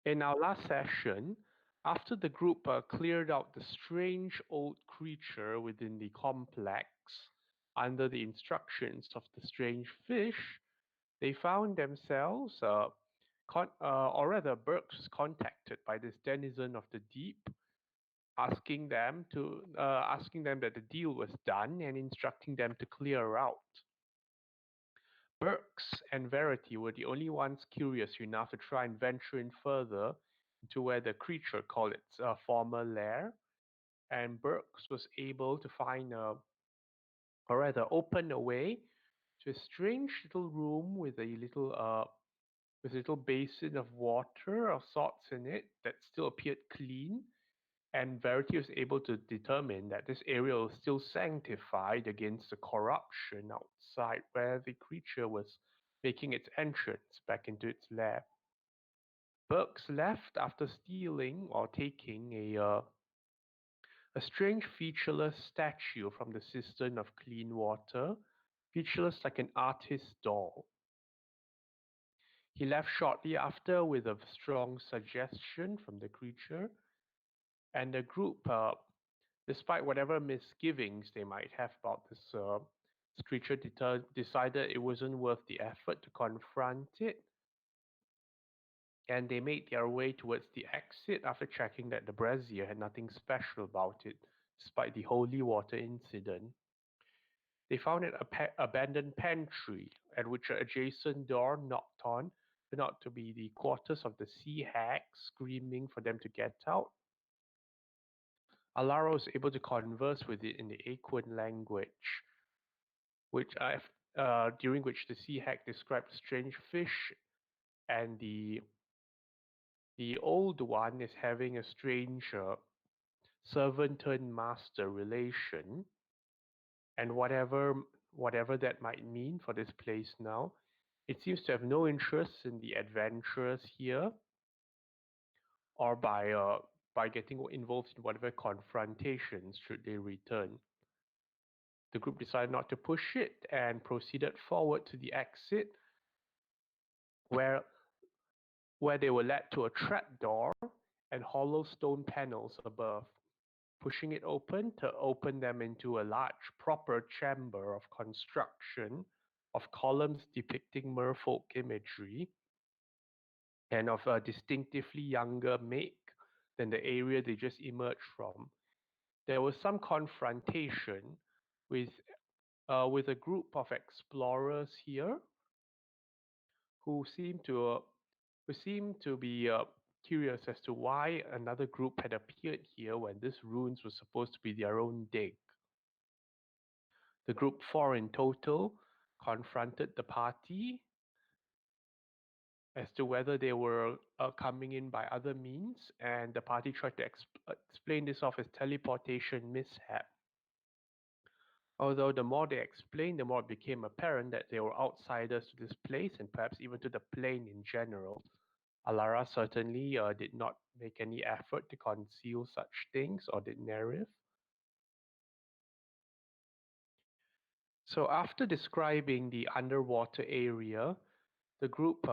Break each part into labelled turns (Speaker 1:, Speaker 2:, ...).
Speaker 1: In our last session, after the group cleared out the strange old creature within the complex under the instructions of the strange fish, they found themselves, or rather, Burks was contacted by this denizen of the deep, asking them that the deal was done and instructing them to clear out. Burks and Verity were the only ones curious enough to try and venture in further into where the creature called its former lair, and Burks was able to find or rather open a way to a strange little room with a little basin of water of sorts in it that still appeared clean, and Verity was able to determine that this area was still sanctified against the corruption outside where the creature was making its entrance back into its lair. Burks left after stealing or taking a strange featureless statue from the cistern of clean water, featureless like an artist's doll. He left shortly after with a strong suggestion from the creature, and the group, despite whatever misgivings they might have about this creature, decided it wasn't worth the effort to confront it, and they made their way towards the exit after checking that the brazier had nothing special about it, despite the holy water incident. They found an abandoned pantry, at which an adjacent door knocked on turned out to be the quarters of the sea hag, screaming for them to get out. Alara was able to converse with it in the Aquan language, during which the sea hag described strange fish, and the old one is having a strange servant turned master relation, and whatever that might mean for this place now, it seems to have no interest in the adventurers here, or by getting involved in whatever confrontations should they return. The group decided not to push it and proceeded forward to the exit, where they were led to a trapdoor and hollow stone panels above. Pushing it open to open them into a large proper chamber of construction of columns depicting merfolk imagery and of a distinctively younger make than the area they just emerged from. There was some confrontation with a group of explorers here who seemed to be curious as to why another group had appeared here when these ruins were supposed to be their own dig. The group, 4 in total, confronted the party as to whether they were coming in by other means, and the party tried to explain this off as teleportation mishap. Although the more they explained, the more it became apparent that they were outsiders to this place and perhaps even to the plane in general. Alara certainly did not make any effort to conceal such things, or did Nerif. So after describing the underwater area, the group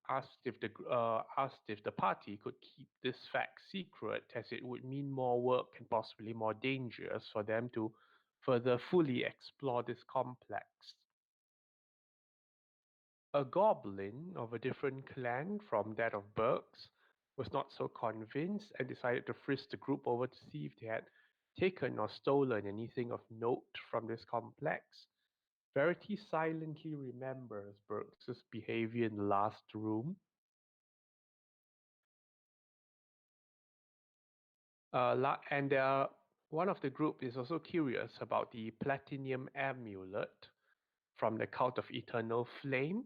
Speaker 1: asked if the party could keep this fact secret, as it would mean more work and possibly more dangers for them to further fully explore this complex. A goblin of a different clan from that of Burke's was not so convinced and decided to frisk the group over to see if they had taken or stolen anything of note from this complex. Verity silently remembers Burke's behavior in the last room. And one of the group is also curious about the platinum amulet from the cult of Eternal Flame,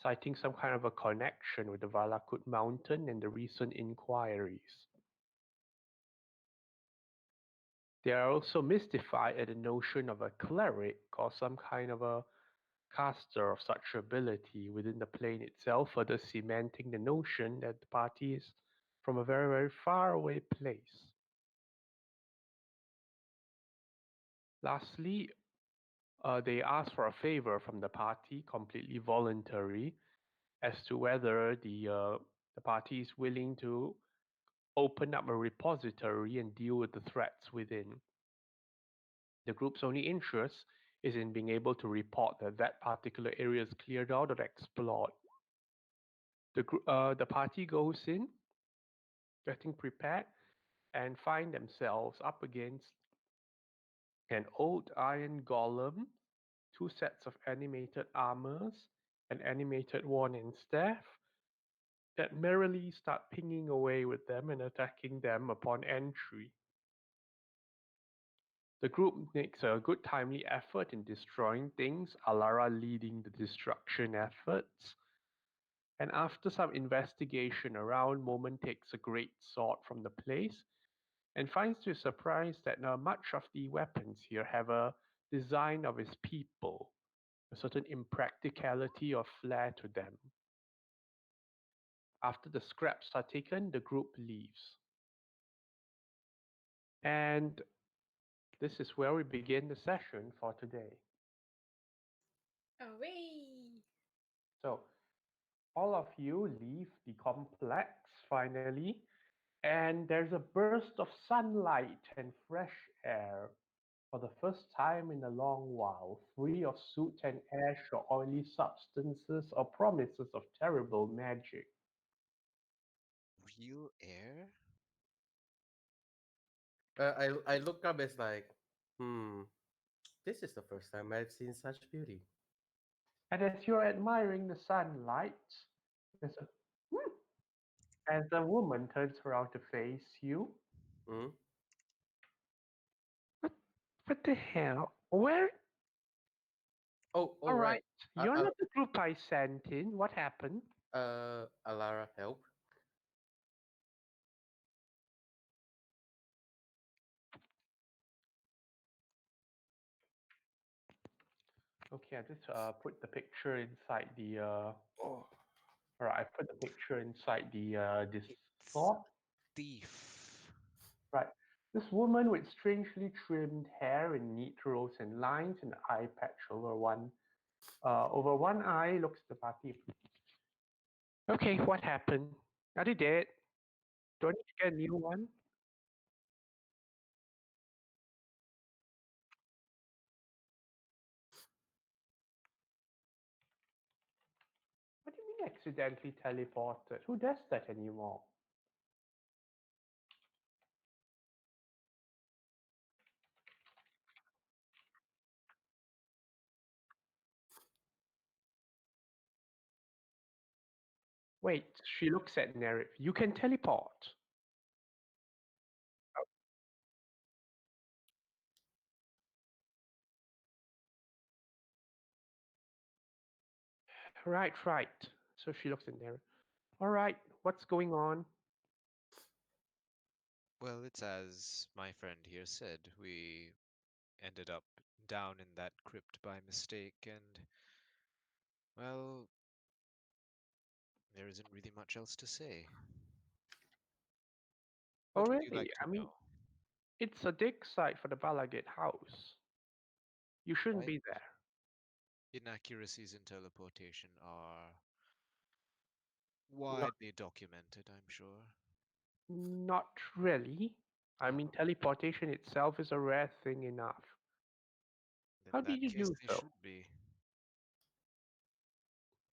Speaker 1: citing some kind of a connection with the Valakut Mountain and the recent inquiries. They are also mystified at the notion of a cleric or some kind of a caster of such ability within the plane itself, further cementing the notion that the party is from a very, very far away place. Lastly, they ask for a favor from the party, completely voluntary, as to whether the The party is willing to open up a repository and deal with the threats within. The group's only interest is in being able to report that that particular area is cleared out or explored. The party goes in, getting prepared, and find themselves up against an old iron golem, two sets of animated armors, an animated wand and staff that merrily start pinging away with them and attacking them upon entry. The group makes a good timely effort in destroying things, Alara leading the destruction efforts. And after some investigation around, Moment takes a great sword from the place and finds to his surprise that much of the weapons here have a design of his people, a certain impracticality or flair to them. After the scraps are taken, the group leaves. And this is where we begin the session for today.
Speaker 2: Away!
Speaker 1: So, all of you leave the complex finally, and there's a burst of sunlight and fresh air for the first time in a long while, free of soot and ash or oily substances or promises of terrible magic.
Speaker 3: Real air?
Speaker 4: I look up as like, this is the first time I've seen such beauty.
Speaker 1: And as you're admiring the sunlight, there's a "Hmm," as the woman turns around to face you.
Speaker 4: Hmm?
Speaker 1: What the hell? Where?
Speaker 4: Oh,
Speaker 1: All
Speaker 4: right.
Speaker 1: right, you're not the group I sent in. What happened?
Speaker 4: Alara, help.
Speaker 1: Okay, I just put the picture inside the.
Speaker 4: Oh.
Speaker 1: All right, I put the picture inside the
Speaker 3: It's
Speaker 1: Discord.
Speaker 3: thief.
Speaker 1: Right. This woman with strangely trimmed hair in neat rows and lines and eye patch over one eye looks at the party. Okay, what happened? Are they dead? Do I need to get a new one? What do you mean accidentally teleported? Who does that anymore? Wait, she looks at Nerif. You can teleport. Right, right. So she looks at Nerif. All right, what's going on?
Speaker 3: Well, it's as my friend here said. We ended up down in that crypt by mistake, and, well, there isn't really much else to say.
Speaker 1: Oh,
Speaker 3: What would you
Speaker 1: really?
Speaker 3: like to
Speaker 1: I mean,
Speaker 3: know?
Speaker 1: it's a dig site for the Balagate house. You shouldn't
Speaker 3: Right?
Speaker 1: be there.
Speaker 3: Inaccuracies in teleportation are
Speaker 1: Not,
Speaker 3: widely documented, I'm sure.
Speaker 1: not really. I
Speaker 3: Ah,
Speaker 1: mean, teleportation itself is a rare thing enough.
Speaker 3: in
Speaker 1: How
Speaker 3: that
Speaker 1: did you
Speaker 3: case,
Speaker 1: do
Speaker 3: they
Speaker 1: so?
Speaker 3: should be.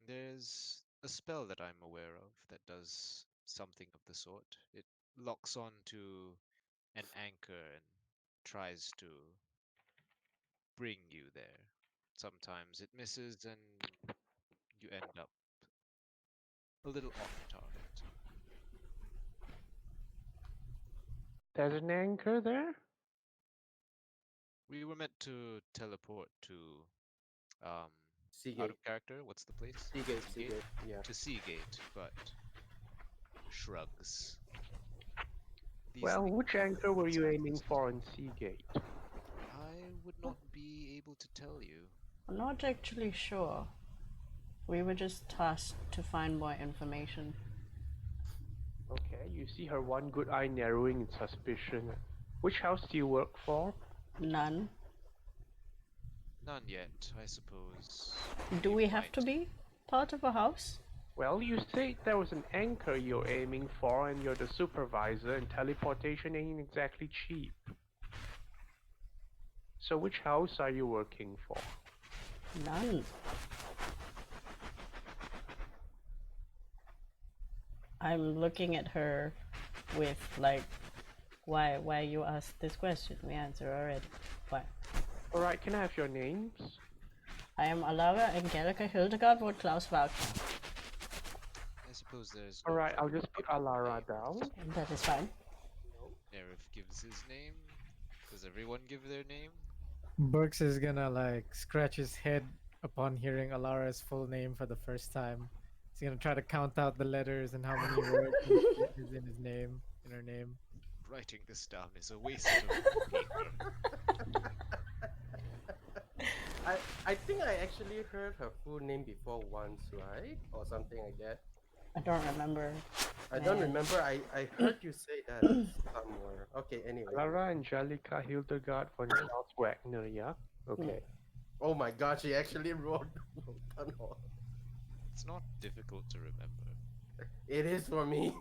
Speaker 3: There's a spell that I'm aware of that does something of the sort. It locks on to an anchor and tries to bring you there. Sometimes it misses and you end up a little off target.
Speaker 1: There's an anchor there?
Speaker 3: We were meant to teleport to um out
Speaker 4: Seagate.
Speaker 3: of character. What's the place?
Speaker 4: Seagate. Yeah.
Speaker 3: To Seagate, but shrugs. These
Speaker 1: Well,
Speaker 3: things
Speaker 1: which anchor were you aiming
Speaker 3: exist.
Speaker 1: for in Seagate?
Speaker 3: I would not be able to tell you.
Speaker 2: I'm not actually sure. We were just tasked to find more information.
Speaker 1: Okay, you see her one good eye narrowing in suspicion. Which house do you work for?
Speaker 2: None.
Speaker 3: None yet, I suppose.
Speaker 2: Do
Speaker 3: You
Speaker 2: we have
Speaker 3: might.
Speaker 2: to be part of a house?
Speaker 1: Well, you said there was an anchor you're aiming for, and you're the supervisor, and teleportation ain't exactly cheap. So which house are you working for?
Speaker 2: None. I'm looking at her with like, why you asked this question? We answered already. Why?
Speaker 1: Alright, can I have your names?
Speaker 2: I am Alara Angelica Hildegard von Klaus Wagner.
Speaker 3: I suppose there's no
Speaker 1: Alright, I'll
Speaker 3: trouble
Speaker 1: just put
Speaker 3: giving
Speaker 1: Alara
Speaker 3: names.
Speaker 1: down.
Speaker 2: That is fine.
Speaker 3: Nerif gives his name. Does everyone give their name?
Speaker 5: Burks is gonna like scratch his head upon hearing Alara's full name for the first time. He's gonna try to count out the letters and how many words is in his name, in her name.
Speaker 3: Writing this down is a waste of paper.
Speaker 4: I think I actually heard her full name before once, right? Or something like that.
Speaker 2: I don't remember.
Speaker 4: I don't
Speaker 2: Man.
Speaker 4: remember. I heard you say that somewhere. Okay, anyway.
Speaker 1: Alara Angelica Hildegard von Klaus Wagner, yeah? Okay.
Speaker 4: Oh my god, she actually wrote tunnel.
Speaker 3: It's not difficult to remember.
Speaker 4: It is for me.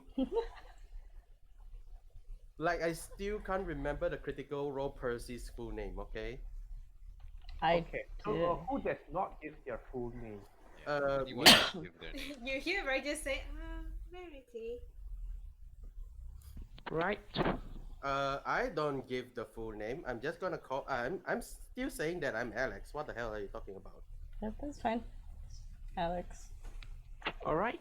Speaker 4: Like, I still can't remember the critical role Percy's full name, okay?
Speaker 1: Okay, so
Speaker 2: did.
Speaker 1: who does not give their full name?
Speaker 3: Anyone
Speaker 4: me.
Speaker 3: can give their name.
Speaker 6: You hear right? Just say, Verity.
Speaker 1: Right.
Speaker 4: I don't give the full name. I'm just gonna call. I'm still saying that I'm Alex. What the hell are you talking about?
Speaker 2: Yep, that's fine. Alex.
Speaker 1: Alright.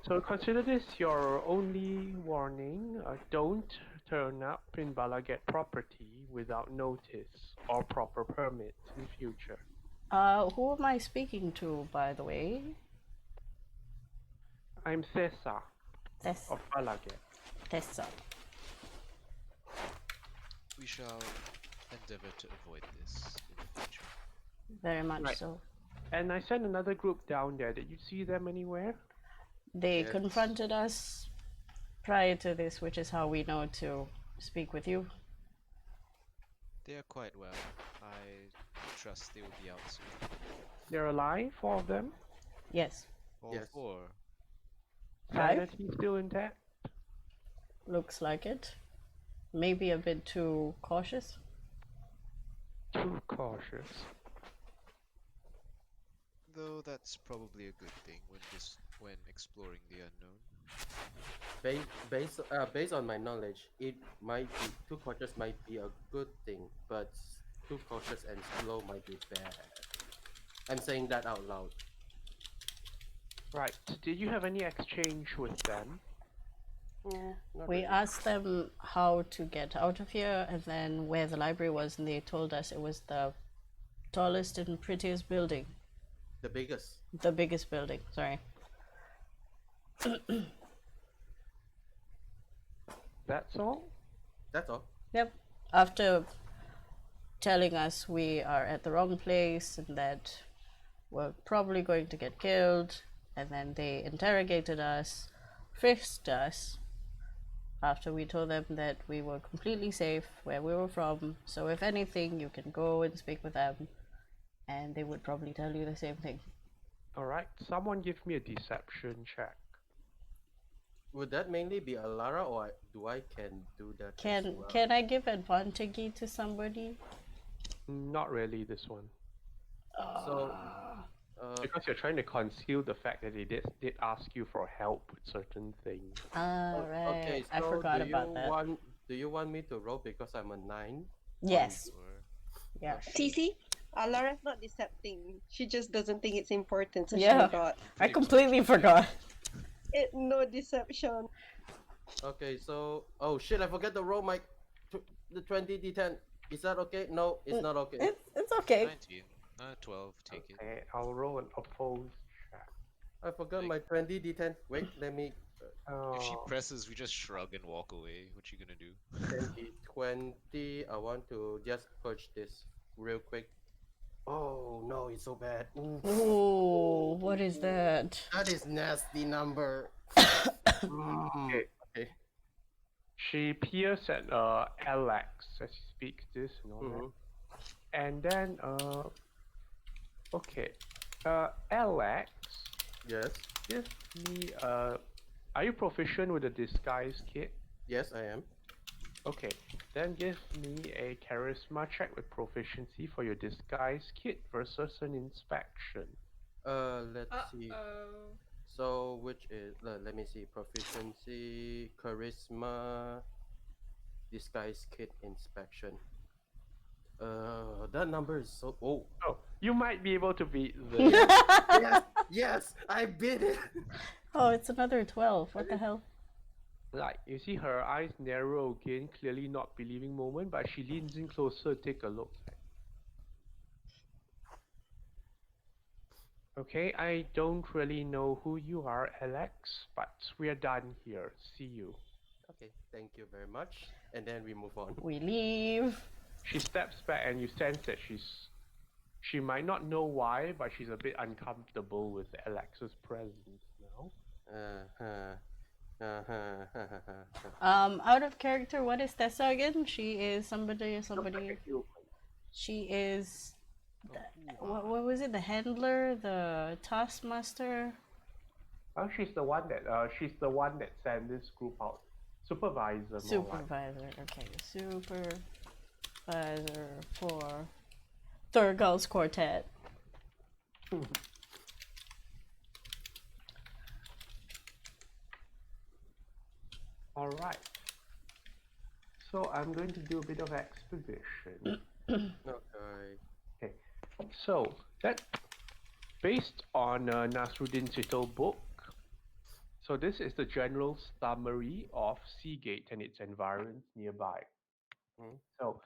Speaker 1: So consider this your only warning. Don't turn up in Balaget property without notice or proper permits in future.
Speaker 2: Who am I speaking to, by the way?
Speaker 1: I'm Cesar of Balaget.
Speaker 2: Tessa.
Speaker 3: We shall endeavor to avoid this in the future.
Speaker 2: Very much
Speaker 1: Right.
Speaker 2: so.
Speaker 1: And I sent another group down there. Did you see them anywhere?
Speaker 2: They
Speaker 4: Yes.
Speaker 2: confronted us prior to this, which is how we know to speak with you.
Speaker 3: They are quite well. I trust they will be out soon.
Speaker 1: They're alive, all of them?
Speaker 2: Yes.
Speaker 3: All
Speaker 4: Yes.
Speaker 3: four.
Speaker 2: Five?
Speaker 1: Sanity still intact?
Speaker 2: Looks like it. Maybe a bit too cautious.
Speaker 1: Too cautious.
Speaker 3: Though that's probably a good thing when exploring the unknown.
Speaker 4: Based on my knowledge, it might be too cautious might be a good thing, but too cautious and slow might be bad. I'm saying that out loud.
Speaker 1: Right. Did you have any exchange with them?
Speaker 4: Not
Speaker 2: We
Speaker 4: really.
Speaker 2: asked them how to get out of here and then where the library was, and they told us it was the tallest and prettiest building.
Speaker 4: The biggest.
Speaker 2: The biggest building, sorry.
Speaker 1: That's all?
Speaker 4: That's all.
Speaker 2: Yep. After telling us we are at the wrong place and that we're probably going to get killed, and then they interrogated us, frisked us, after we told them that we were completely safe where we were from, so if anything, you can go and speak with them, and they would probably tell you the same thing.
Speaker 1: Alright, someone give me a deception check.
Speaker 4: Would that mainly be Alara, or do I can do that? as well?
Speaker 2: Can I give advantage to somebody?
Speaker 1: Not really this one.
Speaker 4: So,
Speaker 1: Because you're trying to conceal the fact that they did ask you for help with certain things.
Speaker 2: Alright,
Speaker 4: okay. So
Speaker 2: I forgot
Speaker 4: do
Speaker 2: about
Speaker 4: you
Speaker 2: that.
Speaker 4: do you want me to roll because I'm a 9?
Speaker 2: Yes,
Speaker 3: Or
Speaker 2: yeah.
Speaker 6: TC, Laura's not decepting. She just doesn't think it's important, so
Speaker 2: Yeah.
Speaker 6: she forgot.
Speaker 2: I completely forgot.
Speaker 6: No deception.
Speaker 4: Okay, so oh shit, I forgot to roll my the 20d10. Is that okay? No, it's not okay.
Speaker 2: It's okay.
Speaker 3: 19. 12, take it.
Speaker 1: Okay, I'll roll an opposed check.
Speaker 4: I forgot my 20d10. Wait, let me
Speaker 3: If she
Speaker 1: Oh,
Speaker 3: presses, we just shrug and walk away. What you gonna do?
Speaker 4: 20. I want to just purge this real quick. Oh no, it's so bad. Ooh,
Speaker 2: Ooh, what is that?
Speaker 4: that is nasty number.
Speaker 1: Okay.
Speaker 4: Okay.
Speaker 1: she peers at Alex as she speaks this and all that.
Speaker 4: Mhm.
Speaker 1: And then okay. Alex,
Speaker 4: Yes.
Speaker 1: Give me are you proficient with the disguise kit?
Speaker 4: Yes, I am.
Speaker 1: Okay, then give me a charisma check with proficiency for your disguise kit versus an inspection.
Speaker 4: Let's see.
Speaker 7: Uh-oh.
Speaker 4: So, which is, let me see, proficiency, charisma, disguise kit, inspection. That number is so. Oh,
Speaker 1: Oh, you might be able to beat this.
Speaker 4: yes, yes, yes, I beat it.
Speaker 2: Oh, it's another 12. What the hell?
Speaker 1: Like, you see her eyes narrow again, clearly not believing moment, but she leans in closer to take a look. Okay, I don't really know who you are, Alex, but we're done here. See you.
Speaker 4: Okay, thank you very much. And then we move on.
Speaker 2: We leave.
Speaker 1: She steps back and you sense that she might not know why, but she's a bit uncomfortable with Alex's presence now.
Speaker 4: Uh-huh.
Speaker 2: Out of character, what is Tessa again? She is somebody. She is. What was it? The handler, the taskmaster.
Speaker 1: Oh, she's the one that sent this group out. Supervisor, more like.
Speaker 2: Supervisor. Okay, supervisor for Thurgo's Quartet.
Speaker 1: All right. So I'm going to do a bit of exposition.
Speaker 4: Okay.
Speaker 1: Okay. So that based on Nasruddin's little book. So this is the general summary of Seagate and its environs nearby.
Speaker 4: Hmm.
Speaker 1: So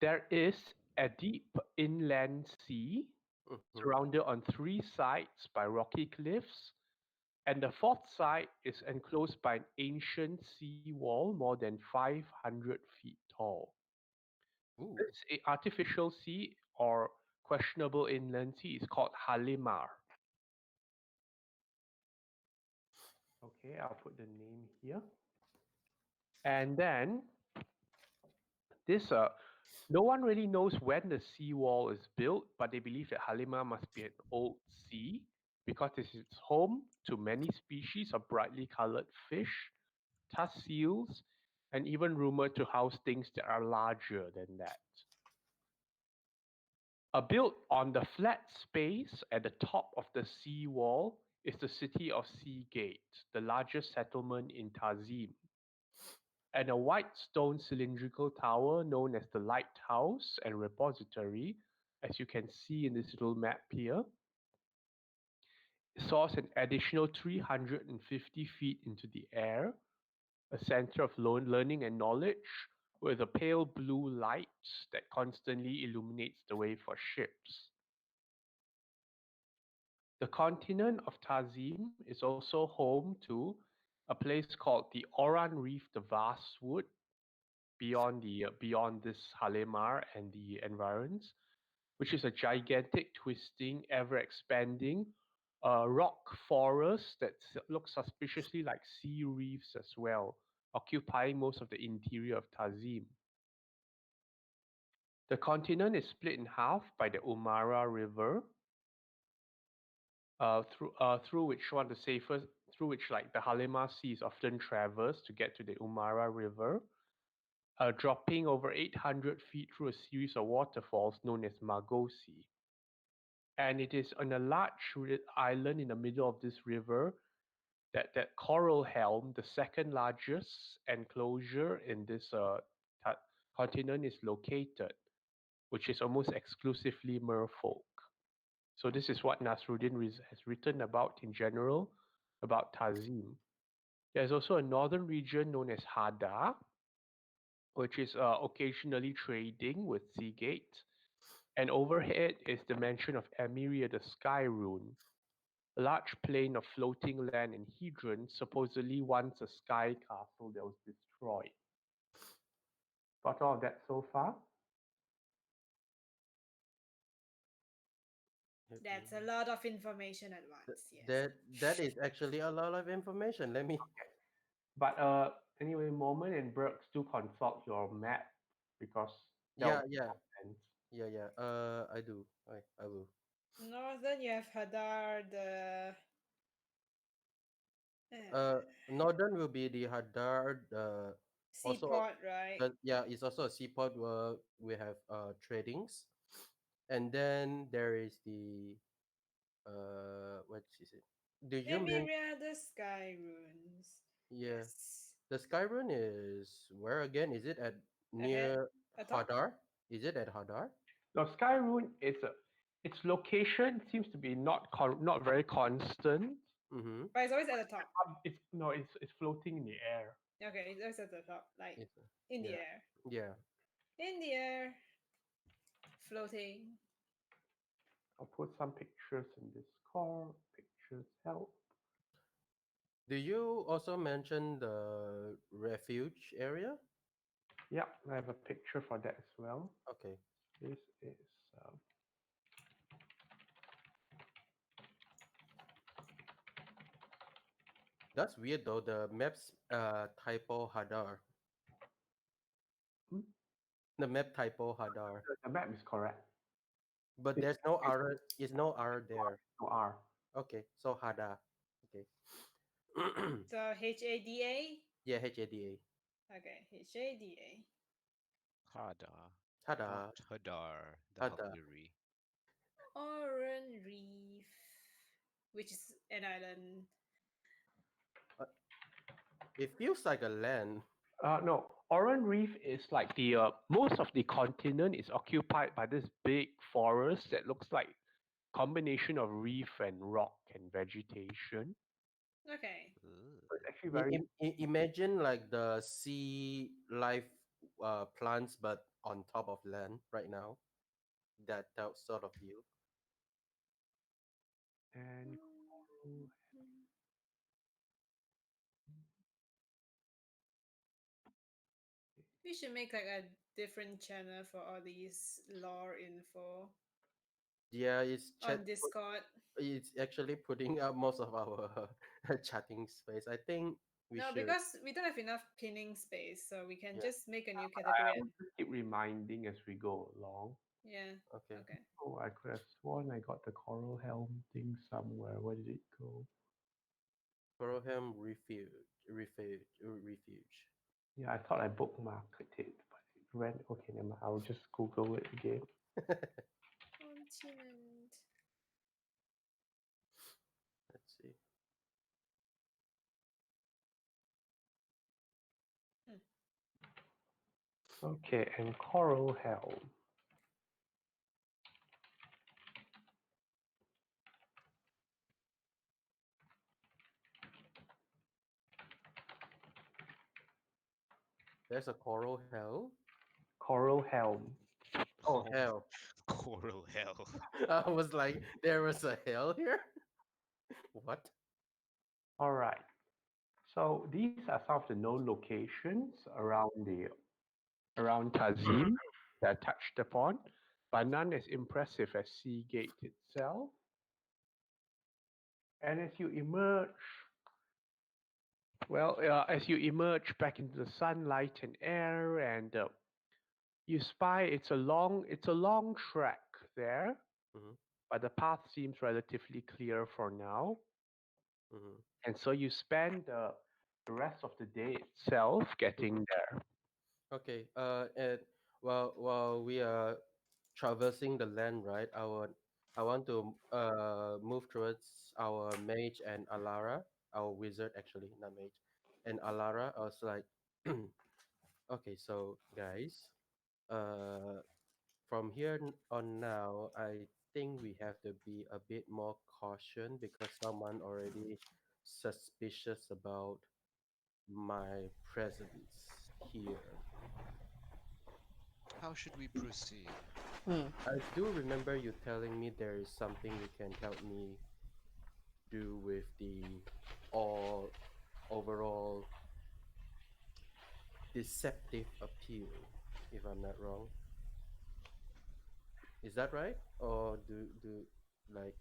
Speaker 1: there is a deep inland sea
Speaker 4: Mhm.
Speaker 1: surrounded on three sides by rocky cliffs, and the fourth side is enclosed by an ancient sea wall more than 500 feet tall.
Speaker 4: Ooh.
Speaker 1: This artificial sea or questionable inland sea is called Halimar. Okay, I'll put the name here. And then this no one really knows when the seawall is built, but they believe that Halima must be an old sea because this is home to many species of brightly colored fish, tusk seals, and even rumored to house things that are larger than that. Built on the flat space at the top of the seawall is the city of Seagate, the largest settlement in Tazim, and a white stone cylindrical tower known as the lighthouse and repository, as you can see in this little map here, soars an additional 350 feet into the air, a center of learning and knowledge with a pale blue light that constantly illuminates the way for ships. The continent of Tazim is also home to a place called the Oran Reef, the Vast Wood, beyond this Halimar and the environs, which is a gigantic, twisting, ever expanding rock forest that looks suspiciously like sea reefs as well, occupying most of the interior of Tazim. The continent is split in half by the Umara River, through which one of the safest, through which like the Halima Sea is often traversed to get to the Umara River, dropping over 800 feet through a series of waterfalls known as Magosi. And it is on a large island in the middle of this river that Coral Helm, the second largest enclosure in this continent, is located, which is almost exclusively merfolk. So this is what Nasruddin has written about in general about Tazim. There's also a northern region known as Hada, which is occasionally trading with Seagate. And overhead is the mansion of Emiria the Sky Rune, a large plain of floating land and hedron, supposedly once a sky castle that was destroyed. Got all of that so far?
Speaker 7: That's a lot of information at
Speaker 4: Th-
Speaker 7: once, yes.
Speaker 4: that is actually a lot of information. Let me.
Speaker 1: But anyway, Moment and Brooks do consult your map because that
Speaker 4: Yeah,
Speaker 1: will make
Speaker 4: yeah,
Speaker 1: more sense.
Speaker 4: yeah. I do. I will.
Speaker 7: Northern, you have Hadar, the
Speaker 4: Northern will be the Hadar. Also,
Speaker 7: Seaport, right?
Speaker 4: yeah, it's also a seaport where we have tradings, and then there is the what is it? Do you mean?
Speaker 7: Emeria, the Sky Runes.
Speaker 4: Yeah,
Speaker 7: Yes.
Speaker 4: the Skyrim is where again? Is it at
Speaker 7: Ahead,
Speaker 4: near
Speaker 7: atop.
Speaker 4: Hadar? Is it at Hadar?
Speaker 1: Now, Skyroon is its location seems to be not very constant.
Speaker 4: Mm-hmm.
Speaker 7: But it's always at the top.
Speaker 1: It's floating in the air.
Speaker 7: Okay, it's always at the top, like
Speaker 4: It's,
Speaker 7: in the
Speaker 4: yeah,
Speaker 7: air.
Speaker 4: yeah.
Speaker 7: In the air, floating.
Speaker 1: I'll put some pictures in Discord. Pictures help.
Speaker 4: Do you also mention the refuge area?
Speaker 1: Yeah, I have a picture for that as well.
Speaker 4: Okay.
Speaker 1: This is
Speaker 4: That's weird though. The map's typo Hadar.
Speaker 1: hmm?
Speaker 4: The map typo Hadar.
Speaker 1: The map is correct.
Speaker 4: But
Speaker 1: It's
Speaker 4: there's no R. Is no R there.
Speaker 1: no R.
Speaker 4: Okay, so Hada. Okay.
Speaker 7: So HADA.
Speaker 4: Yeah, HADA.
Speaker 7: Okay, HADA.
Speaker 3: Hadar,
Speaker 4: Hada.
Speaker 3: not Hadar, the
Speaker 4: Hada.
Speaker 3: Huckleberry.
Speaker 7: Oran Reef, which is an island.
Speaker 4: It feels like a land.
Speaker 1: No, Oran Reef is like the most of the continent is occupied by this big forest that looks like combination of reef and rock and vegetation.
Speaker 7: Okay.
Speaker 3: Ugh.
Speaker 1: So it's actually very
Speaker 4: Imagine like the sea life plants, but on top of land right now. That sort of view.
Speaker 1: and
Speaker 7: We should make like a different channel for all these lore info
Speaker 4: Yeah, it's
Speaker 7: on Discord.
Speaker 4: it's actually putting up most of our chatting space. I think we
Speaker 7: No,
Speaker 4: should.
Speaker 7: because we don't have enough pinning space, so we can
Speaker 4: Yeah.
Speaker 7: just make a new category.
Speaker 1: I will just keep reminding as we go along.
Speaker 7: Yeah.
Speaker 4: Okay.
Speaker 7: Okay.
Speaker 1: Oh, I could have sworn I got the coral helm thing somewhere. Where did it go?
Speaker 4: Broham refuge.
Speaker 1: Yeah, I thought I bookmarked it, but it ran. Okay, never mind. I'll just Google it again.
Speaker 7: Continent.
Speaker 4: Let's see.
Speaker 1: Okay, and coral helm.
Speaker 4: There's a coral hell.
Speaker 1: Coral helm.
Speaker 4: Oh hell!
Speaker 3: Coral hell.
Speaker 4: I was like, there was a hell here. What?
Speaker 1: All right. So these are some of the known locations around Tazim that I touched upon, but none as impressive as Seagate itself. And as you emerge back into the sunlight and air, and you spy it's a long trek there,
Speaker 4: Mhm.
Speaker 1: but the path seems relatively clear for now.
Speaker 4: Mhm.
Speaker 1: And so you spend the rest of the day itself getting there.
Speaker 4: Okay. And while we are traversing the land, right? I want to move towards our mage and Alara, our wizard actually, not mage, and Alara. I was like, okay, so guys, uh, from here on now, I think we have to be a bit more caution because someone already suspicious about my presence here.
Speaker 3: How should we proceed?
Speaker 4: I do remember you telling me there is something you can help me do with the all overall deceptive appeal, if I'm not wrong. Is that right? Or do like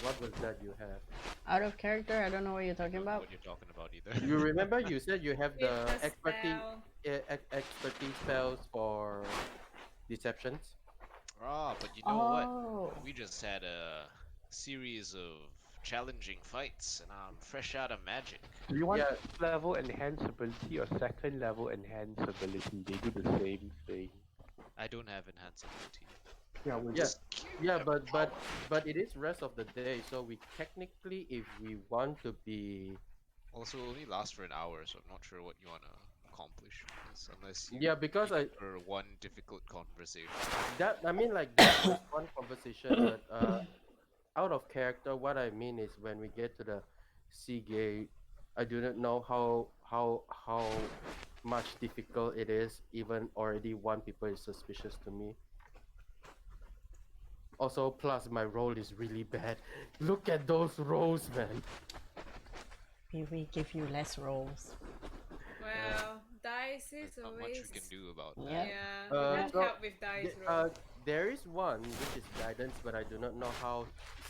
Speaker 4: what was that you have?
Speaker 2: Out of character, I don't know what you're
Speaker 3: I
Speaker 2: talking
Speaker 3: don't know
Speaker 2: about.
Speaker 3: what you're talking about either.
Speaker 4: You remember you said you have the
Speaker 7: It's a spell.
Speaker 4: expertise spells for deceptions.
Speaker 3: Ah, but you know what?
Speaker 2: Oh,
Speaker 3: We just had a series of challenging fights, and I'm fresh out of magic.
Speaker 1: Do you want
Speaker 4: Yeah.
Speaker 1: first level enhance ability or second level enhance ability? They do the same thing.
Speaker 3: I don't have enhanceability.
Speaker 1: Yeah, we
Speaker 4: Yeah,
Speaker 1: just
Speaker 4: yeah, but it is rest of the day, so we technically, if we want to be,
Speaker 3: Also, it only lasts for an hour, so I'm not sure what you want to accomplish with this, unless you
Speaker 4: yeah, because
Speaker 3: make it for one difficult conversation.
Speaker 4: I mean, like that was one conversation, but out of character, what I mean is when we get to the sea gate, I do not know how much difficult it is. Even already one people is suspicious to me. Also, plus my roll is really bad. Look at those rolls, man.
Speaker 2: We give you less rolls.
Speaker 7: Well, dice
Speaker 3: There's
Speaker 7: is
Speaker 3: not much
Speaker 7: always.
Speaker 3: we can do about
Speaker 2: Yeah.
Speaker 3: that.
Speaker 7: Yeah, you have
Speaker 4: So,
Speaker 7: help with dice
Speaker 4: th-
Speaker 7: roll.
Speaker 4: there is one which is guidance, but I do not know how.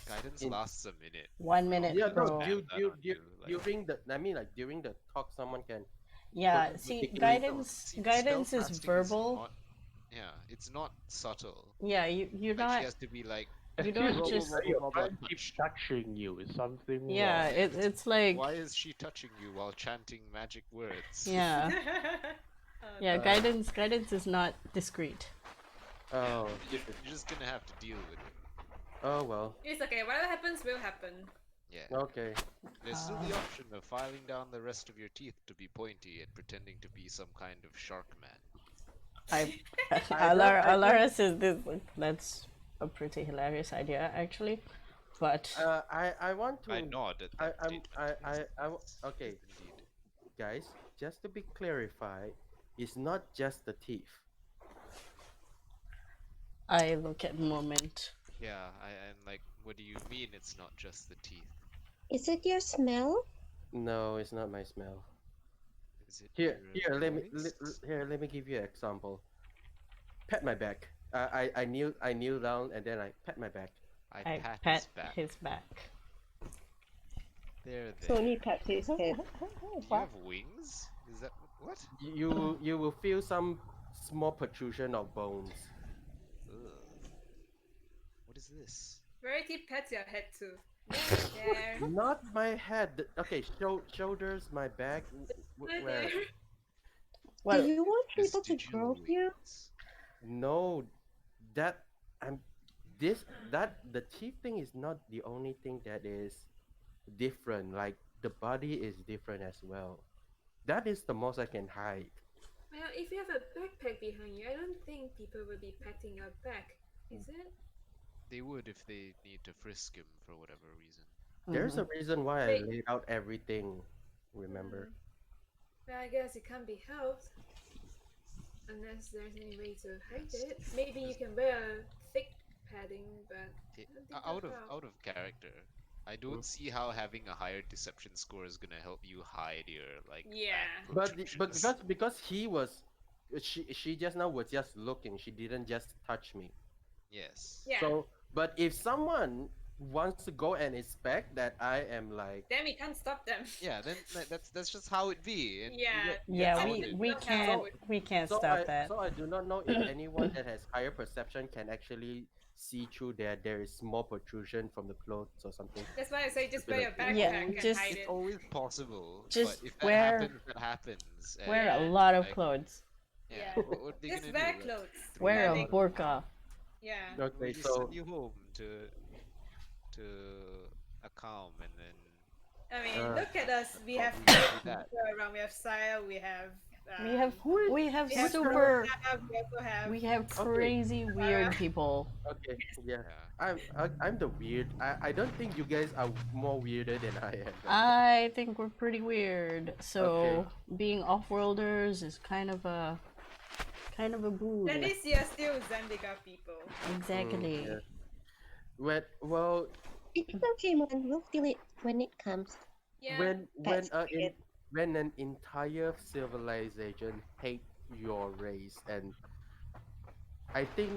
Speaker 3: Guidance
Speaker 4: in-
Speaker 3: lasts a minute.
Speaker 2: 1 minute,
Speaker 4: Yeah, no,
Speaker 2: bro.
Speaker 3: Spam that on you, like-
Speaker 4: during the, I mean, like during the talk, someone can.
Speaker 2: Yeah,
Speaker 4: put
Speaker 2: see,
Speaker 4: ridiculous-
Speaker 2: guidance
Speaker 3: See,
Speaker 2: guidance
Speaker 3: spell
Speaker 2: is
Speaker 3: casting
Speaker 2: verbal.
Speaker 3: not- yeah, it's not subtle.
Speaker 2: Yeah, you're
Speaker 3: Like
Speaker 2: not.
Speaker 3: she has to be like,
Speaker 2: You
Speaker 1: Excuse
Speaker 2: don't
Speaker 1: me,
Speaker 2: just.
Speaker 1: sir, your
Speaker 3: blah, blah,
Speaker 1: friend keeps
Speaker 3: touch.
Speaker 1: touching you. Is something
Speaker 2: Yeah,
Speaker 1: wrong?
Speaker 2: it's like.
Speaker 3: why is she touching you while chanting magic words?
Speaker 2: Yeah,
Speaker 7: Oh,
Speaker 2: yeah.
Speaker 7: no.
Speaker 2: Guidance is not discreet.
Speaker 4: Oh,
Speaker 3: You're just gonna have to deal with it.
Speaker 4: oh well.
Speaker 7: It's okay. Whatever happens will happen.
Speaker 3: Yeah.
Speaker 4: Okay.
Speaker 3: There's still the option of filing down the rest of your teeth to be pointy and pretending to be some kind of shark man.
Speaker 2: Alara says this. That's a pretty hilarious idea, actually. But
Speaker 4: I want to.
Speaker 3: I nod at
Speaker 4: I,
Speaker 3: that
Speaker 4: I'm,
Speaker 3: statement.
Speaker 4: okay,
Speaker 3: Yes, indeed.
Speaker 4: guys. Just to be clarified, it's not just the teeth.
Speaker 2: I look at Moment.
Speaker 3: Yeah, I'm like, what do you mean it's not just the teeth?
Speaker 6: Is it your smell?
Speaker 4: No, it's not my smell.
Speaker 3: Is it
Speaker 4: Here,
Speaker 3: your
Speaker 4: let
Speaker 3: voice?
Speaker 4: me give you an example. Pat my back. I kneel down and then I pat my back.
Speaker 2: I
Speaker 3: pat
Speaker 2: pat
Speaker 3: his back.
Speaker 2: his back.
Speaker 3: There.
Speaker 6: Sony pats his head.
Speaker 3: Do you have wings? Is that what?
Speaker 4: You will feel some small protrusion of bones.
Speaker 3: Ugh. What is this?
Speaker 7: Verity pets your head too. There.
Speaker 4: Not my head. Okay, shoulders, my back.
Speaker 7: Right
Speaker 4: Where?
Speaker 7: there.
Speaker 2: Well,
Speaker 6: Do you want people to
Speaker 3: Vestigial
Speaker 6: grow you?
Speaker 3: wings.
Speaker 4: No, that I'm the teeth thing is not the only thing that is different. Like the body is different as well. That is the most I can hide.
Speaker 7: Well, if you have a backpack behind you, I don't think people will be patting your back. Is it?
Speaker 3: They would if they need to frisk him for whatever reason.
Speaker 4: There's a reason why I
Speaker 7: Wait.
Speaker 4: laid out everything. Remember?
Speaker 7: Well, I guess it can't be helped. Unless there's any way to hide it. Maybe you can wear thick padding, but
Speaker 3: It-
Speaker 7: I don't think
Speaker 3: out
Speaker 7: that'll
Speaker 3: of
Speaker 7: help.
Speaker 3: out of character, I don't see how having a higher deception score is gonna help you hide your like. back
Speaker 7: Yeah.
Speaker 4: But
Speaker 3: protrusions.
Speaker 4: because he was, she just now was just looking. She didn't just touch me.
Speaker 3: Yes.
Speaker 7: Yeah.
Speaker 4: So, but if someone wants to go and inspect that I am like,
Speaker 7: Then we can't stop them.
Speaker 3: Yeah, then that's just how it be. And you
Speaker 7: Yeah.
Speaker 3: get-
Speaker 2: yeah,
Speaker 3: that's
Speaker 7: I
Speaker 3: what
Speaker 7: mean,
Speaker 2: we
Speaker 3: it-
Speaker 7: don't
Speaker 2: can't
Speaker 7: have-
Speaker 2: we can't
Speaker 4: so
Speaker 2: stop
Speaker 4: I
Speaker 2: that.
Speaker 4: so I do not know if anyone that has higher perception can actually see through that there is small protrusion from the clothes or something.
Speaker 7: That's why I say just wear your backpack
Speaker 2: Yeah,
Speaker 7: and
Speaker 2: just-
Speaker 7: hide
Speaker 3: It's
Speaker 7: it.
Speaker 3: always possible.
Speaker 2: Just
Speaker 3: but if that
Speaker 2: wear-
Speaker 3: happens, that happens. and,
Speaker 2: Wear a
Speaker 7: Yeah.
Speaker 2: lot of
Speaker 3: like,
Speaker 2: clothes.
Speaker 3: Yeah.
Speaker 7: Yeah.
Speaker 3: What are they
Speaker 7: Just
Speaker 3: gonna
Speaker 7: wear
Speaker 3: do? Like,
Speaker 7: clothes.
Speaker 2: Wear a
Speaker 7: Nothing.
Speaker 2: burqa.
Speaker 7: Yeah.
Speaker 3: we
Speaker 4: Okay,
Speaker 3: just
Speaker 4: so
Speaker 3: send you home to a calm and then
Speaker 7: I mean,
Speaker 4: Uh,
Speaker 7: look at us. We have
Speaker 3: do
Speaker 7: people
Speaker 3: that.
Speaker 7: around. We have Sile. We have.
Speaker 2: We have
Speaker 7: we have
Speaker 2: super.
Speaker 7: Sarah, we also have.
Speaker 2: We have
Speaker 4: Okay.
Speaker 2: crazy weird people.
Speaker 4: okay, yeah,
Speaker 3: Yeah.
Speaker 4: I'm the weird. I don't think you guys are more weirder than I am.
Speaker 2: I think we're pretty weird. So being off-worlders is kind of a boon.
Speaker 7: At least you're still Zandiga people.
Speaker 2: Exactly.
Speaker 4: yeah. Well,
Speaker 6: It's okay, man. We'll feel it when it comes.
Speaker 7: Yeah.
Speaker 4: when
Speaker 6: That's it.
Speaker 4: when an entire civilization hate your race, and I think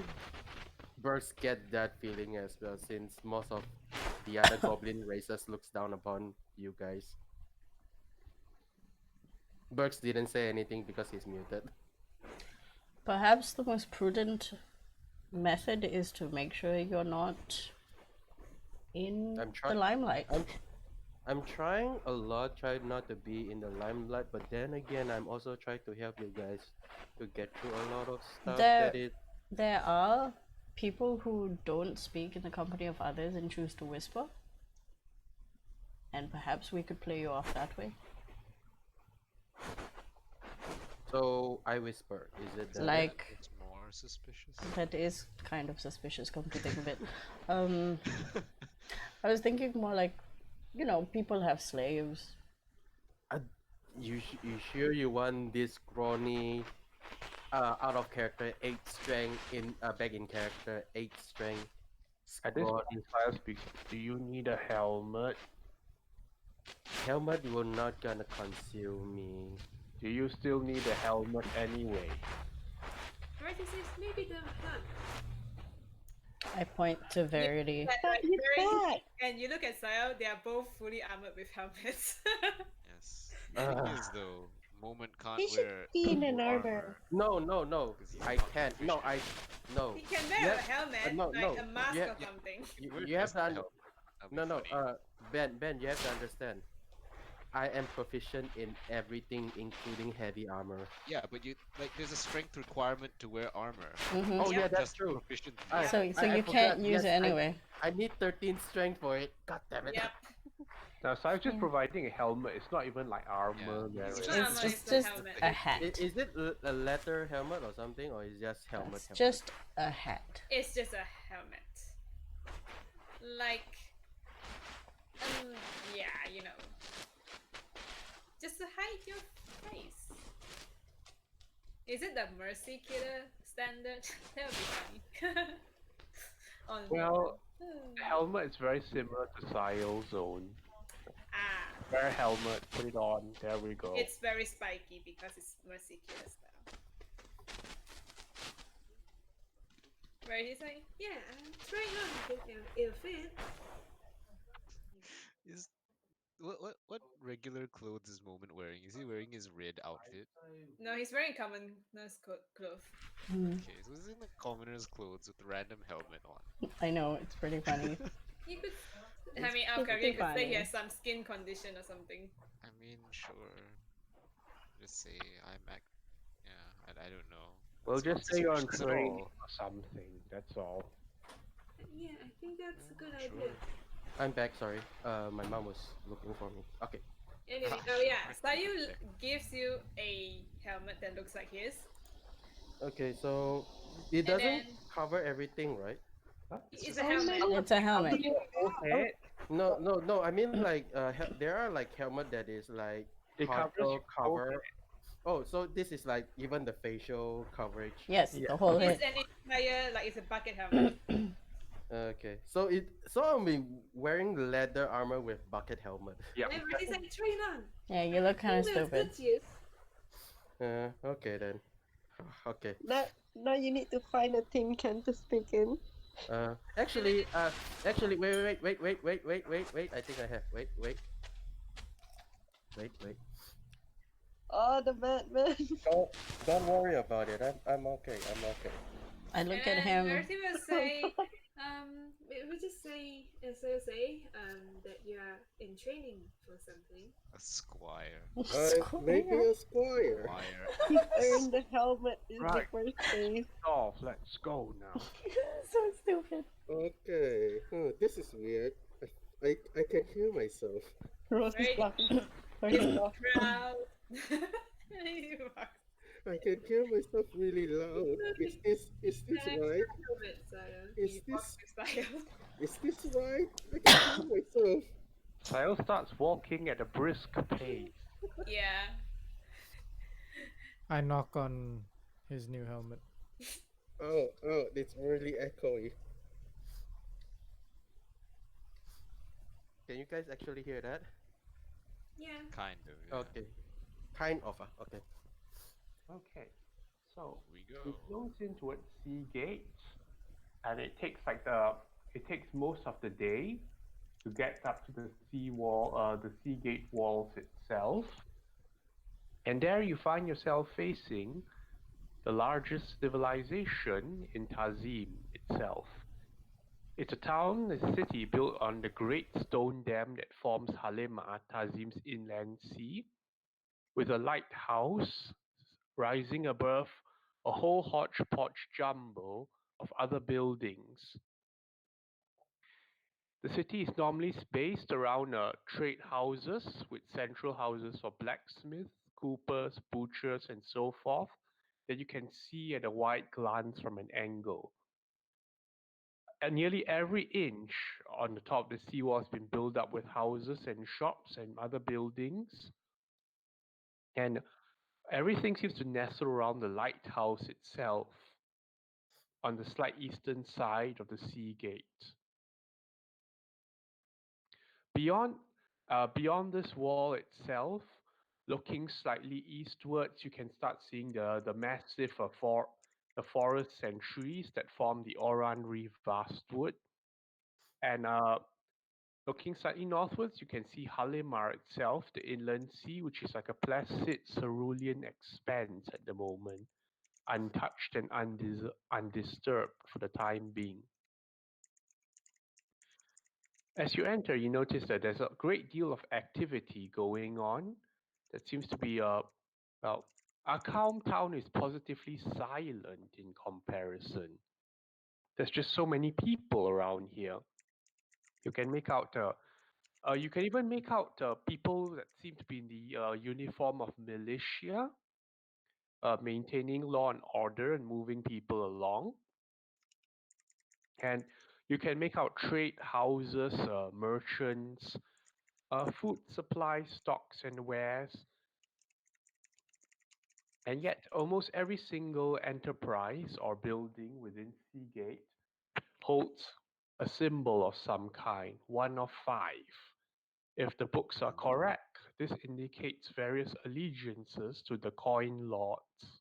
Speaker 4: birds get that feeling as well, since most of the other goblin races looks down upon you guys. Burks didn't say anything because he's muted.
Speaker 2: Perhaps the most prudent method is to make sure you're not in
Speaker 4: I'm
Speaker 2: the
Speaker 4: trying.
Speaker 2: limelight.
Speaker 4: I'm trying a lot, try not to be in the limelight, but then again, I'm also trying to help you guys to get through a lot of stuff
Speaker 2: There,
Speaker 4: that is.
Speaker 2: there are people who don't speak in the company of others and choose to whisper, and perhaps we could play you off that way.
Speaker 4: So I whisper. Is it that?
Speaker 2: Like,
Speaker 3: It's more suspicious.
Speaker 2: that is kind of suspicious, come to think of it. I was thinking more like, people have slaves.
Speaker 4: You sure you want this scrawny, out of character 8 strength in back in character 8 strength
Speaker 1: At this
Speaker 4: scrawny
Speaker 1: point, Silas speaks. Do you need a helmet?
Speaker 4: helmet will not gonna conceal me.
Speaker 1: Do you still need a helmet anyway?
Speaker 7: Dorothy says maybe the hut.
Speaker 2: I point to Verity.
Speaker 6: But he's back.
Speaker 7: And you look at Sayo, they are both fully armored with helmets.
Speaker 3: Yes. The thing
Speaker 4: Ah.
Speaker 3: is, though, Moment can't
Speaker 6: He should
Speaker 3: wear
Speaker 6: be in an
Speaker 3: full
Speaker 6: armor.
Speaker 4: No,
Speaker 3: 'cause he's
Speaker 4: I
Speaker 3: not
Speaker 4: can't. No, no.
Speaker 7: He can wear
Speaker 4: Yes,
Speaker 7: a helmet,
Speaker 4: no,
Speaker 7: like
Speaker 4: no,
Speaker 7: a mask
Speaker 4: yeah,
Speaker 7: or something.
Speaker 3: He
Speaker 4: You have
Speaker 3: wears
Speaker 4: to
Speaker 3: the
Speaker 4: un-
Speaker 3: helmet. That'd be
Speaker 4: no.
Speaker 3: funny.
Speaker 4: Ben, you have to understand. I am proficient in everything, including heavy armor.
Speaker 3: Yeah, but there's a strength requirement to wear armor.
Speaker 2: Mm-hmm.
Speaker 4: Oh
Speaker 7: Yeah.
Speaker 4: yeah, that's
Speaker 3: Just
Speaker 4: true.
Speaker 3: proficiency.
Speaker 4: I-
Speaker 2: So
Speaker 4: I
Speaker 2: you
Speaker 4: forgot.
Speaker 2: can't use
Speaker 4: Yes,
Speaker 2: it anyway.
Speaker 4: I need 13 strength for it. God damn it.
Speaker 7: Yep.
Speaker 1: Now, Silas just providing a helmet. It's not even like armor.
Speaker 3: Yeah.
Speaker 1: There
Speaker 7: It's
Speaker 1: is.
Speaker 7: not
Speaker 2: It's
Speaker 7: armor,
Speaker 2: just,
Speaker 7: it's a
Speaker 2: just
Speaker 7: helmet.
Speaker 2: a hat.
Speaker 4: Is it a leather helmet or something, or is just helmet?
Speaker 2: It's
Speaker 4: helmet?
Speaker 2: just a hat.
Speaker 7: It's just a helmet. Like, yeah, just to hide your face. Is it the Mercy Killer standard? That would be funny. On
Speaker 1: Well, the helmet is very similar to Sile's own.
Speaker 7: ah,
Speaker 1: Wear a helmet, put it on. There we go.
Speaker 7: it's very spiky because it's Mercy Killer style. Where he's like, yeah, try it on, it'll fit.
Speaker 3: Is what regular clothes is Moment wearing? Is he wearing his red outfit?
Speaker 7: No, he's wearing commoner's clothes.
Speaker 3: Okay, so he's in the commoner's clothes with a random helmet on.
Speaker 2: I know, it's pretty funny.
Speaker 7: You could,
Speaker 2: It's
Speaker 7: okay,
Speaker 2: pretty
Speaker 7: you could say he
Speaker 2: funny.
Speaker 7: has some skin condition or something.
Speaker 3: I mean, sure. Just say yeah, I don't know.
Speaker 1: Well,
Speaker 3: It's not
Speaker 1: just say you're on
Speaker 3: suspicious at
Speaker 1: training
Speaker 3: all.
Speaker 1: or something. That's all.
Speaker 7: Yeah, I think that's a good
Speaker 3: Sure.
Speaker 7: idea.
Speaker 4: I'm back. Sorry. My mom was looking for me. Okay.
Speaker 7: Anyway, oh yeah, Sayu gives you a helmet that looks like his.
Speaker 4: Okay. So it
Speaker 7: And
Speaker 4: doesn't
Speaker 7: then-
Speaker 4: cover everything, right?
Speaker 7: It's a helmet.
Speaker 2: It's a helmet.
Speaker 4: No. I mean, like, there are like helmet that is like
Speaker 1: It covers
Speaker 4: partial
Speaker 1: your whole
Speaker 4: cover. Oh, so this is like even the facial coverage.
Speaker 2: Yes,
Speaker 1: Yeah.
Speaker 2: the whole
Speaker 7: It's
Speaker 2: head.
Speaker 7: an entire, like, it's a bucket helmet.
Speaker 4: Okay. So I'll be wearing leather armor with bucket helmet.
Speaker 1: Yeah.
Speaker 7: And he's like, try it on.
Speaker 2: Yeah, you look kind of
Speaker 7: Ooh, that's
Speaker 2: stupid.
Speaker 7: good to you.
Speaker 4: Okay then. Okay.
Speaker 6: Now you need to find a tin can to speak in.
Speaker 4: Actually, wait. I think I have. Wait.
Speaker 6: Oh, the Batman.
Speaker 4: Don't worry about it. I'm okay.
Speaker 2: I look at
Speaker 7: And
Speaker 2: him.
Speaker 7: Mercy will say, we just say, that you are in training for something.
Speaker 3: A squire.
Speaker 4: Maybe a squire.
Speaker 3: Squire.
Speaker 6: He's earned the helmet in
Speaker 1: Right.
Speaker 6: the first place.
Speaker 1: Off. Let's go now.
Speaker 2: So stupid.
Speaker 4: Okay. This is weird. I can hear myself.
Speaker 6: Rose is
Speaker 7: Right.
Speaker 6: laughing. He's laughing.
Speaker 7: Proud. You are.
Speaker 4: I can hear myself really loud. Is this right?
Speaker 7: Helmet, Saya.
Speaker 4: Is
Speaker 7: You
Speaker 4: this-
Speaker 7: walk with style.
Speaker 4: Is this right? I can hear myself.
Speaker 1: Sile starts walking at a brisk pace.
Speaker 7: Yeah.
Speaker 5: I knock on his new helmet.
Speaker 4: Oh, it's really echoey. Can you guys actually hear that?
Speaker 7: Yeah.
Speaker 3: Kind of. Yeah.
Speaker 4: Okay. Kind of. Okay.
Speaker 1: Okay. So
Speaker 3: We
Speaker 1: he
Speaker 3: go.
Speaker 1: goes in towards Sea Gate, and it takes most of the day to get up to the sea wall, the Sea Gate walls itself. And there you find yourself facing the largest civilization in Tazim itself. It's a city built on the great stone dam that forms Halim Tazim's inland sea, with a lighthouse rising above a whole hodgepodge jumble of other buildings. The city is normally based around trade houses with central houses for blacksmiths, coopers, butchers, and so forth that you can see at a wide glance from an angle. And nearly every inch on the top of the seawall has been built up with houses and shops and other buildings. And everything seems to nestle around the lighthouse itself on the slight eastern side of the sea gate. Beyond beyond this wall itself, looking slightly eastwards, you can start seeing the massive the forests and trees that form the Oran Reef vastwood. And looking slightly northwards, you can see Halimar itself, the inland sea, which is like a placid cerulean expanse at the moment, untouched and undisturbed for the time being. As you enter, you notice that there's a great deal of activity going on. That seems to be well, our calm town is positively silent in comparison. There's just so many people around here. You can make out you can even make out people that seem to be in the uniform of militia, maintaining law and order and moving people along. And you can make out trade houses, merchants, food supply, stocks and wares. And yet, almost every single enterprise or building within Seagate holds a symbol of some kind, one of five. If the books are correct, this indicates various allegiances to the coin lords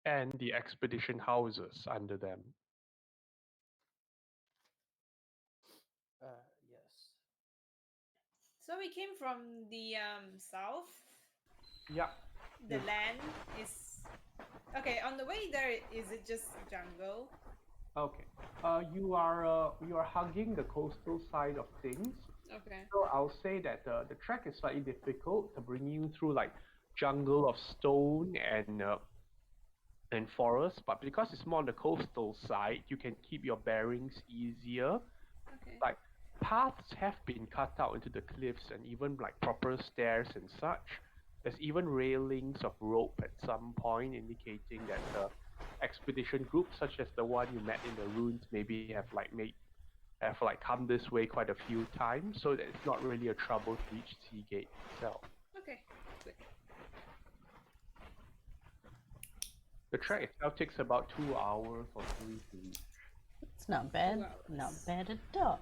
Speaker 1: and the expedition houses under them.
Speaker 4: Yes.
Speaker 7: So we came from the south.
Speaker 1: Yeah.
Speaker 7: The
Speaker 1: Yes.
Speaker 7: land is okay. On the way there, is it just jungle?
Speaker 1: Okay. You are hugging the coastal side of things.
Speaker 7: Okay.
Speaker 1: So I'll say that the trek is slightly difficult to bring you through like jungle of stone and forest, but because it's more on the coastal side, you can keep your bearings easier.
Speaker 7: Okay.
Speaker 1: Like paths have been cut out into the cliffs and even like proper stairs and such. There's even railings of rope at some point indicating that the expedition group, such as the one you met in the ruins, maybe have like come this way quite a few times, so that it's not really a trouble to reach Seagate itself.
Speaker 7: Okay. Good.
Speaker 1: The trek itself takes about 2 hours or 3 to reach.
Speaker 2: It's not bad.
Speaker 7: 2 hours.
Speaker 2: Not bad at all.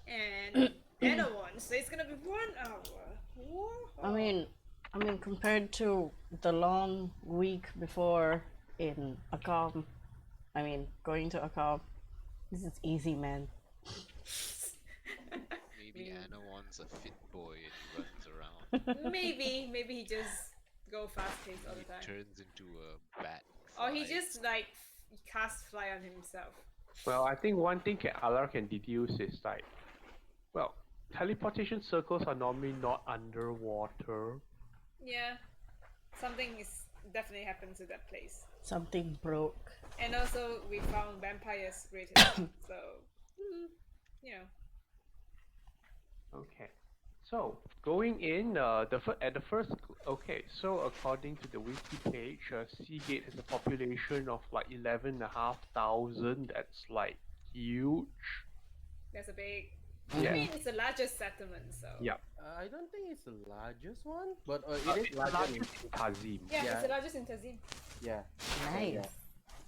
Speaker 7: And another one, so it's gonna be 1 hour. Whoa.
Speaker 2: I mean, compared to the long week before in Akam, going to Akam, this is easy, man.
Speaker 3: Maybe Anawan's a fit boy and he runs around.
Speaker 7: maybe he just go fast paced all the
Speaker 3: He
Speaker 7: time.
Speaker 3: turns into a bat.
Speaker 7: Or he
Speaker 3: fly.
Speaker 7: just like cast fly on himself.
Speaker 1: Well, I think one thing Alar can deduce is like, well, teleportation circles are normally not underwater.
Speaker 7: Yeah. Something is definitely happened to that place.
Speaker 2: Something broke.
Speaker 7: And also we found vampires greater. So you know.
Speaker 1: Okay, so going in okay. So according to the wiki page, Seagate has a population of like 11,500. That's like huge.
Speaker 7: There's a big
Speaker 1: Yeah.
Speaker 7: I mean it's the largest settlement, so
Speaker 1: Yeah.
Speaker 4: I don't think it's the largest one, but
Speaker 1: It's
Speaker 4: it is
Speaker 1: the
Speaker 4: larger.
Speaker 1: largest in Kazim.
Speaker 7: yeah,
Speaker 4: Yeah.
Speaker 7: it's the largest in Tazim.
Speaker 4: Yeah.
Speaker 2: Nice.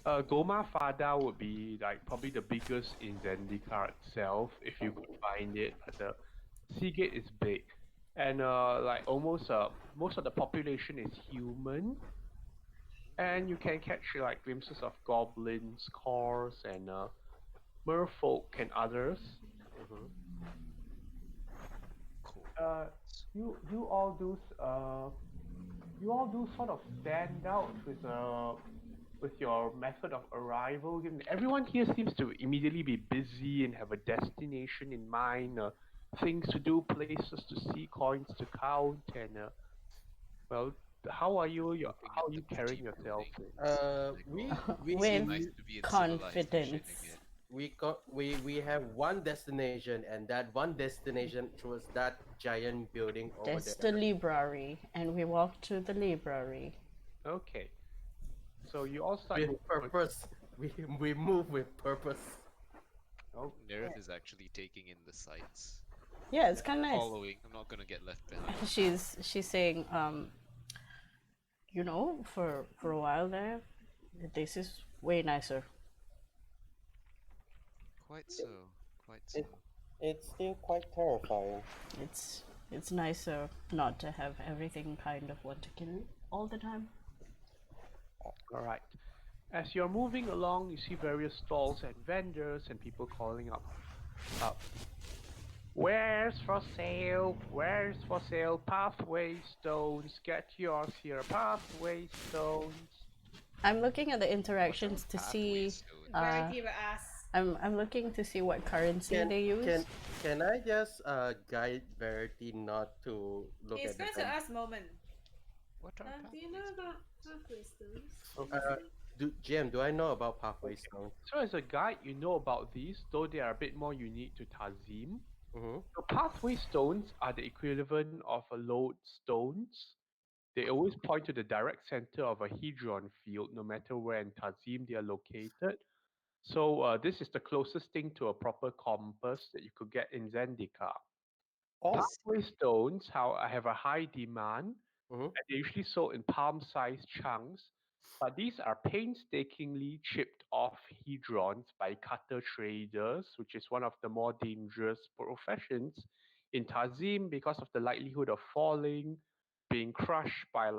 Speaker 4: Yeah.
Speaker 1: Goma Fada would be like probably the biggest in Zendikar itself if you could find it. But the Seagate is big, and like almost most of the population is human, and you can catch like glimpses of goblins, cors, and merfolk and others.
Speaker 4: Mhm.
Speaker 3: Cool.
Speaker 1: You all do sort of stand out with with your method of arrival, everyone here seems to immediately be busy and have a destination in mind, things to do, places to see, coins to count, and well, how are you?
Speaker 3: Looking
Speaker 1: How
Speaker 3: at
Speaker 1: are you
Speaker 3: the
Speaker 1: carrying
Speaker 3: pretty
Speaker 1: yourself?
Speaker 3: buildings. Like,
Speaker 4: We
Speaker 3: oh,
Speaker 4: we
Speaker 3: it's so
Speaker 2: With
Speaker 3: nice to be in civilization
Speaker 2: confidence.
Speaker 3: again.
Speaker 4: we have one destination, and that one destination was that giant building over
Speaker 2: That's
Speaker 4: there.
Speaker 2: the library, and we walk to the library.
Speaker 1: Okay, so you all start
Speaker 4: With
Speaker 1: moving.
Speaker 4: purpose. We move with purpose.
Speaker 1: Oh,
Speaker 3: Nerith is actually taking in the sights.
Speaker 2: Yeah, it's kind of nice.
Speaker 3: Following. I'm not gonna get left behind.
Speaker 2: She's saying, for a while there, this is way nicer.
Speaker 3: Quite so. Quite so.
Speaker 4: It's still quite terrifying.
Speaker 2: It's nicer not to have everything kind of want to kill you all the time.
Speaker 1: all right. As you're moving along, you see various stalls and vendors and people calling up, "Where's for sale? Where's for sale? Pathway stones. Get yours here. Pathway stones."
Speaker 2: I'm looking at the interactions to
Speaker 3: Pathway
Speaker 2: see.
Speaker 3: stone.
Speaker 7: Verity will ask.
Speaker 2: I'm looking to see what currency they use.
Speaker 4: Can I just guide Verity not to look
Speaker 7: He's
Speaker 4: at the
Speaker 7: going to
Speaker 4: vendor?
Speaker 7: ask Moment.
Speaker 3: What are
Speaker 7: Do you know
Speaker 3: pathways?
Speaker 7: about pathway stones?
Speaker 4: GM, do I know about pathway stone?
Speaker 1: So as a guide, you know about these, though they are a bit more unique to Tazim.
Speaker 4: Mm-hmm.
Speaker 1: So pathway stones are the equivalent of a lodestones. They always point to the direct center of a hedron field, no matter where in Tazim they are located. So this is the closest thing to a proper compass that you could get in Zendikar.
Speaker 4: Oh.
Speaker 1: Pathway stones have a high demand,
Speaker 4: Mm-hmm.
Speaker 1: and they're usually sold in palm-sized chunks. But these are painstakingly chipped off hedrons by cutter traders, which is one of the more dangerous professions in Tazim because of the likelihood of falling, being crushed by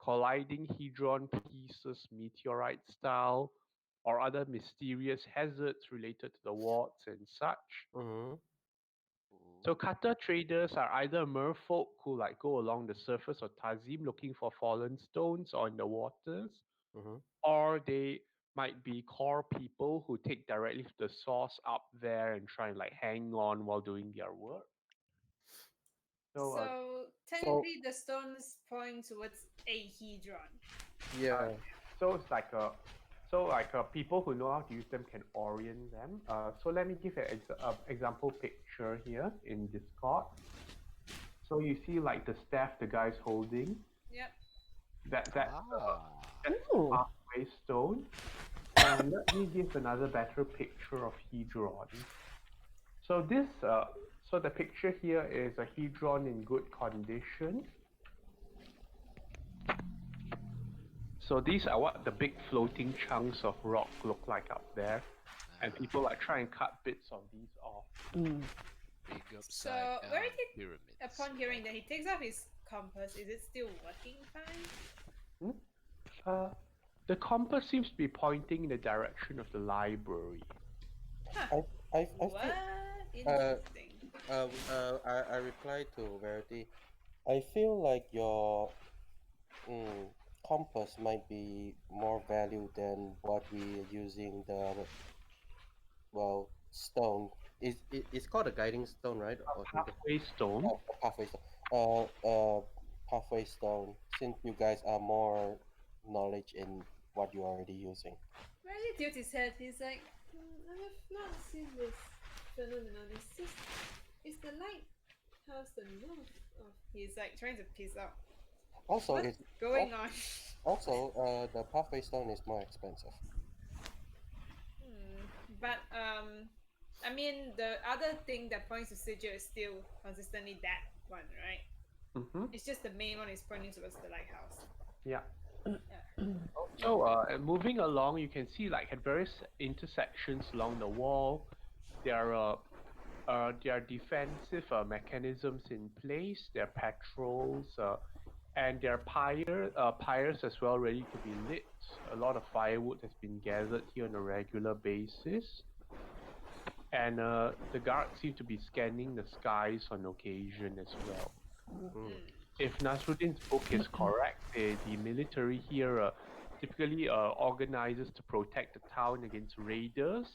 Speaker 1: colliding hedron pieces, meteorite style, or other mysterious hazards related to the wards and such.
Speaker 4: Mm-hmm.
Speaker 1: So cutter traders are either merfolk who go along the surface of Tazim looking for fallen stones or in the waters,
Speaker 4: Mm-hmm.
Speaker 1: or they might be core people who take directly to the source up there and try and hang on while doing their work.
Speaker 7: So technically, the stones point towards a hedron.
Speaker 4: Yeah.
Speaker 1: So it's people who know how to use them can orient them. So let me give an example picture here in Discord. So you see the staff the guy's holding.
Speaker 7: Yep.
Speaker 1: That's
Speaker 2: Ooh.
Speaker 1: pathway stone. And let me give another better picture of hedron. So the picture here is a hedron in good condition. So these are what the big floating chunks of rock look like up there, and people are trying to cut bits of these off.
Speaker 2: Mm.
Speaker 3: Big
Speaker 7: So
Speaker 3: upside down
Speaker 7: Verity,
Speaker 3: pyramids.
Speaker 7: upon hearing that he takes off his compass, is it still working fine?
Speaker 1: The compass seems to be pointing in the direction of the library.
Speaker 4: I
Speaker 7: What? Interesting.
Speaker 4: I replied to Verity. I feel like your compass might be more value than what we're using stone. It's called a guiding stone, right? Or something.
Speaker 1: Pathway stone.
Speaker 4: Oh, a pathway stone. Pathway stone. Since you guys are more knowledge in what you're already using.
Speaker 7: Verity tilts his head. He's like, I have not seen this phenomenon. It's the lighthouse the north of. He's trying to piece out.
Speaker 4: Also,
Speaker 7: What's going on?
Speaker 4: Also, the pathway stone is more expensive.
Speaker 7: But I mean, the other thing that points to Sigil is still consistently that one, right?
Speaker 1: Mm-hmm.
Speaker 7: It's just the main one is pointing towards the lighthouse.
Speaker 1: Yeah. So moving along, you can see at various intersections along the wall, there are defensive mechanisms in place. There are patrols, and there are pyres as well, ready to be lit. A lot of firewood has been gathered here on a regular basis, and the guards seem to be scanning the skies on occasion as well. If Nasruddin's book is correct, the military here typically organizes to protect the town against raiders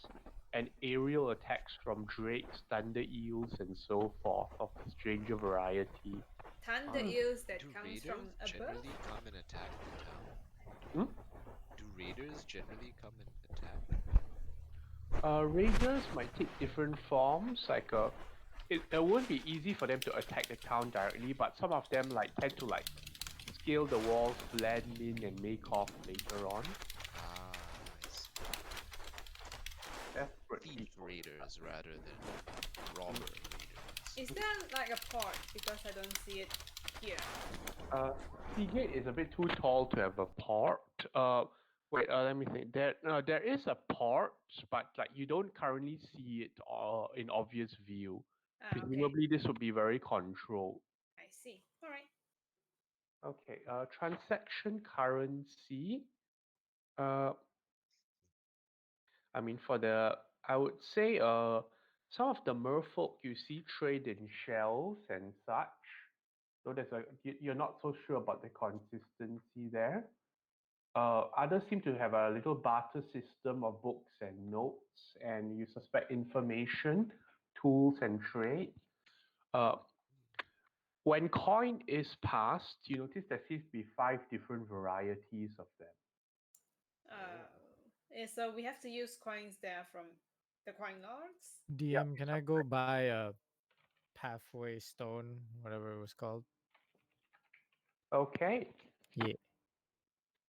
Speaker 1: and aerial attacks from drakes, thunder eels, and so forth of the stranger variety.
Speaker 7: Thunder
Speaker 1: Oh.
Speaker 7: eels that
Speaker 3: Do
Speaker 7: comes
Speaker 3: raiders
Speaker 7: from above.
Speaker 3: generally come and attack the town?
Speaker 1: Hmm?
Speaker 3: Do raiders generally come and attack?
Speaker 1: Raiders might take different forms. It won't be easy for them to attack the town directly, but some of them tend to scale the walls, blend in, and make off later on.
Speaker 3: Ah, I see.
Speaker 1: Desperate
Speaker 3: Thief
Speaker 1: people.
Speaker 3: raiders rather than robber raiders.
Speaker 7: Is there like a port? Because I don't see it here.
Speaker 1: Seagate is a bit too tall to have a port. Wait, let me think. There is a port, but you don't currently see it in obvious view.
Speaker 7: Okay.
Speaker 1: Presumably, this would be very controlled.
Speaker 7: I see. All right.
Speaker 1: Okay. Transaction currency. Uh, I mean, I would say, some of the merfolk you see trade in shells and such. So you're not so sure about the consistency there. Others seem to have a little barter system of books and notes, and you suspect information, tools, and trade. Uh, when coin is passed, you notice there seems to be 5 different varieties of them.
Speaker 7: So we have to use coins there from the coin lords.
Speaker 5: DM, can I go buy a pathway stone, whatever it was called?
Speaker 1: Okay.
Speaker 5: Yeah.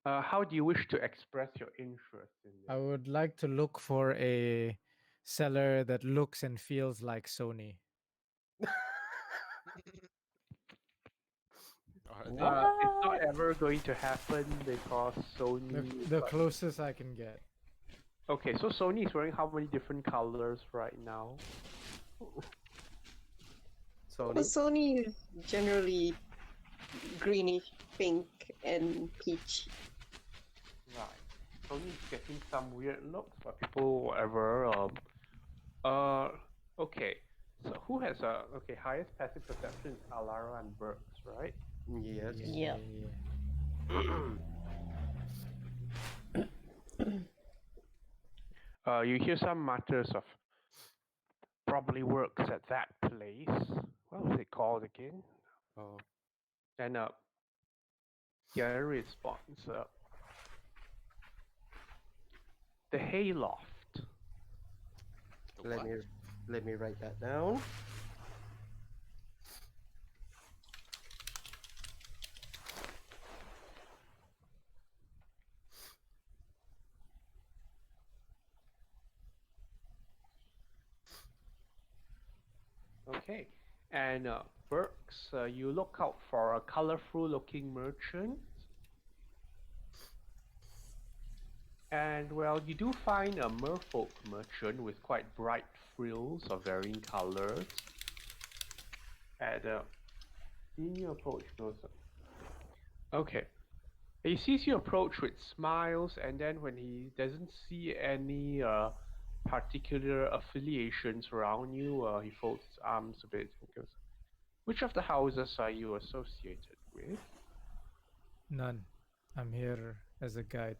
Speaker 1: How do you wish to express your interest in
Speaker 5: I
Speaker 1: this?
Speaker 5: would like to look for a seller that looks and feels like Sony.
Speaker 3: Are they?
Speaker 1: It's not ever going to happen because Sony.
Speaker 5: The closest I can get.
Speaker 1: Okay, so Sony is wearing how many different colors right now?
Speaker 6: Well,
Speaker 4: Sony.
Speaker 6: Sony is generally greenish, pink, and peach.
Speaker 1: Right. Sony's getting some weird looks, but people, whatever. Okay. So who has highest passive perception is Alara and Burks, right?
Speaker 4: Yes.
Speaker 2: Yep.
Speaker 1: You hear some matters of probably works at that place. What was it called again?
Speaker 4: Oh,
Speaker 1: And your response. The hayloft.
Speaker 3: The
Speaker 4: let
Speaker 3: what?
Speaker 4: me let me write that down.
Speaker 1: Okay. And Burks, you look out for a colorful looking merchant. And well, you do find a merfolk merchant with quite bright frills of varying colors. And seeing you approach goes. Okay. He sees you approach with smiles, and then when he doesn't see any particular affiliations around you, he folds his arms a bit and goes, "Which of the houses are you associated with?"
Speaker 5: None. I'm here as a guide.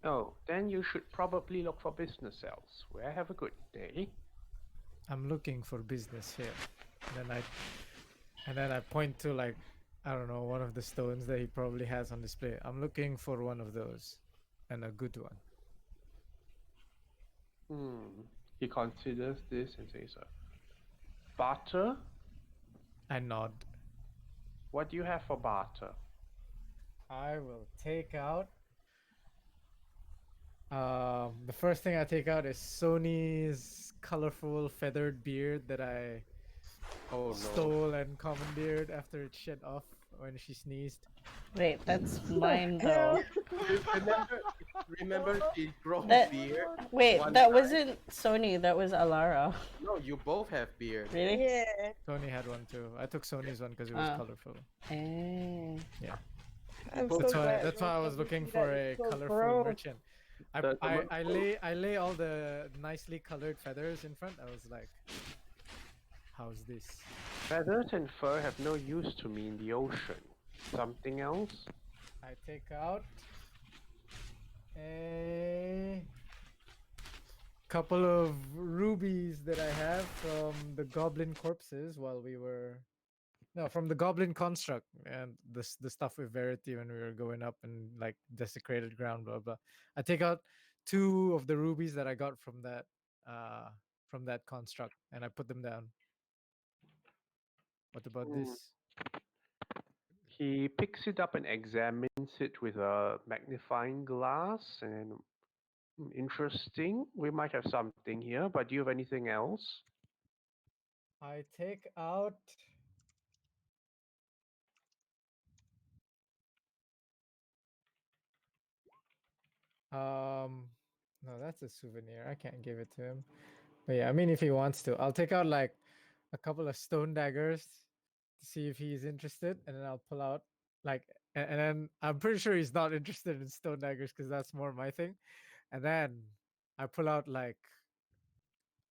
Speaker 1: Oh, then you should probably look for business elsewhere. Have a good day.
Speaker 5: I'm looking for business here. And then I point to I don't know, one of the stones that he probably has on display. I'm looking for one of those, and a good one.
Speaker 1: He considers this and says, "Barter?
Speaker 5: I nod.
Speaker 1: What do you have for barter?"
Speaker 5: I will take out. The first thing I take out is Sony's colorful feathered beard that I
Speaker 4: Oh no.
Speaker 5: stole and commandeered after it shed off when she sneezed.
Speaker 2: Wait, that's mine though.
Speaker 4: Remember she grows
Speaker 2: That-
Speaker 4: beard.
Speaker 2: Wait,
Speaker 4: one
Speaker 2: that
Speaker 4: time.
Speaker 2: wasn't Sony, that was Alara.
Speaker 4: No, you both have beard.
Speaker 2: Really?
Speaker 6: Yeah.
Speaker 5: Sony had one too. I took Sony's one because it was
Speaker 2: Ah.
Speaker 5: colorful.
Speaker 2: Eh.
Speaker 6: I'm
Speaker 5: That's
Speaker 6: so
Speaker 5: why.
Speaker 6: glad
Speaker 5: That's why I was
Speaker 6: nobody
Speaker 5: looking
Speaker 6: did
Speaker 5: for
Speaker 6: that.
Speaker 5: a
Speaker 6: It's so
Speaker 5: colorful
Speaker 6: gross.
Speaker 5: merchant. I lay all the nicely colored feathers in front. I was like, "How's this?"
Speaker 1: Feathers and fur have no use to me in the ocean. Something else?
Speaker 5: I take out a couple of rubies that I have from the goblin corpses while we were no from the goblin construct and the stuff with Verity when we were going up and like desecrated ground blah blah. I take out 2 of the rubies that I got from that construct and I put them down. What about
Speaker 1: Hmm.
Speaker 5: this?
Speaker 1: He picks it up and examines it with a magnifying glass and interesting. We might have something here, but do you have anything else?
Speaker 5: I take out no, that's a souvenir. I can't give it to him. But yeah, I mean if he wants to. I'll take out like a couple of stone daggers to see if he's interested and then I'll pull out like and then I'm pretty sure he's not interested in stone daggers because that's more my thing. And then I pull out like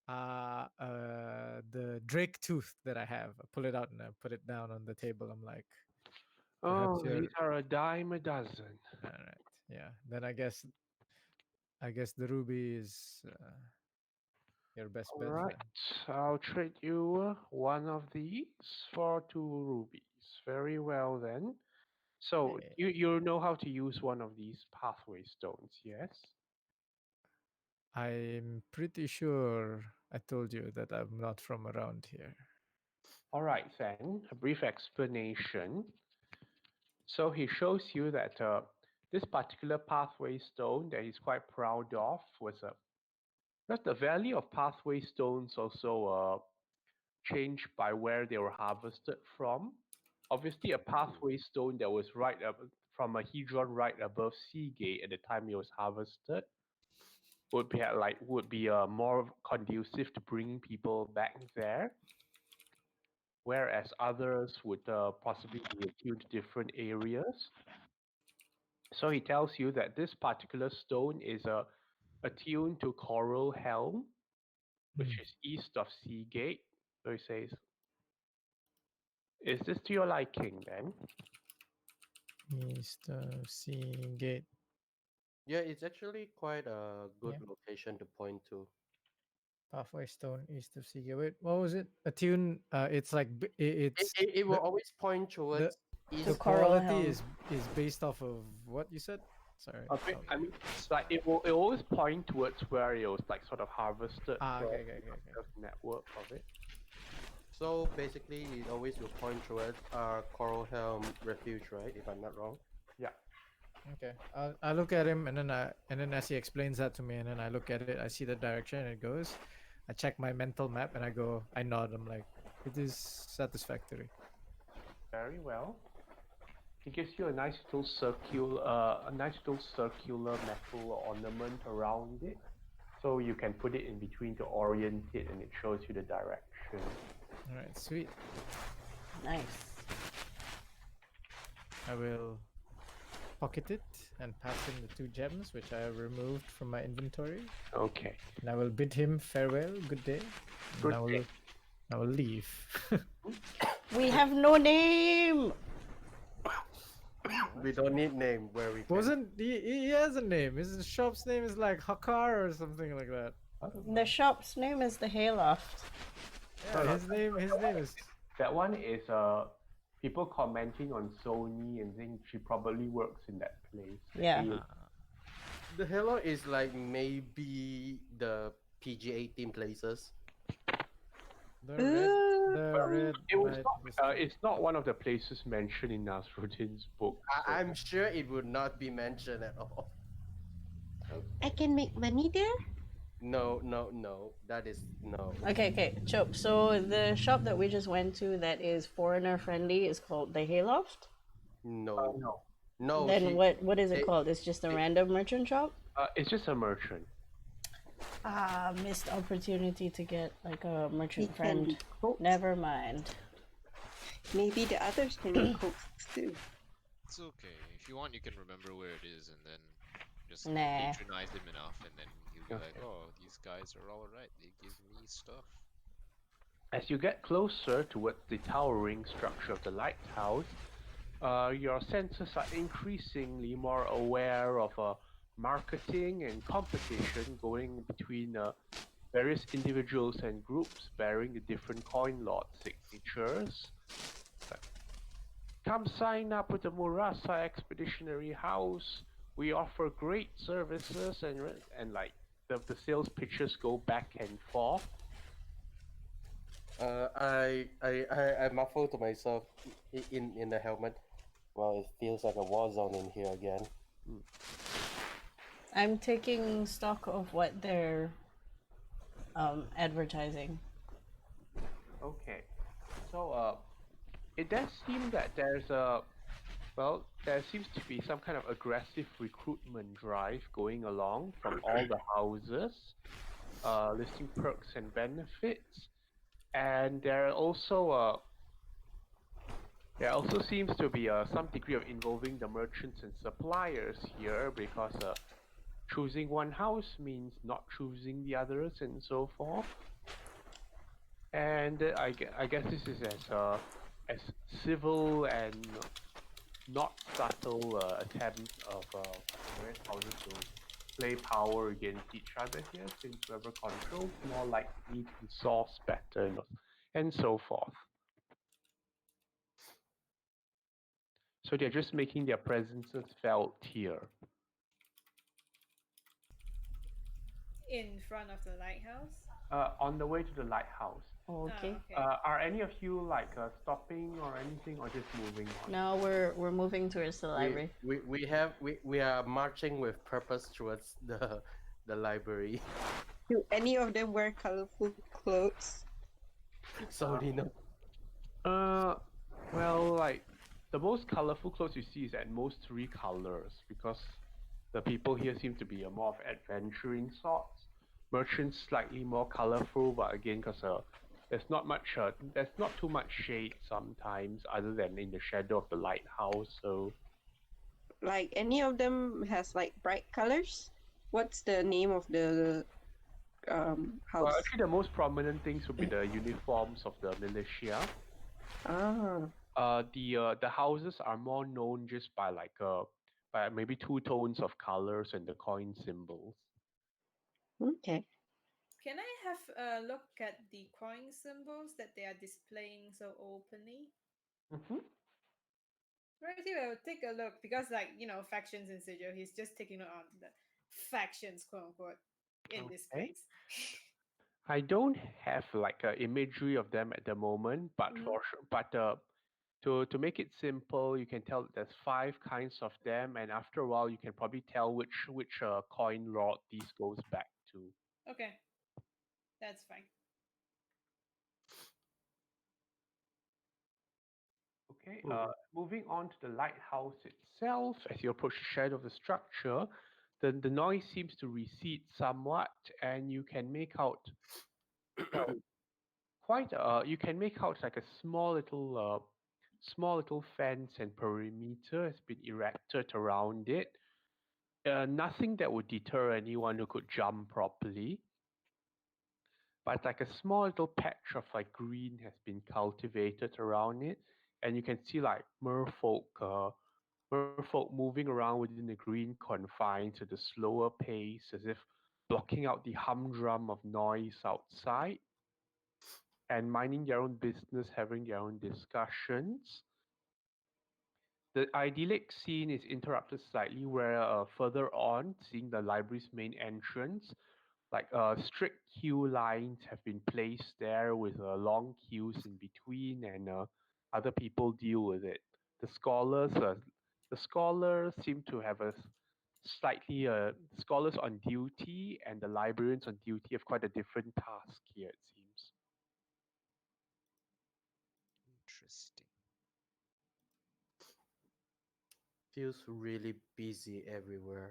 Speaker 5: the drake tooth that I have. I pull it out and I put it down on the table. I'm like, perhaps
Speaker 1: Oh,
Speaker 5: you're
Speaker 1: these are a dime a dozen.
Speaker 5: all right. Yeah. Then I guess the ruby is your best
Speaker 1: All
Speaker 5: bet.
Speaker 1: right, I'll trade you one of these for 2 rubies. Very well then. So
Speaker 5: Hey,
Speaker 1: you know how to use one of these pathway stones, yes?
Speaker 5: I'm pretty sure I told you that I'm not from around here.
Speaker 1: All right then, a brief explanation. So he shows you that this particular pathway stone that he's quite proud of was a because the value of pathway stones also changed by where they were harvested from. Obviously, a pathway stone that was right up from a hedron right above Seagate at the time it was harvested would be more conducive to bringing people back there, whereas others would possibly be attuned to different areas. So he tells you that this particular stone is attuned to Coral Helm, which is east of Seagate. So he says, "Is this to your liking, then?"
Speaker 5: East of Sea Gate.
Speaker 4: Yeah, it's actually quite a good
Speaker 5: Yeah.
Speaker 4: location to point to.
Speaker 5: Pathway Stone, east of Sea Gate. Wait, what was it? A tune. It's like it's
Speaker 4: It will always point towards
Speaker 5: the
Speaker 4: east.
Speaker 2: Coral
Speaker 5: quality
Speaker 2: Helm.
Speaker 5: is based off of what you said. Sorry.
Speaker 1: I mean, like it always point towards where it was like sort of harvested from
Speaker 5: Okay.
Speaker 1: the network of it.
Speaker 4: So basically, it always will point towards Coral Helm Refuge, right? If I'm not wrong.
Speaker 1: Yeah.
Speaker 5: Okay. I look at him and then as he explains that to me and then I look at it, I see the direction and it goes. I check my mental map and I nod. I'm like, it is satisfactory.
Speaker 1: Very well. He gives you a nice little circular metal ornament around it, so you can put it in between to orient it, and it shows you the direction.
Speaker 5: All right, sweet.
Speaker 2: Nice.
Speaker 5: I will pocket it and pass him the 2 gems which I have removed from my inventory.
Speaker 1: Okay.
Speaker 5: And I will bid him farewell, good day. And
Speaker 1: Good
Speaker 5: I will
Speaker 1: day.
Speaker 5: I will leave.
Speaker 2: We have no name.
Speaker 4: We don't need name where we can.
Speaker 5: Wasn't he has a name. His shop's name is like Hakar or something like that.
Speaker 2: The shop's name is the Hayloft.
Speaker 5: Yeah, his name is
Speaker 1: That one is people commenting on Sony and saying she probably works in that place.
Speaker 2: Yeah.
Speaker 4: The Hello is like maybe the PGA team places.
Speaker 5: the red
Speaker 1: It was
Speaker 5: light
Speaker 1: not.
Speaker 5: district.
Speaker 1: It's not one of the places mentioned in Nasruddin's book. so-
Speaker 4: I'm sure it would not be mentioned at all.
Speaker 6: I can make money there?
Speaker 4: No. That is no.
Speaker 2: Okay, Chop. So the shop that we just went to that is foreigner friendly is called the Hayloft.
Speaker 4: No.
Speaker 1: No.
Speaker 4: No.
Speaker 2: Then
Speaker 4: she-
Speaker 2: what is it
Speaker 4: they-
Speaker 2: called? It's just a random merchant shop?
Speaker 1: It's just a merchant.
Speaker 2: Ah, missed opportunity to get like a
Speaker 6: We
Speaker 2: merchant
Speaker 6: can
Speaker 2: friend.
Speaker 6: be coaxed.
Speaker 2: Never mind.
Speaker 6: Maybe the others can be coaxed too.
Speaker 3: It's okay. If you want, you can remember where it is and then just
Speaker 2: Nah.
Speaker 3: patronize him enough, and then he'll be like,
Speaker 1: Okay.
Speaker 3: "Oh, these guys are all right. They give me stuff."
Speaker 1: As you get closer towards the towering structure of the lighthouse, your senses are increasingly more aware of marketing and competition going between various individuals and groups bearing the different coin lord signatures. Like, come sign up with the Murasa Expeditionary House. We offer great services and like the sales pitches go back and forth.
Speaker 4: I muffle to myself in the helmet. Well, it feels like a war zone in here again.
Speaker 2: I'm taking stock of what they're advertising.
Speaker 1: Okay, so it does seem that there seems to be some kind of aggressive recruitment drive going along from all the houses, listing perks and benefits, and there also seems to be some degree of involving the merchants and suppliers here because choosing one house means not choosing the others and so forth. And I guess this is as civil and not subtle attempt of various houses to play power against each other here, since whoever controls more likely to source better and so forth. So they're just making their presences felt here.
Speaker 7: In front of the lighthouse.
Speaker 1: On the way to the lighthouse.
Speaker 2: Okay.
Speaker 1: Are any of you like stopping or anything, or just moving on?
Speaker 2: Now we're moving towards the library.
Speaker 4: We are marching with purpose towards the library.
Speaker 6: Do any of them wear colorful clothes?
Speaker 4: Sorry, no.
Speaker 1: Well, like the most colorful clothes you see is at most 3 colors because the people here seem to be more of adventuring sorts. Merchants slightly more colorful, but again, because there's not too much shade sometimes, other than in the shadow of the lighthouse. So,
Speaker 6: Like any of them has like bright colors? What's the name of the house?
Speaker 1: well, actually, the most prominent things would be the uniforms of the militia.
Speaker 6: Ah,
Speaker 1: The houses are more known just by by maybe 2 tones of colors and the coin symbols.
Speaker 6: okay.
Speaker 7: Can I have a look at the coin symbols that they are displaying so openly?
Speaker 1: Mm-hmm.
Speaker 7: Right here, I'll take a look because, like, factions in Sigil, he's just taking note on the factions, quote unquote, in this
Speaker 1: Okay.
Speaker 7: place.
Speaker 1: I don't have like a imagery of them at the moment, but
Speaker 7: Mhm.
Speaker 1: for sure, but to make it simple, you can tell that there's 5 kinds of them, and after a while, you can probably tell which coin lord these goes back to.
Speaker 7: Okay, that's fine.
Speaker 1: Okay. Moving on to the lighthouse itself, as you approach the shadow of the structure, the noise seems to recede somewhat, and you can make out well, you can make out like a small little fence and perimeter has been erected around it. Nothing that would deter anyone who could jump properly, but like a small little patch of like green has been cultivated around it, and you can see like merfolk moving around within the green confines at a slower pace, as if blocking out the humdrum of noise outside, and minding their own business, having their own discussions. The idyllic scene is interrupted slightly where further on, seeing the library's main entrance, like strict queue lines have been placed there with long queues in between, and other people deal with it. The scholars seem to have a slightly scholars on duty and the librarians on duty have quite a different task here, it seems.
Speaker 3: Interesting.
Speaker 4: Feels really busy everywhere.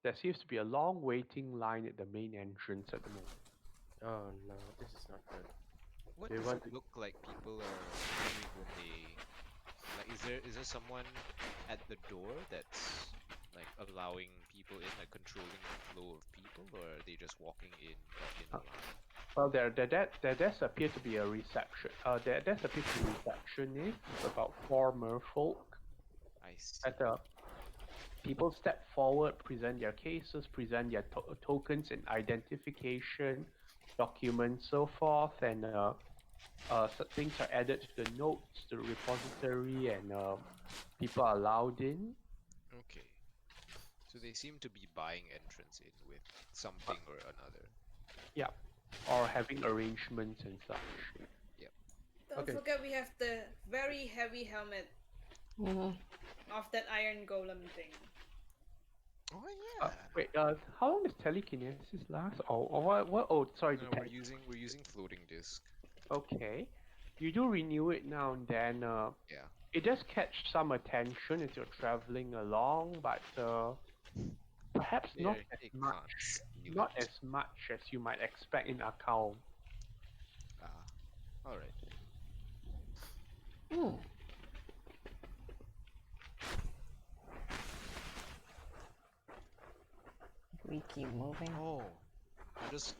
Speaker 1: There seems to be a long waiting line at the main entrance at the moment.
Speaker 4: Oh no, this is not good.
Speaker 3: What
Speaker 4: They
Speaker 3: does
Speaker 4: want
Speaker 3: it
Speaker 4: to-
Speaker 3: look like people are doing when they like is there someone at the door that's like allowing people in, like controlling the flow of people, or are they just walking in but in a line?
Speaker 1: Well, there does appear to be a reception. There does appear to be receptionists, about four merfolk.
Speaker 3: I see.
Speaker 1: As people step forward, present their cases, present their tokens and identification, documents, so forth, and things are added to the notes, to the repository, and people are allowed in.
Speaker 3: Okay. So they seem to be buying entrance in with something or another.
Speaker 1: Yeah, or having arrangements and such.
Speaker 3: Yep.
Speaker 7: Don't
Speaker 4: Okay.
Speaker 7: forget we have the very heavy helmet
Speaker 2: Mhm.
Speaker 7: of that iron golem thing.
Speaker 3: Oh yeah.
Speaker 1: Wait, how long does telekinesis last? Or what? What? Oh, sorry, the
Speaker 3: No, we're using floating disk.
Speaker 1: Okay, you do renew it now and then.
Speaker 3: Yeah.
Speaker 1: It does catch some attention as you're traveling along, but perhaps not as
Speaker 3: They
Speaker 1: much.
Speaker 3: can't steal
Speaker 1: Not
Speaker 3: it.
Speaker 1: as much as you might expect in Akal.
Speaker 3: Ah. All right.
Speaker 2: Mm. We keep moving.
Speaker 3: Oh, I just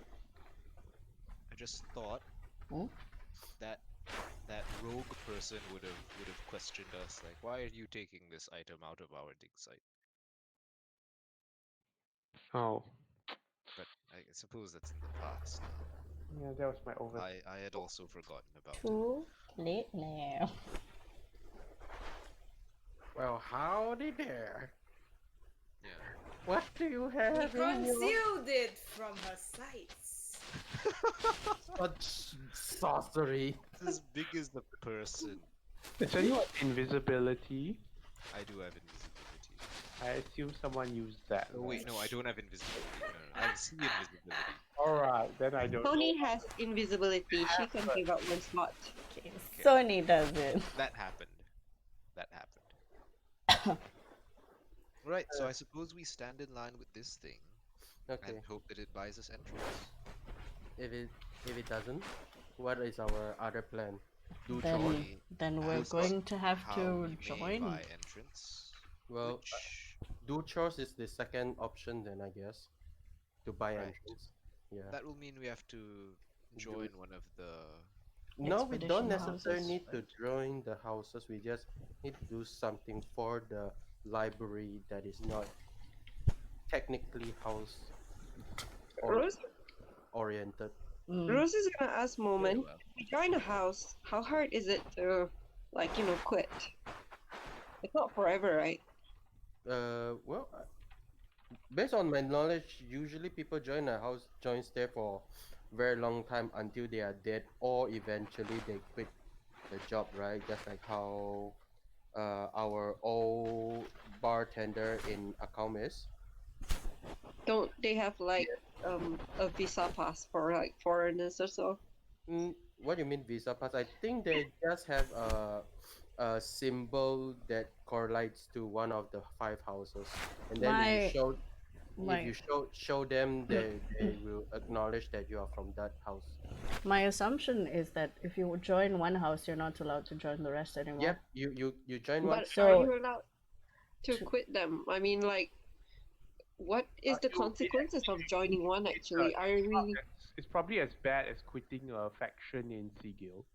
Speaker 3: thought
Speaker 2: Hmm?
Speaker 3: that that rogue person would have questioned us like, why are you taking this item out of our dig site?
Speaker 1: Oh,
Speaker 3: But I suppose that's in the past now.
Speaker 1: yeah, that was my over.
Speaker 3: I had also forgotten about it.
Speaker 2: Too late now.
Speaker 4: Well, howdy there.
Speaker 3: Yeah.
Speaker 4: What do you
Speaker 7: We
Speaker 4: have in your
Speaker 7: concealed it from her sights.
Speaker 4: such sorcery?
Speaker 3: It's as big as the person.
Speaker 1: Is anyone invisibility?
Speaker 3: I do have invisibility.
Speaker 1: I assume someone used that.
Speaker 3: Oh wait, no, I don't have invisibility. No, I see invisibility.
Speaker 1: Alright, then I don't
Speaker 6: Tony
Speaker 1: know.
Speaker 6: has invisibility. She can give up one slot.
Speaker 2: Okay,
Speaker 3: Okay.
Speaker 2: Sony does it.
Speaker 3: That happened. That happened. Right, so I suppose we stand in line with this thing
Speaker 4: Okay.
Speaker 3: and hope that it buys us entrance.
Speaker 4: If it doesn't, what is our other plan? Do
Speaker 2: Then,
Speaker 4: chores?
Speaker 3: We
Speaker 2: then we're
Speaker 3: ask
Speaker 2: going to have
Speaker 3: how
Speaker 2: to
Speaker 3: we may
Speaker 2: join.
Speaker 3: buy entrance,
Speaker 4: Well,
Speaker 3: which
Speaker 4: do chores is the second option then, I guess, to buy
Speaker 3: right,
Speaker 4: entrance. Yeah.
Speaker 3: that will mean we have to join one of the
Speaker 4: No, we don't
Speaker 2: Expedition
Speaker 4: necessarily
Speaker 2: houses,
Speaker 4: need to
Speaker 3: right?
Speaker 4: join the houses. We just need to do something for the library that is not technically house or
Speaker 6: Rose,
Speaker 4: oriented.
Speaker 2: Mm.
Speaker 6: Rose is gonna ask
Speaker 3: Very
Speaker 6: Moment.
Speaker 3: well.
Speaker 6: If we join a house, how hard is it to, like, quit? It's not forever, right?
Speaker 4: Well, based on my knowledge, usually people join a house joins there for very long time until they are dead, or eventually they quit the job, right? Just like how our old bartender in Account is.
Speaker 6: Don't they have like a visa pass for like foreigners or so?
Speaker 4: What do you mean visa pass? I think they just have a symbol that correlates to one of the five houses, and then if you
Speaker 2: My,
Speaker 4: show if
Speaker 2: my,
Speaker 4: you show them, they will acknowledge that you are from that house.
Speaker 2: my assumption is that if you join one house, you're not allowed to join the rest anymore.
Speaker 4: Yep, you join one.
Speaker 6: But
Speaker 2: So-
Speaker 6: are you allowed to
Speaker 2: to-
Speaker 6: quit them? I mean, like, what is the
Speaker 1: you will be
Speaker 6: consequences of joining one? Actually, are we?
Speaker 1: It's probably as bad as quitting a faction in Sigil.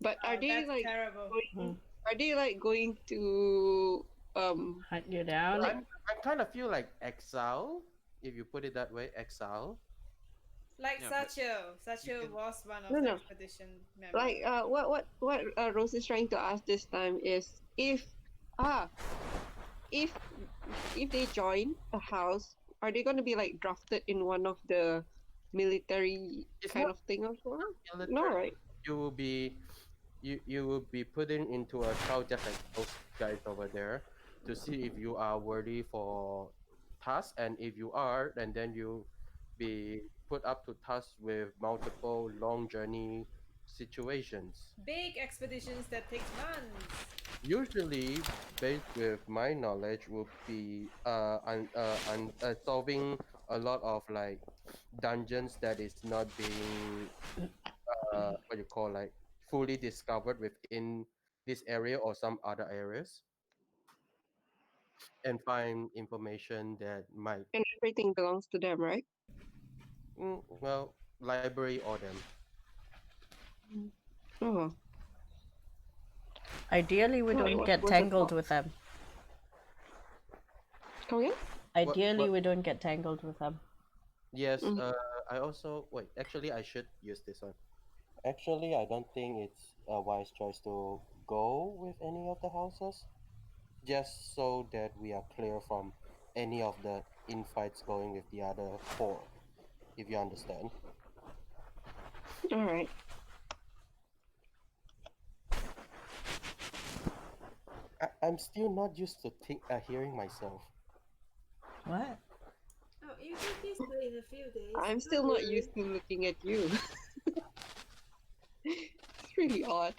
Speaker 6: But are
Speaker 7: Oh,
Speaker 6: they
Speaker 7: that's
Speaker 6: like?
Speaker 7: terrible.
Speaker 6: Are they like going to
Speaker 2: Hunt you down.
Speaker 4: I kind of feel like exile, if you put it that way, exile.
Speaker 7: Like
Speaker 3: Yeah, but
Speaker 7: Sachio
Speaker 3: can-
Speaker 7: was one of
Speaker 6: No,
Speaker 7: the
Speaker 6: no.
Speaker 7: expedition members.
Speaker 6: like what Rose is trying to ask this time is if if they join a house, are they going to be like drafted in one of the military
Speaker 4: It's
Speaker 6: kind
Speaker 4: not
Speaker 6: of thing or so? No,
Speaker 4: military.
Speaker 6: right?
Speaker 4: You will be you will be put into a trial just like those guys over there to see if you are worthy for task, and if you are, and then you be put up to task with multiple long journey situations.
Speaker 7: Big expeditions that take months.
Speaker 4: Usually, based with my knowledge, would be solving a lot of like dungeons that is not being what you call like fully discovered within this area or some other areas, and find information that might
Speaker 6: And everything belongs to them, right?
Speaker 4: well, library or them.
Speaker 6: Oh,
Speaker 2: Ideally, we
Speaker 6: What-
Speaker 2: don't
Speaker 6: what
Speaker 2: get
Speaker 6: was the
Speaker 2: tangled
Speaker 6: thought?
Speaker 2: with them.
Speaker 6: come again?
Speaker 2: Ideally, we don't get tangled with them.
Speaker 4: Yes.
Speaker 6: Mhm.
Speaker 4: I also wait. Actually, I should use this one. Actually, I don't think it's a wise choice to go with any of the houses, just so that we are clear from any of the infights going with the other four. If you understand.
Speaker 6: All right.
Speaker 4: I'm still not used to hearing myself.
Speaker 2: What?
Speaker 7: Oh, you get used to it in a few days.
Speaker 6: I'm still
Speaker 7: Don't
Speaker 6: not
Speaker 7: worry.
Speaker 6: used to looking at you. It's really odd.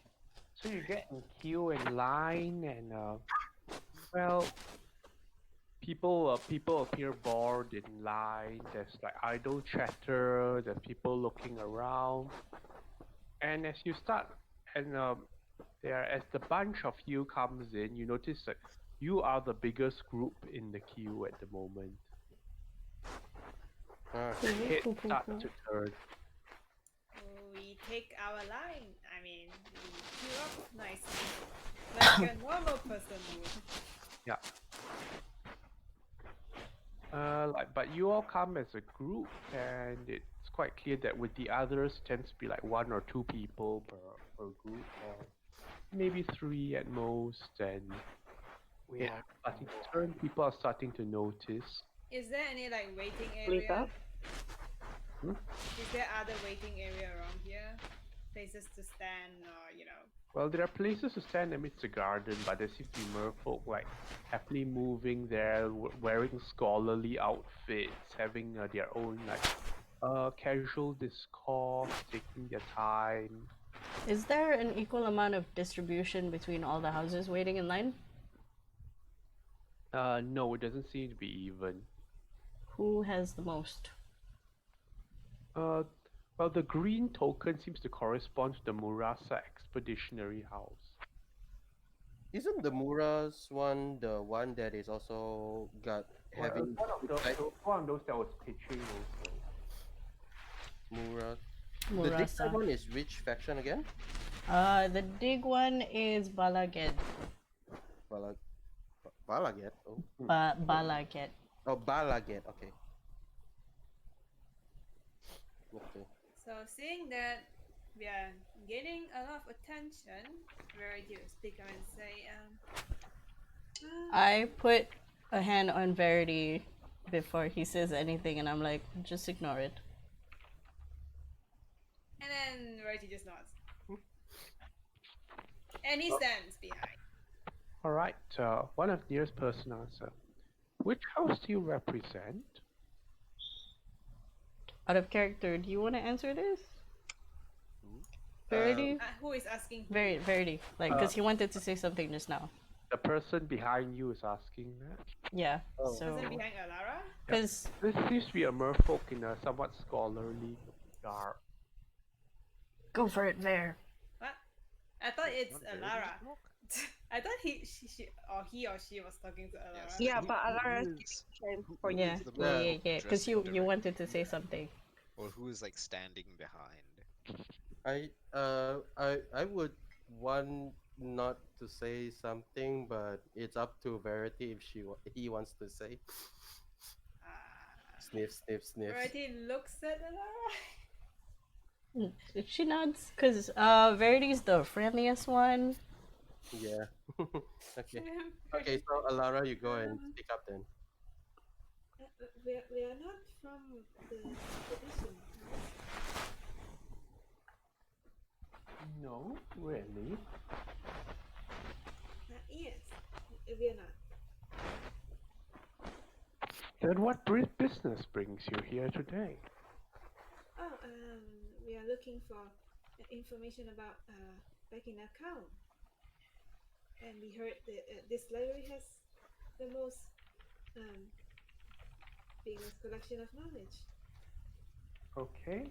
Speaker 1: So you get in queue and line, and well, people appear bored in line. There's like idle chatter. There's people looking around, and as you start, and as the bunch of you comes in, you notice that you are the biggest group in the queue at the moment. Heads start to turn.
Speaker 7: We take our line. I mean, we queue up nicely, like a normal person would.
Speaker 1: Yeah. But you all come as a group, and it's quite clear that with the others, tends to be like 1 or 2 people per group, or maybe 3 at most. And
Speaker 4: We
Speaker 1: yeah,
Speaker 4: are
Speaker 1: starting to turn. People are starting to notice.
Speaker 7: Is there any like waiting
Speaker 6: Wake
Speaker 7: area?
Speaker 6: up.
Speaker 7: Is there other waiting area around here? Places to stand, or you know?
Speaker 1: Well, there are places to stand amidst the garden, but there seems to be merfolk like happily moving there, wearing scholarly outfits, having their own like casual discourse, taking their time.
Speaker 2: Is there an equal amount of distribution between all the houses waiting in line?
Speaker 1: No, it doesn't seem to be even.
Speaker 2: Who has the most?
Speaker 1: Well, the green token seems to correspond to the Murasa Expeditionary House.
Speaker 4: Isn't the Mura's one the one that is also got having
Speaker 1: One of those that was pitching also.
Speaker 4: Mura? The
Speaker 2: Murasa.
Speaker 4: different one is which faction again?
Speaker 2: The dig one is Balaget.
Speaker 4: Balaget. Oh.
Speaker 2: Balaget.
Speaker 4: Oh, Balaget. Okay. Okay.
Speaker 7: So seeing that we are getting a lot of attention, Verity will speak up and say,
Speaker 2: I put a hand on Verity before he says anything, and I'm like, just ignore it.
Speaker 7: and then Verity just nods. And he stands behind.
Speaker 1: All right. One of the nearest person answer. Which house do you represent?
Speaker 2: Out of character, do you want to answer this? Verity?
Speaker 7: Who is asking?
Speaker 2: Verity. Like, because he wanted to say something just now.
Speaker 1: The person behind you is asking that.
Speaker 2: Yeah,
Speaker 4: Oh.
Speaker 2: so...
Speaker 7: Person behind Alara?
Speaker 2: Because...
Speaker 1: This seems to be a merfolk in a somewhat scholarly garb.
Speaker 2: Go for it, Ver.
Speaker 7: What? I thought it's
Speaker 3: Not Verity's
Speaker 7: Alara.
Speaker 3: block?
Speaker 7: I thought he or she was talking to Alara.
Speaker 3: Yes.
Speaker 6: Yeah,
Speaker 3: Who-
Speaker 6: but
Speaker 3: who
Speaker 6: Alara
Speaker 3: is-
Speaker 6: is trying
Speaker 3: who-
Speaker 6: for
Speaker 3: who
Speaker 6: you.
Speaker 2: Yeah,
Speaker 3: is the
Speaker 2: yeah,
Speaker 3: merfolk
Speaker 2: yeah, yeah. Because
Speaker 3: dressing
Speaker 2: you wanted to
Speaker 3: directly
Speaker 2: say something.
Speaker 3: Or who is like standing behind?
Speaker 4: I would want not to say something, but it's up to Verity if he wants to say. Sniff, sniff, sniff.
Speaker 7: Verity looks at Alara.
Speaker 2: She nods, because Verity's the friendliest one.
Speaker 4: Yeah. Okay. Okay, so Alara, you go and speak up then.
Speaker 7: We are not from the expedition.
Speaker 1: No, really.
Speaker 7: Yes, we are not.
Speaker 1: Then what business brings you here today?
Speaker 7: Oh, we are looking for information about back in account, and we heard that this library has the most biggest collection of knowledge.
Speaker 1: Okay.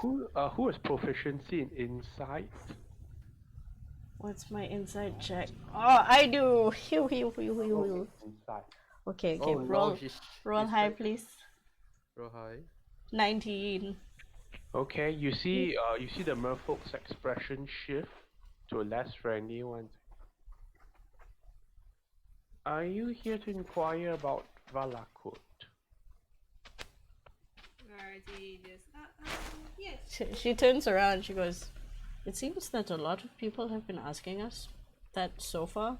Speaker 1: Who has proficiency in insight?
Speaker 2: What's my inside check? Oh, I do! Hew, hew, hew, hew, hew.
Speaker 1: Insight.
Speaker 2: Okay,
Speaker 4: Oh no,
Speaker 2: roll
Speaker 4: she's
Speaker 2: high,
Speaker 4: pregnant.
Speaker 2: please.
Speaker 4: Roll high.
Speaker 2: 19.
Speaker 1: Okay, you see the merfolk's expression shift to a less friendly one. Are you here to inquire about Valakut?
Speaker 7: Marty just yes.
Speaker 2: She turns around. She goes, "It seems that a lot of people have been asking us that so far,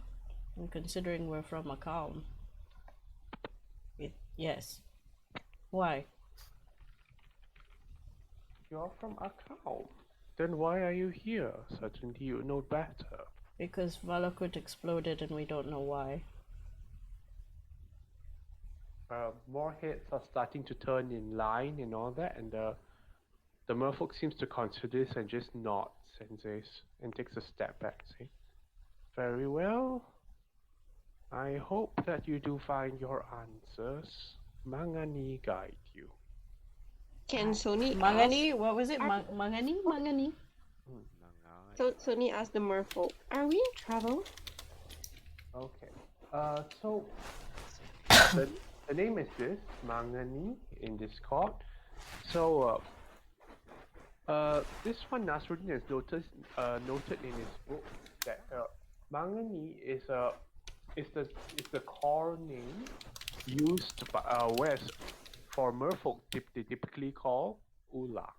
Speaker 2: and considering we're from Macau." Yes. Why?
Speaker 1: You're from Akau. Then why are you here? Certainly you know better.
Speaker 2: Because Valakut exploded and we don't know why.
Speaker 1: More heads are starting to turn in line and all that, and the merfolk seems to consider this and just nods and says and takes a step back, saying, "Very well. I hope that you do find your answers. Mangani guide you."
Speaker 6: Can Sony
Speaker 2: Mangani?
Speaker 6: ask?
Speaker 2: What was it?
Speaker 6: Are-
Speaker 2: Mangani? Mangani?
Speaker 3: Nangai.
Speaker 6: So Sony asked the merfolk, "Are we in trouble?"
Speaker 1: Okay. So the name is this Mangani in Discord. So this one Nasruddin has noted in his book that Mangani is the core name used by whereas for merfolk they typically call Ula.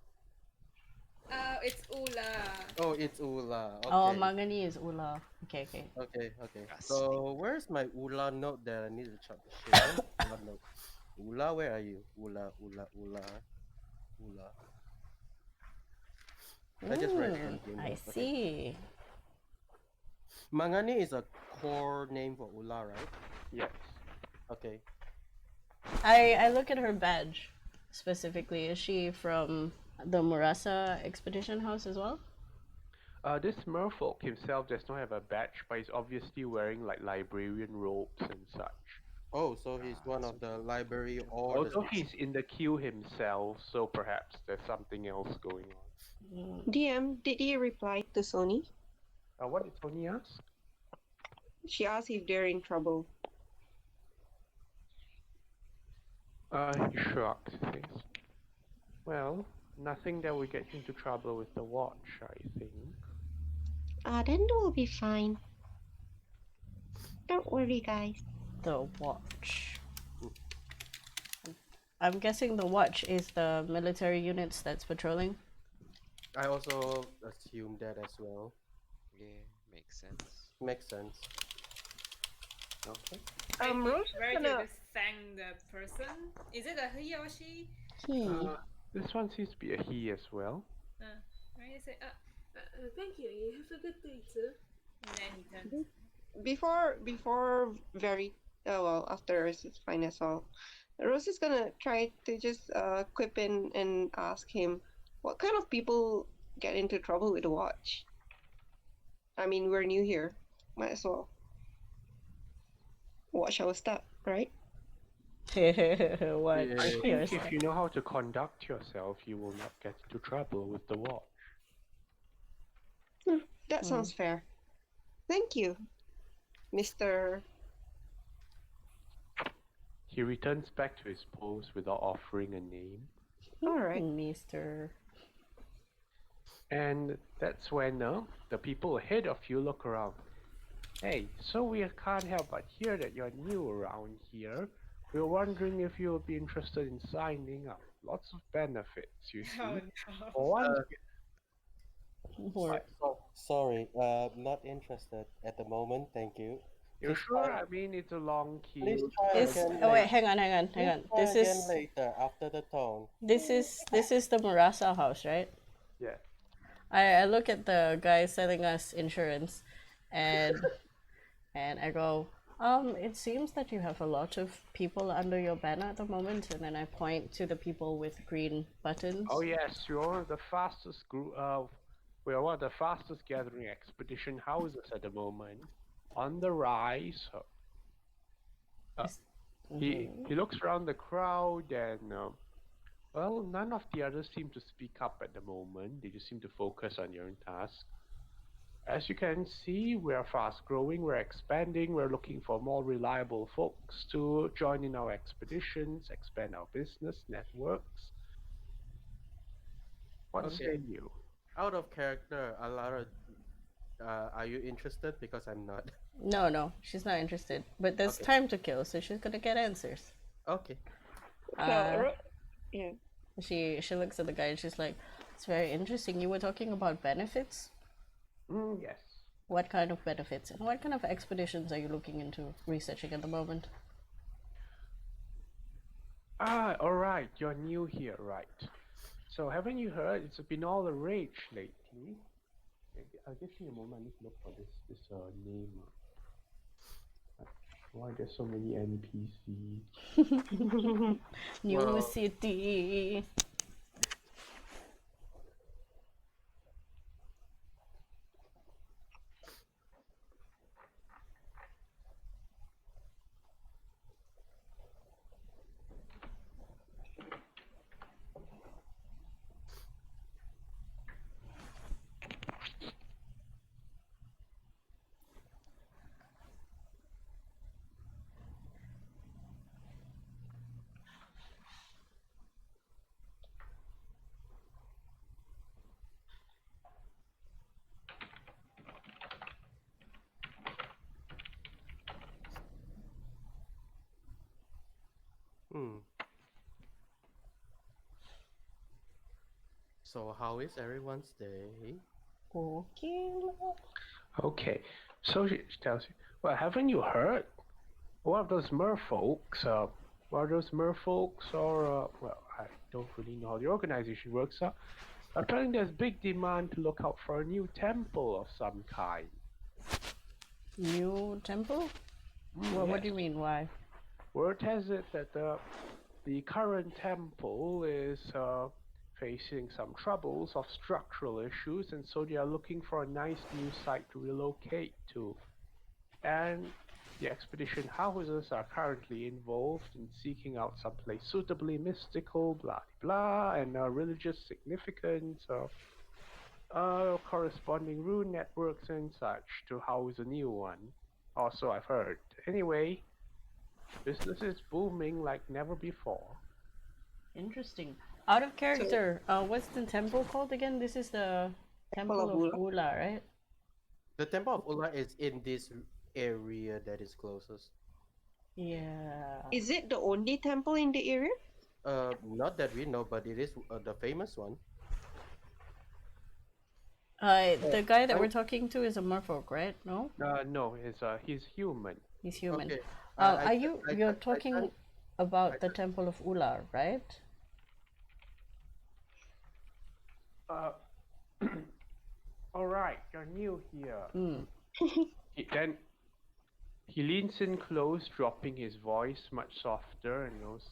Speaker 7: It's Ula.
Speaker 4: Oh, it's Ula. Okay.
Speaker 2: Oh, Mangani is Ula. Okay.
Speaker 4: Okay.
Speaker 3: Yes.
Speaker 4: So where's my Ula note that I need to share? Ula note. Ula, where are you? Ula. I just read it.
Speaker 2: I
Speaker 4: Okay.
Speaker 2: see.
Speaker 4: Mangani is a core name for Ula, right?
Speaker 1: Yes.
Speaker 4: Okay.
Speaker 2: I look at her badge specifically. Is she from the Murasa expedition house as well?
Speaker 1: This merfolk himself does not have a badge, but he's obviously wearing like librarian robes and such.
Speaker 4: Oh, so he's one of the library or
Speaker 1: Although
Speaker 4: the...
Speaker 1: he's in the queue himself, so perhaps there's something else going on.
Speaker 6: DM, did he reply to Sony?
Speaker 1: What did Tony ask?
Speaker 6: She asked if they're in trouble.
Speaker 1: He shrugged. Says, "Well, nothing that will get you into trouble with the watch, I think."
Speaker 6: Then we'll be fine. Don't worry, guys.
Speaker 2: The watch. I'm guessing the watch is the military units that's patrolling.
Speaker 4: I also assume that as well.
Speaker 3: Yeah, makes sense.
Speaker 4: Makes sense.
Speaker 1: Okay.
Speaker 6: Rose is
Speaker 7: Very
Speaker 6: gonna...
Speaker 7: just thank the person. Is it a he or she?
Speaker 1: This one seems to be a he as well.
Speaker 7: Right? Say,
Speaker 8: Thank you. You have a good day too.
Speaker 7: and then he turns.
Speaker 6: Before very after Rose is fine as well. Rose is gonna try to just quip in and ask him what kind of people get into trouble with the watch. I mean, we're new here, might as well watch our step, right?
Speaker 2: What?
Speaker 4: Yeah.
Speaker 1: I
Speaker 2: Yes.
Speaker 1: think if you know how to conduct yourself, you will not get into trouble with the watch.
Speaker 6: That sounds fair. Thank you, Mr.
Speaker 1: He returns back to his post without offering a name.
Speaker 6: All right.
Speaker 2: Mister.
Speaker 1: And that's when the people ahead of you look around. "Hey, so we can't help but hear that you're new around here. We're wondering if you'll be interested in signing up. Lots of benefits, you see.
Speaker 7: Oh no.
Speaker 1: For one,
Speaker 2: More.
Speaker 4: Sorry, not interested at the moment. Thank you.
Speaker 1: you're
Speaker 4: Please
Speaker 1: sure?
Speaker 4: try-
Speaker 1: I mean, it's a long queue.
Speaker 4: Please try
Speaker 2: This.
Speaker 4: again
Speaker 2: Oh wait,
Speaker 4: later.
Speaker 2: hang on.
Speaker 4: Please try
Speaker 2: This
Speaker 4: again
Speaker 2: is
Speaker 4: later after the tone.
Speaker 2: this is the Murasa house, right?
Speaker 1: Yeah.
Speaker 2: I look at the guy selling us insurance, and I go, it seems that you have a lot of people under your banner at the moment, and then I point to the people with green buttons.
Speaker 1: Oh yes, you're the fastest group. We're one of the fastest gathering expedition houses at the moment. On the rise. He looks around the crowd and well, none of the others seem to speak up at the moment. They just seem to focus on their own task. As you can see, we are fast growing, we're expanding, we're looking for more reliable folks to join in our expeditions, expand our business networks. What
Speaker 4: Okay.
Speaker 1: say you?
Speaker 4: Out of character, Alara, are you interested? Because I'm not.
Speaker 2: No, she's not interested. But there's
Speaker 4: Okay.
Speaker 2: time to kill, so she's gonna get answers.
Speaker 4: Okay.
Speaker 6: So, yeah.
Speaker 2: She looks at the guy and she's like, "It's very interesting. You were talking about benefits.
Speaker 1: Yes.
Speaker 2: What kind of benefits and what kind of expeditions are you looking into researching at the moment?"
Speaker 1: Alright, you're new here, right? So haven't you heard it's been all the rage lately? I'll give you a moment, let's look for this name. Why there's so many NPCs?
Speaker 2: New
Speaker 4: Well-
Speaker 2: city.
Speaker 4: So how is everyone's day?
Speaker 2: Okay.
Speaker 1: Okay, so she tells you, well, haven't you heard? One of those merfolks, or, well, I don't really know how the organization works, apparently there's big demand to look out for a new temple of some kind.
Speaker 2: New temple? Well, what do you mean? Why?
Speaker 1: Word has it that the current temple is facing some troubles of structural issues, and so they are looking for a nice new site to relocate to. And the expedition houses are currently involved in seeking out some place suitably mystical, blah blah, and religious significance, corresponding rune networks and such to house a new one. Also, I've heard. Anyway, business is booming like never before.
Speaker 2: Interesting. Out of character, what's the temple called again? This is the Temple
Speaker 6: of
Speaker 2: of
Speaker 6: Ula.
Speaker 2: Ula, right?
Speaker 4: The Temple of Ula is in this area that is closest.
Speaker 2: Yeah.
Speaker 6: Is it the only temple in the area?
Speaker 4: Not that we know, but it is the famous one.
Speaker 2: The guy that we're talking to is a merfolk, right? No?
Speaker 1: No, he's human.
Speaker 2: He's human.
Speaker 4: Okay.
Speaker 2: You're talking about the Temple of Ula, right?
Speaker 1: All right, you're new here.
Speaker 2: Hmm.
Speaker 1: Then he leans in close, dropping his voice much softer, and goes,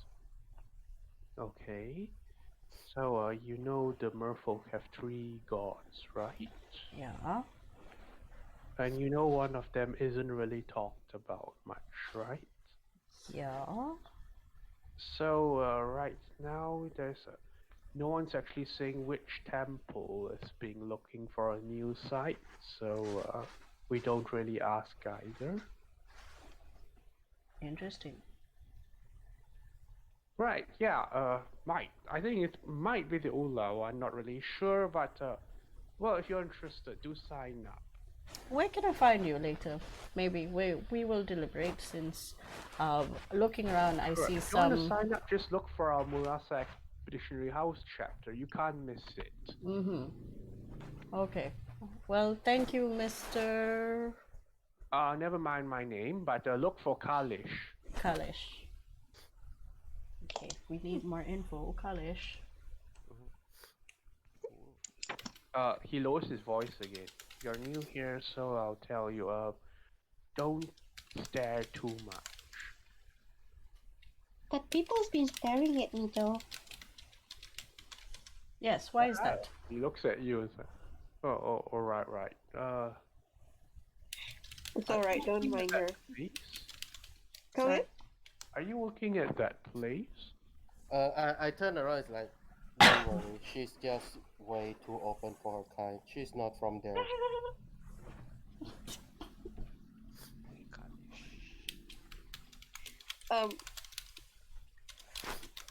Speaker 1: "Okay, so you know the merfolk have 3 gods, right?
Speaker 2: Yeah.
Speaker 1: And you know one of them isn't really talked about much, right?
Speaker 2: Yeah.
Speaker 1: So right now no one's actually saying which temple is being looking for a new site, so we don't really ask either.
Speaker 2: Interesting.
Speaker 1: Right, yeah, I think it might be the Ula one, not really sure, but well, if you're interested, do sign up.
Speaker 2: Where can I find you later? Maybe we will deliberate since looking around I see
Speaker 1: If you want to
Speaker 2: some.
Speaker 1: sign up, just look for our Murasa Expeditionary House chapter. You can't miss it.
Speaker 2: Okay. Well, thank you, Mr.
Speaker 1: Never mind my name, but look for Kalish.
Speaker 2: Kalish. Okay, we need more info, Kalish.
Speaker 1: He lowers his voice again. You're new here, so I'll tell you, don't stare too much.
Speaker 9: But people's been staring at me though.
Speaker 2: Yes, why is that?
Speaker 1: He looks at you and says, oh, right.
Speaker 6: It's alright, don't mind her.
Speaker 1: Place?
Speaker 6: Come in?
Speaker 1: Are you looking at that place?
Speaker 4: I turn around. It's like, don't worry. She's just way too open for her kind. She's not from there.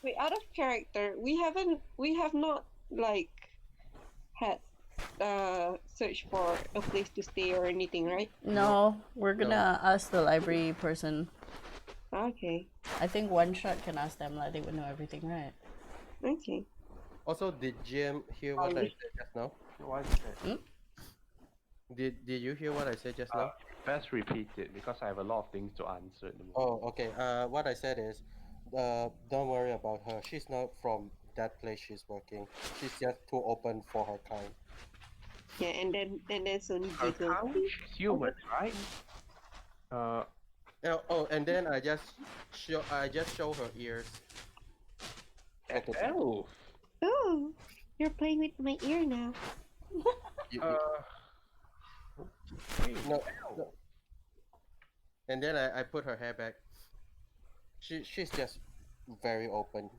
Speaker 6: wait, out of character, we have not like had search for a place to stay or anything, right?
Speaker 2: No, we're gonna ask the library person.
Speaker 6: Okay.
Speaker 2: I think One Shot can ask them, like they would know everything, right?
Speaker 6: Okay.
Speaker 4: Also, did Jim hear what I said just now?
Speaker 1: What's that?
Speaker 4: Did you hear what I said just now?
Speaker 1: Best repeat it because I have a lot of things to answer at the moment.
Speaker 4: Oh, okay. What I said is, don't worry about her. She's not from that place she's working. She's just too open for her kind.
Speaker 6: Yeah, and then Sony
Speaker 1: Her
Speaker 6: giggled.
Speaker 1: kind? She's human, right?
Speaker 4: Oh, and then I just show her ears.
Speaker 1: Elf.
Speaker 9: Oh, you're playing with my ear now.
Speaker 4: No. And then I put her hair back. She's just very open.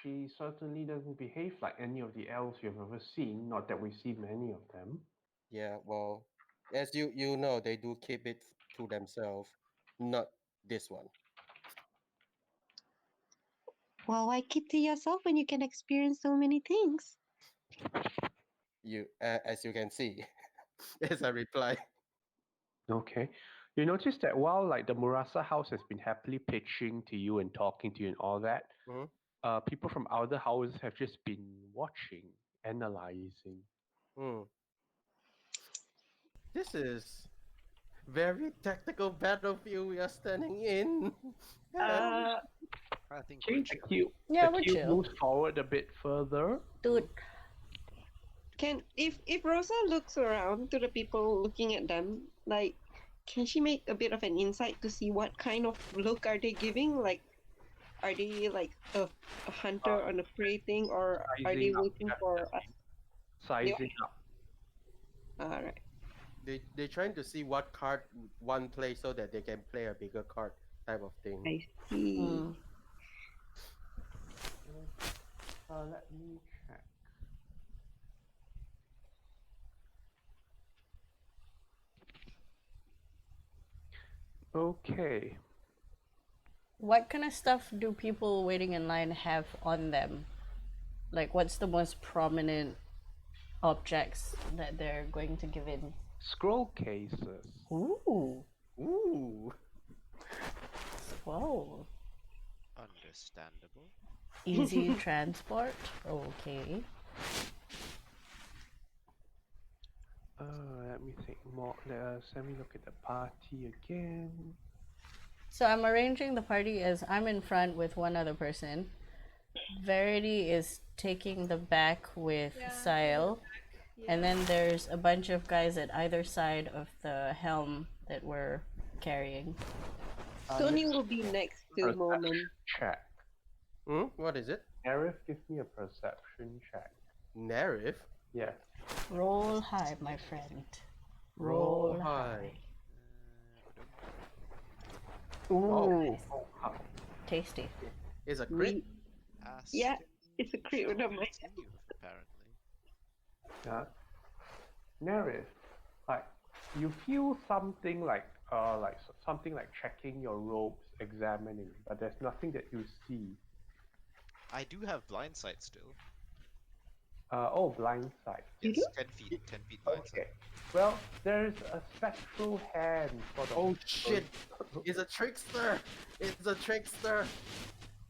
Speaker 1: She certainly doesn't behave like any of the elves you've ever seen. Not that we see many of them.
Speaker 4: Yeah, well, as you know, they do keep it to themselves. Not this one.
Speaker 9: Well, why keep to yourself when you can experience so many things?
Speaker 4: As you can see, as I reply.
Speaker 1: Okay. You notice that while like the Murasa house has been happily pitching to you and talking to you and all that, people from other houses have just been watching, analyzing.
Speaker 4: This is very tactical battlefield we are standing in.
Speaker 3: I think
Speaker 1: Change the queue.
Speaker 2: Yeah,
Speaker 1: the
Speaker 2: we're
Speaker 1: queue
Speaker 2: chill.
Speaker 1: moves forward a bit further.
Speaker 2: Dude,
Speaker 6: Can if Rosa looks around to the people looking at them, like, can she make a bit of an insight to see what kind of look are they giving? Like, are they like a hunter on a prey thing, or are they
Speaker 1: Sizing up,
Speaker 6: waiting for us?
Speaker 1: Sizing up.
Speaker 6: All right.
Speaker 4: They're trying to see what card one plays so that they can play a bigger card type of thing.
Speaker 6: I see.
Speaker 1: Let me check. Okay.
Speaker 2: what kind of stuff do people waiting in line have on them? Like, what's the most prominent objects that they're going to give in?
Speaker 1: Scroll cases.
Speaker 2: Ooh.
Speaker 4: Ooh.
Speaker 2: Whoa.
Speaker 3: understandable.
Speaker 2: Easy transport. Okay.
Speaker 1: Let me think more. Let me look at the party again.
Speaker 2: So I'm arranging the party as I'm in front with one other person. Verity is taking the back with Sile. And then there's a bunch of guys at either side of the helm that we're carrying.
Speaker 6: Sony will be next to Moment.
Speaker 1: Check.
Speaker 4: What is it?
Speaker 1: Arif, give me a perception check.
Speaker 4: Narif?
Speaker 1: Yes.
Speaker 2: Roll high, my friend. Roll high. Ooh. Tasty.
Speaker 4: It's a crit.
Speaker 6: Yeah, it's a crit with a mic.
Speaker 3: Apparently.
Speaker 1: Nerif, like you feel something like something like checking your robes, examining, but there's nothing that you see.
Speaker 3: I do have blind sight still.
Speaker 1: Blind sight.
Speaker 3: Yes, 10 feet blind
Speaker 1: Okay.
Speaker 3: sight.
Speaker 1: Well, there's a spectral hand sort of.
Speaker 4: Oh shit! It's a trickster! It's a trickster!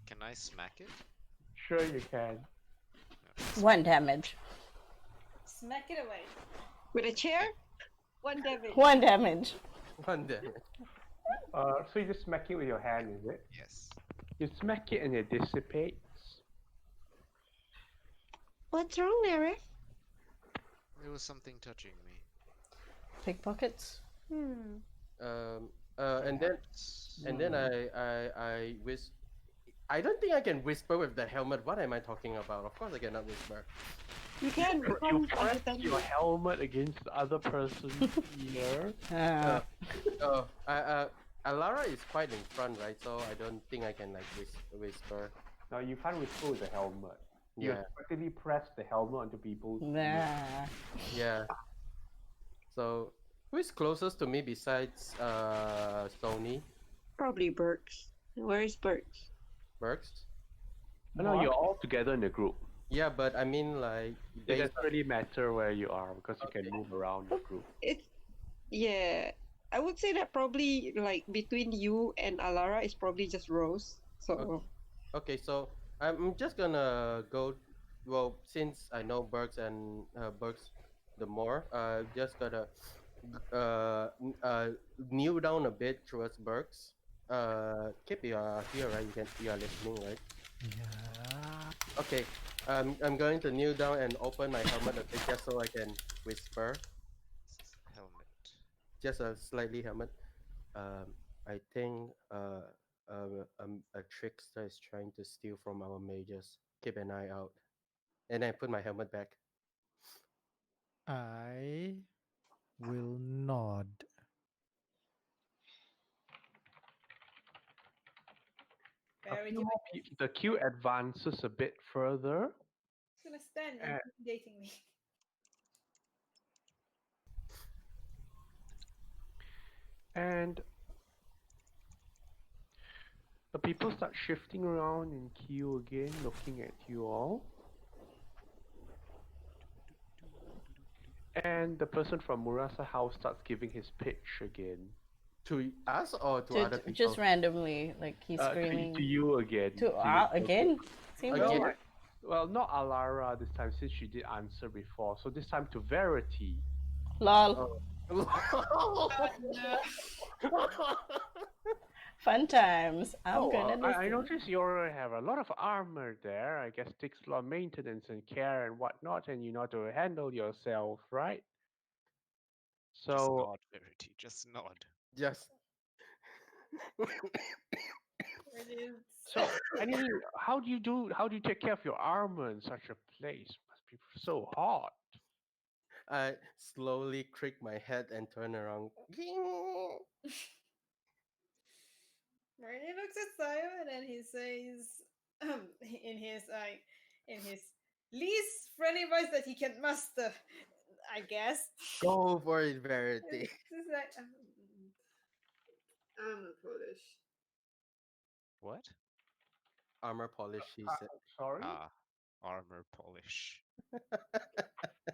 Speaker 3: Can I smack it?
Speaker 1: Sure you can.
Speaker 2: 1 damage.
Speaker 7: Smack it away.
Speaker 6: With a chair? 1 damage.
Speaker 2: 1 damage.
Speaker 4: 1 damage.
Speaker 1: So you just smack it with your hand, is it?
Speaker 3: Yes.
Speaker 1: You smack it and it dissipates.
Speaker 9: What's wrong, Narif?
Speaker 3: There was something touching me.
Speaker 2: Pickpockets?
Speaker 4: And then I whisper. I don't think I can whisper with the helmet. What am I talking about? Of course I cannot whisper.
Speaker 6: You can.
Speaker 1: You press your helmet against the other person's ear.
Speaker 4: Alara is quite in front, right? So I don't think I can like whisper.
Speaker 1: No, you can't whisper with the helmet. You
Speaker 4: Yeah.
Speaker 1: effectively press the helmet onto people's ears.
Speaker 2: Nah.
Speaker 4: Yeah. So who is closest to me besides Sony?
Speaker 6: Probably Burks. Where is Burks?
Speaker 4: Burks?
Speaker 1: No, you're all together in a group.
Speaker 4: Yeah, but I mean like
Speaker 1: It
Speaker 4: based
Speaker 1: doesn't really matter where you are because you can move around the group.
Speaker 6: It's yeah. I would say that probably like between you and Alara is probably just Rose. So
Speaker 4: Okay, so I'm just gonna go. Well, since I know Burks and Burks the more, just gonna kneel down a bit towards Burks. Kip, you are here, right? You are listening, right?
Speaker 5: Yeah.
Speaker 4: Okay. I'm going to kneel down and open my helmet a bit just so I can whisper.
Speaker 3: Helmet.
Speaker 4: Just a slightly helmet. I think a trickster is trying to steal from our mages. Keep an eye out. And I put my helmet back.
Speaker 5: I will nod.
Speaker 7: Verity
Speaker 1: The queue advances a bit further.
Speaker 7: Just gonna stand intimidatingly.
Speaker 1: And the people start shifting around in queue again, looking at you all. And the person from Murasa House starts giving his pitch again.
Speaker 4: To us or to other people?
Speaker 2: Just randomly, like he's
Speaker 1: To
Speaker 2: screaming.
Speaker 1: you again.
Speaker 2: To
Speaker 1: you.
Speaker 2: again? Same
Speaker 4: Again?
Speaker 2: thing.
Speaker 1: Well, not Alara this time since she did answer before. So this time to Verity.
Speaker 2: Lol. Fun times. I'm gonna listen.
Speaker 1: I noticed you already have a lot of armor there. I guess takes a lot of maintenance and care and whatnot, and you know to handle yourself, right?
Speaker 3: Just
Speaker 1: So
Speaker 3: nod, Verity. Just nod.
Speaker 4: Just
Speaker 1: So, how do you take care of your armor in such a place? Must be so hot.
Speaker 4: I slowly crick my head and turn around.
Speaker 7: Marty looks at Sayo and then he says, in his least friendly voice that he can muster, I guess.
Speaker 4: Go for it, Verity.
Speaker 7: He's like,
Speaker 8: I'm Polish.
Speaker 3: What?
Speaker 4: Armor polish, he said.
Speaker 1: Sorry.
Speaker 3: Ah, armor polish.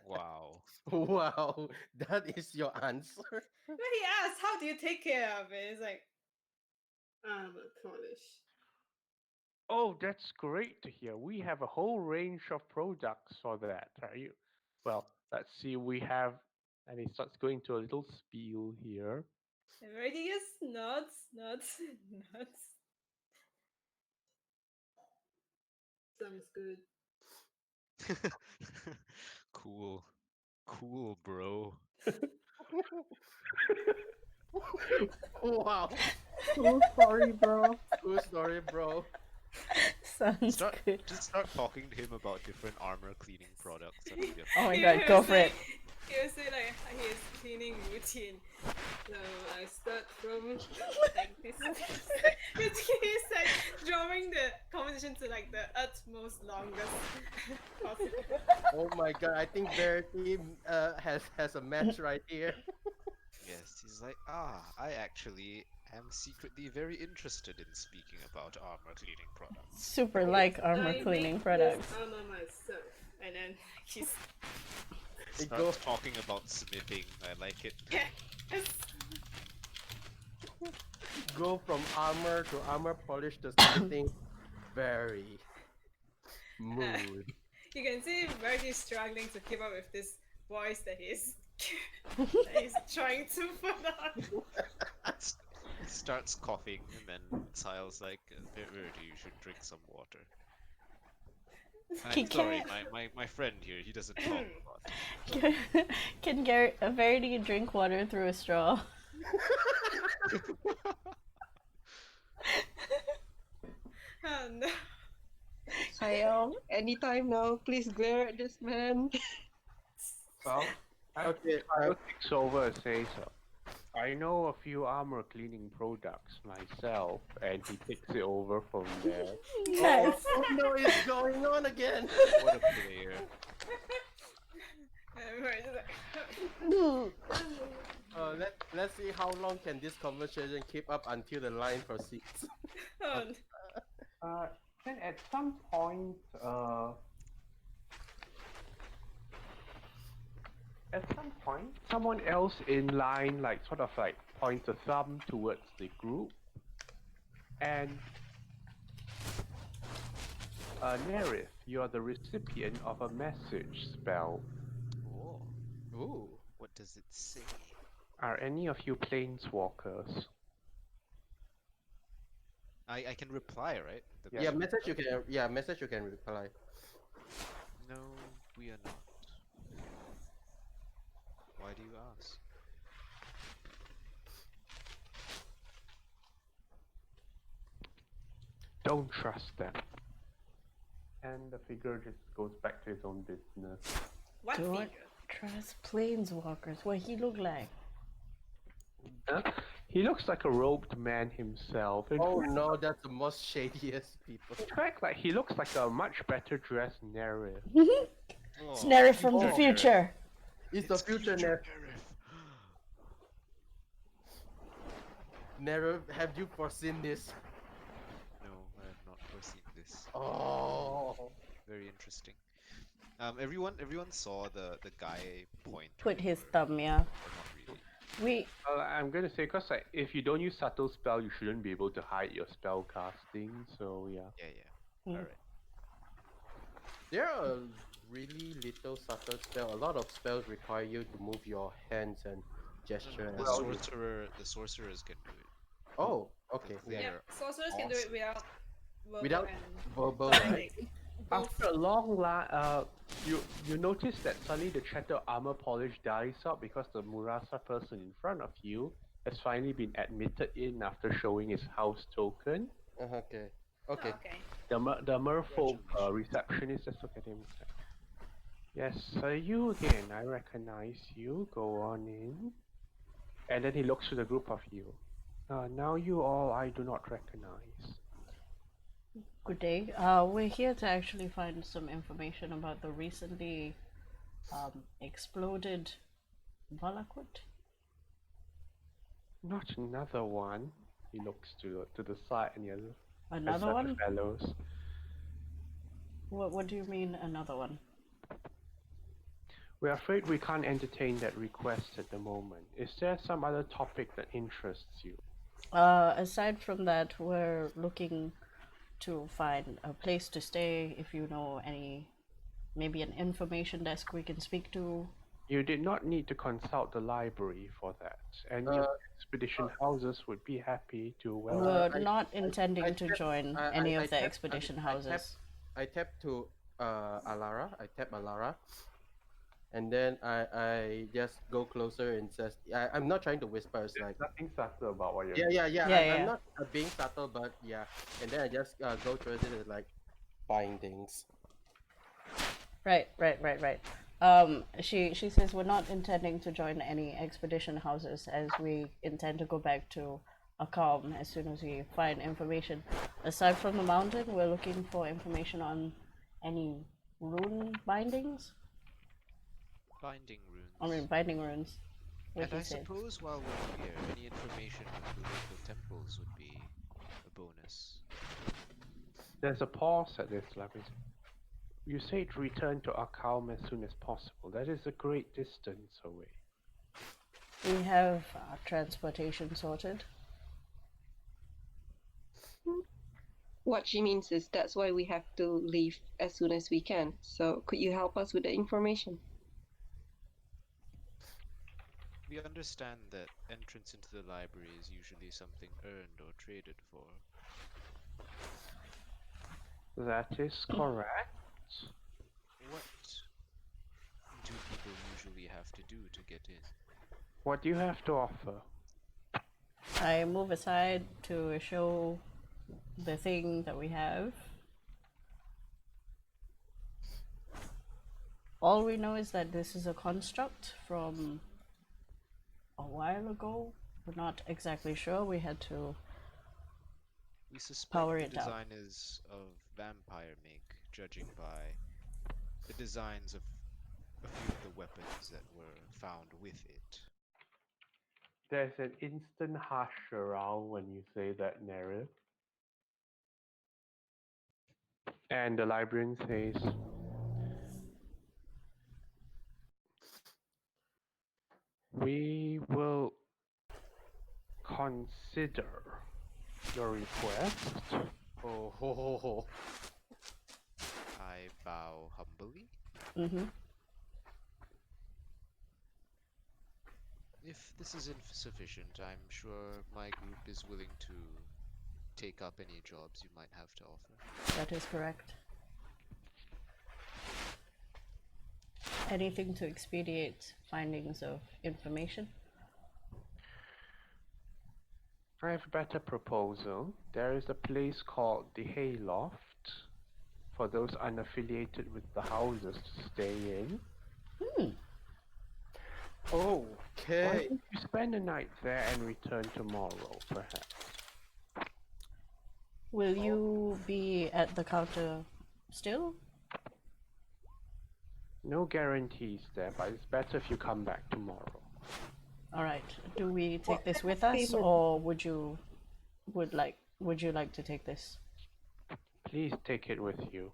Speaker 3: Wow.
Speaker 4: Wow, that is your answer.
Speaker 7: But he asked, how do you take care of it? It's like,
Speaker 8: I'm Polish.
Speaker 1: Oh, that's great to hear. We have a whole range of products for that. Are you? Well, let's see. We have, and he starts going to a little spiel here.
Speaker 7: and Marty just nods.
Speaker 8: Sounds good.
Speaker 3: Cool. Cool, bro.
Speaker 4: Wow.
Speaker 6: cool story, bro.
Speaker 4: True story, bro.
Speaker 2: Sounds good.
Speaker 3: Just start talking to him about different armor cleaning products. And he'll get-
Speaker 2: Oh my
Speaker 7: He
Speaker 2: god,
Speaker 7: will
Speaker 2: go for
Speaker 7: say-
Speaker 2: it.
Speaker 7: He will say like his cleaning routine.
Speaker 8: So I start from
Speaker 7: Like this. He's like drawing the conversation to like the utmost longest possible.
Speaker 4: Oh my god, I think Verity has a match right here.
Speaker 3: Yes, he's like, I actually am secretly very interested in speaking about armor cleaning products.
Speaker 2: Super like armor
Speaker 8: I
Speaker 2: cleaning
Speaker 8: make
Speaker 2: products.
Speaker 8: this armor myself.
Speaker 7: And then he's
Speaker 4: It
Speaker 3: Starts
Speaker 4: goes
Speaker 3: talking about smithing. I like it.
Speaker 7: yes.
Speaker 4: go from armor to armor polish to something very smooth.
Speaker 7: You can see Verity struggling to keep up with this voice that he's that he's trying to put on.
Speaker 3: He starts coughing, and then Sile's like, Verity, you should drink some water.
Speaker 2: He
Speaker 3: I'm sorry,
Speaker 2: can't.
Speaker 3: my friend here, he doesn't talk a lot.
Speaker 2: Can Verity drink water through a straw?
Speaker 7: Oh no.
Speaker 6: Sayo, anytime now, please glare at this man.
Speaker 1: Well,
Speaker 4: Okay,
Speaker 1: I takes over and says, I know a few armor cleaning products myself, and he takes it over from there.
Speaker 2: Nice.
Speaker 4: oh no, it's going on again.
Speaker 3: What a player.
Speaker 7: And Verity's like,
Speaker 4: Let's see how long can this conversation keep up until the line proceeds.
Speaker 8: Oh,
Speaker 1: Then at some point, someone else in line, like sort of like points a thumb towards the group, and Nerith, you are the recipient of a message spell.
Speaker 3: Oh,
Speaker 4: Ooh.
Speaker 3: what does it say?
Speaker 1: Are any of you planeswalkers?
Speaker 3: I can reply, right? The
Speaker 1: Yeah.
Speaker 4: Yeah,
Speaker 3: question-
Speaker 4: message you can reply.
Speaker 3: No, we are not. Why do you ask?
Speaker 1: Don't trust them. And the figure just goes back to his own business.
Speaker 8: what
Speaker 2: Don't
Speaker 8: figure?
Speaker 2: trust planeswalkers. What he look like?
Speaker 1: Huh? He looks like a robed man himself.
Speaker 4: Oh no, that's the most shadiest people.
Speaker 1: In fact, like he looks like a much better dressed Nerith.
Speaker 2: It's Nerith from the
Speaker 3: Oh,
Speaker 2: future.
Speaker 4: It's the future Nerf. Nerf, have you foreseen this?
Speaker 3: No, I have not foreseen this.
Speaker 4: Oh.
Speaker 3: Very interesting. Everyone saw the guy point.
Speaker 2: Put his
Speaker 3: or
Speaker 2: thumb, yeah.
Speaker 3: not really.
Speaker 2: We
Speaker 1: Well, I'm gonna say, cause like if you don't use subtle spell, you shouldn't be able to hide your spell casting. So yeah.
Speaker 3: Yeah.
Speaker 2: Mm.
Speaker 3: All right.
Speaker 4: There are really little subtle spell. A lot of spells require you to move your hands and gesture.
Speaker 3: The
Speaker 4: and-
Speaker 3: sorcerers can do it.
Speaker 4: Oh, okay.
Speaker 3: They
Speaker 8: Yeah,
Speaker 3: are
Speaker 8: sorcerers can do it
Speaker 3: awesome.
Speaker 8: without verbal
Speaker 4: Without
Speaker 8: and
Speaker 4: verbal.
Speaker 8: binding. Both.
Speaker 1: After a long you notice that suddenly the chatter armor polish dies out because the Murasa person in front of you has finally been admitted in after showing his house token.
Speaker 4: Okay.
Speaker 8: Oh,
Speaker 4: Okay.
Speaker 8: okay.
Speaker 1: The merfolk receptionist, let's look at him. Yes, you again. I recognize you. Go on in. And then he looks to the group of you. Now you all I do not recognize.
Speaker 2: Good day. We're here to actually find some information about the recently exploded Valakut.
Speaker 1: Not another one. He looks to the side and the other.
Speaker 2: Another
Speaker 1: the
Speaker 2: one?
Speaker 1: fellows.
Speaker 2: What do you mean another one?
Speaker 1: We're afraid we can't entertain that request at the moment. Is there some other topic that interests you?
Speaker 2: Aside from that, we're looking to find a place to stay. If you know any, maybe an information desk we can speak to.
Speaker 1: You did not need to consult the library for that. Any of the expedition houses would be happy to welcome.
Speaker 2: We're not intending to join any of the
Speaker 4: tap-
Speaker 2: expedition houses.
Speaker 4: I tap to Alara. I tap Alara, and then I just go closer and says, I'm not trying to whisper. It's like,
Speaker 1: Nothing subtle about what you're
Speaker 4: yeah.
Speaker 2: Yeah.
Speaker 4: I'm not being subtle, but yeah. And then I just go towards it and like bindings.
Speaker 2: Right. She says we're not intending to join any expedition houses as we intend to go back to Akam as soon as we find information. Aside from the mountain, we're looking for information on any rune bindings.
Speaker 3: Binding runes.
Speaker 2: I mean, binding runes. What
Speaker 3: And
Speaker 2: he
Speaker 3: I
Speaker 2: said.
Speaker 3: suppose while we're here, any information on the local temples would be a bonus.
Speaker 1: There's a pause at this level. You say to return to Akam as soon as possible. That is a great distance away.
Speaker 2: We have transportation sorted.
Speaker 6: What she means is that's why we have to leave as soon as we can. So could you help us with the information?
Speaker 3: We understand that entrance into the library is usually something earned or traded for.
Speaker 1: That is correct.
Speaker 3: What do people usually have to do to get in?
Speaker 1: What do you have to offer?
Speaker 2: I move aside to show the thing that we have. All we know is that this is a construct from a while ago. We're not exactly sure. We had to
Speaker 3: We suspect
Speaker 2: Power
Speaker 3: the
Speaker 2: it up.
Speaker 3: design is of vampire make, judging by the designs of a few of the weapons that were found with it.
Speaker 1: There's an instant hush around when you say that, Nerif. And the librarian says, "We will consider your request."
Speaker 4: Oh, ho, ho, ho.
Speaker 3: I bow humbly.
Speaker 2: Mm-hmm.
Speaker 3: If this is insufficient, I'm sure my group is willing to take up any jobs you might have to offer.
Speaker 2: That is correct. Anything to expedite findings of information?
Speaker 1: I have a better proposal. There is a place called the Hayloft for those unaffiliated with the houses to stay in. Why
Speaker 4: Okay.
Speaker 1: don't you spend the night there and return tomorrow, perhaps?
Speaker 2: Will you be at the counter still?
Speaker 1: No guarantees there, but it's better if you come back tomorrow.
Speaker 2: All right. Do we take this with us,
Speaker 9: favorite-
Speaker 2: or would you like to take this?
Speaker 1: Please take it with you.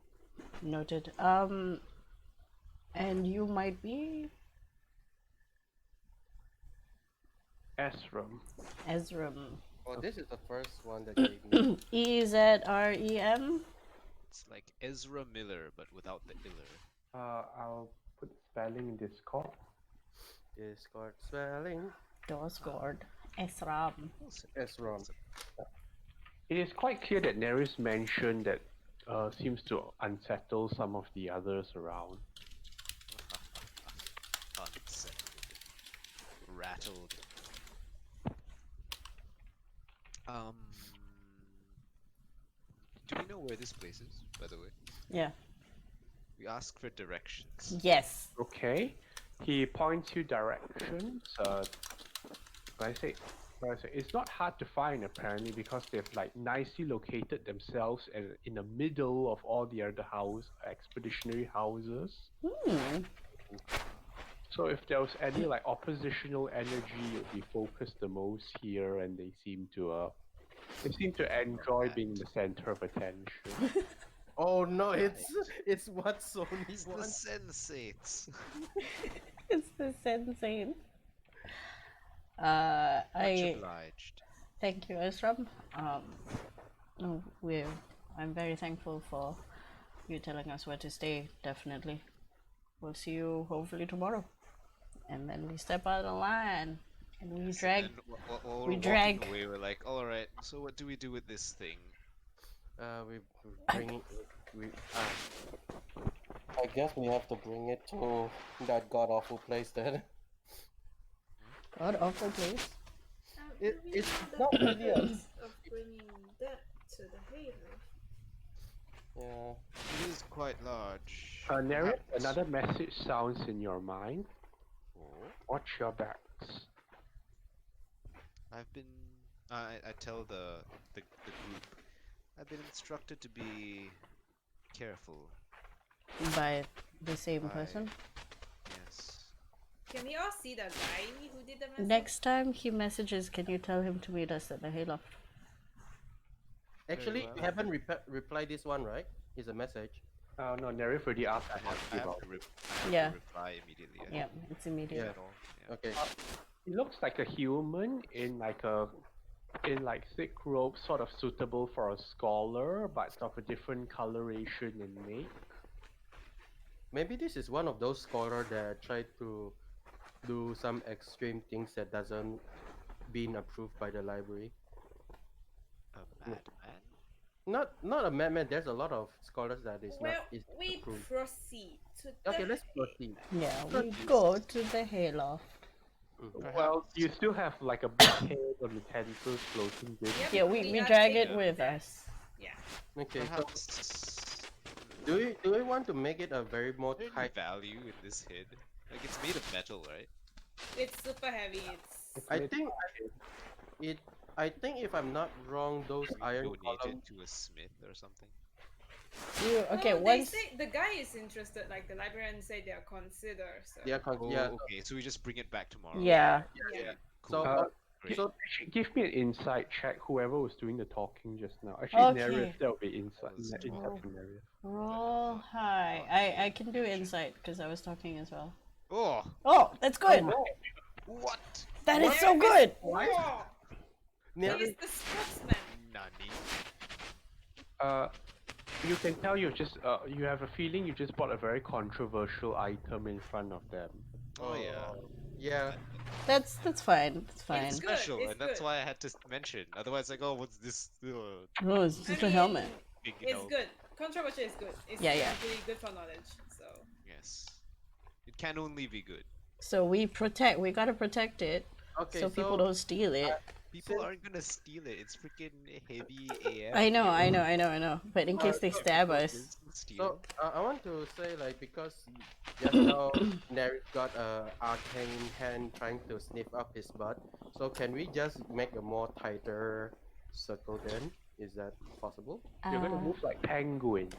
Speaker 2: Noted. And you might be
Speaker 1: Esram.
Speaker 2: Ezram.
Speaker 4: Well, this is the first one that gave me.
Speaker 2: EZREM.
Speaker 3: It's like Ezra Miller, but without the iller.
Speaker 1: I'll put spelling in Discord.
Speaker 4: Discord spelling.
Speaker 2: Discord. Ezram.
Speaker 4: S wrong.
Speaker 1: It is quite clear that Neris mentioned that seems to unsettle some of the others around.
Speaker 3: Unsettled. Rattled. Do we know where this place is, by the way?
Speaker 2: Yeah.
Speaker 3: We ask for directions.
Speaker 2: Yes.
Speaker 1: Okay. He points you directions. I say, it's not hard to find apparently because they've like nicely located themselves in the middle of all the other expeditionary houses. So if there was any like oppositional energy, it would be focused the most here, and they seem to enjoy being the center of attention.
Speaker 4: Oh no, it's what Sony
Speaker 3: He's the
Speaker 4: wants.
Speaker 3: sensates.
Speaker 2: It's the sensei.
Speaker 3: Much
Speaker 2: I
Speaker 3: obliged.
Speaker 2: thank you, Ezram. I'm very thankful for you telling us where to stay. Definitely. We'll see you hopefully tomorrow. And then we step out of line and we drag.
Speaker 3: And while
Speaker 2: we
Speaker 3: we're
Speaker 2: drag-
Speaker 3: walking away, we're like, all right. So what do we do with this thing?
Speaker 4: We bring it. I guess we have to bring it to that god awful place then.
Speaker 2: God awful place.
Speaker 4: It-
Speaker 7: Do we
Speaker 4: it's
Speaker 7: know the
Speaker 4: not really a-
Speaker 7: purpose of bringing that to the Halo.
Speaker 4: Yeah.
Speaker 3: It is quite large.
Speaker 1: Neris,
Speaker 3: Perhaps-
Speaker 1: another message sounds in your mind.
Speaker 3: Oh,
Speaker 1: Watch your backs.
Speaker 3: I've been. I tell the group. I've been instructed to be careful.
Speaker 2: By the same
Speaker 3: By-
Speaker 2: person.
Speaker 3: Yes.
Speaker 7: Can we all see the guy who did the message?
Speaker 2: Next time he messages, can you tell him to meet us at the Hayloft?
Speaker 4: Actually,
Speaker 3: well.
Speaker 4: we haven't replied this one, right? It's a message.
Speaker 1: Oh no, Neris already asked
Speaker 3: I
Speaker 1: about
Speaker 3: have
Speaker 1: about
Speaker 3: to,
Speaker 1: it.
Speaker 2: Yeah.
Speaker 3: reply immediately. I
Speaker 2: Yeah,
Speaker 3: think,
Speaker 2: it's immediate.
Speaker 3: at all. Yeah.
Speaker 4: Okay.
Speaker 1: He looks like a human in like thick robes, sort of suitable for a scholar, but of a different coloration and make.
Speaker 4: Maybe this is one of those scholars that try to do some extreme things that doesn't been approved by the library.
Speaker 3: A madman.
Speaker 4: Not a madman. There's a lot of scholars that is
Speaker 7: Well,
Speaker 4: not is
Speaker 7: we
Speaker 4: approved.
Speaker 7: proceed to
Speaker 4: Okay,
Speaker 7: the
Speaker 4: let's proceed.
Speaker 2: Yeah, we go to the Hayloft.
Speaker 1: Well, you still have like a big head of utensils floating with.
Speaker 7: Yep,
Speaker 2: Yeah, we
Speaker 7: are
Speaker 2: drag it
Speaker 7: taking
Speaker 2: with
Speaker 7: that.
Speaker 2: us.
Speaker 7: Yeah.
Speaker 4: Okay, so
Speaker 3: Perhaps.
Speaker 4: do we want to make it a very more
Speaker 3: Is there
Speaker 4: high?
Speaker 3: any value in this head? Like it's made of metal, right?
Speaker 7: It's super heavy. It's
Speaker 4: I think I think if I'm not wrong, those
Speaker 3: Should we
Speaker 4: iron
Speaker 3: donate
Speaker 4: columns.
Speaker 3: it to a smith or something?
Speaker 2: Okay,
Speaker 7: well, they
Speaker 2: once
Speaker 7: say the guy is interested. Like the librarian said, they are consider. So.
Speaker 4: Yeah,
Speaker 3: Oh,
Speaker 4: yeah.
Speaker 3: okay. So we just bring it back tomorrow.
Speaker 2: yeah,
Speaker 7: Yeah.
Speaker 3: Cool.
Speaker 4: So
Speaker 3: Great.
Speaker 4: So
Speaker 1: Actually, give me an insight check. Whoever was doing the talking just now. Actually, Nereus,
Speaker 2: Okay.
Speaker 1: that would be insight.
Speaker 3: Was
Speaker 1: Insight
Speaker 2: talk.
Speaker 1: from Nereus.
Speaker 2: Roll
Speaker 3: not-
Speaker 2: high.
Speaker 3: not
Speaker 2: I can do
Speaker 3: intuition.
Speaker 2: insight because I was talking as well.
Speaker 3: Oh,
Speaker 2: Oh, that's good.
Speaker 3: what?
Speaker 2: That is
Speaker 6: What?
Speaker 2: so good.
Speaker 7: Whoa!
Speaker 4: Neri-
Speaker 7: He's the spokesman.
Speaker 3: Nani?
Speaker 1: You can tell you have a feeling you just bought a very controversial item in front of them.
Speaker 3: Oh yeah.
Speaker 4: yeah.
Speaker 2: That's fine. That's fine.
Speaker 3: It's
Speaker 7: good,
Speaker 3: special,
Speaker 7: it's
Speaker 3: and that's
Speaker 7: good.
Speaker 3: why I had to mention. Otherwise, like, oh, what's this?
Speaker 2: Oh, it's just a helmet.
Speaker 3: Big,
Speaker 7: It's good. Controversial is good. It's
Speaker 2: Yeah, yeah.
Speaker 7: really good for knowledge. So
Speaker 3: Yes. It can only be good.
Speaker 2: So we gotta protect it
Speaker 4: Okay.
Speaker 2: so people don't steal it.
Speaker 3: People
Speaker 4: Since-
Speaker 3: aren't gonna steal it. It's freaking heavy AF.
Speaker 2: I know,
Speaker 3: you
Speaker 2: I know. But in case they stab us.
Speaker 3: Steal.
Speaker 4: So I want to say like because just now Neris got a arcane hand trying to sniff up his butt. So can we just make a more tighter circle then? Is that possible?
Speaker 1: You're gonna move like penguins.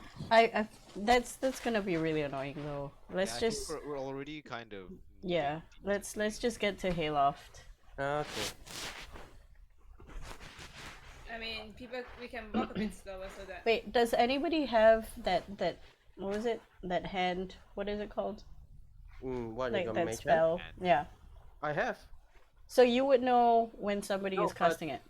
Speaker 2: That's gonna be really annoying though. Let's
Speaker 3: Yeah, I think
Speaker 2: just
Speaker 3: we're already kind of.
Speaker 2: yeah. Let's just get to Hayloft.
Speaker 4: Okay.
Speaker 7: I mean, we can walk a bit slower so that.
Speaker 2: Wait, does anybody have that what was it? That hand? What is it called?
Speaker 4: What
Speaker 2: Like
Speaker 4: you got
Speaker 2: that
Speaker 4: mage hand?
Speaker 2: spell? Yeah.
Speaker 4: I have.
Speaker 2: So you would know when somebody
Speaker 4: No,
Speaker 2: is casting it.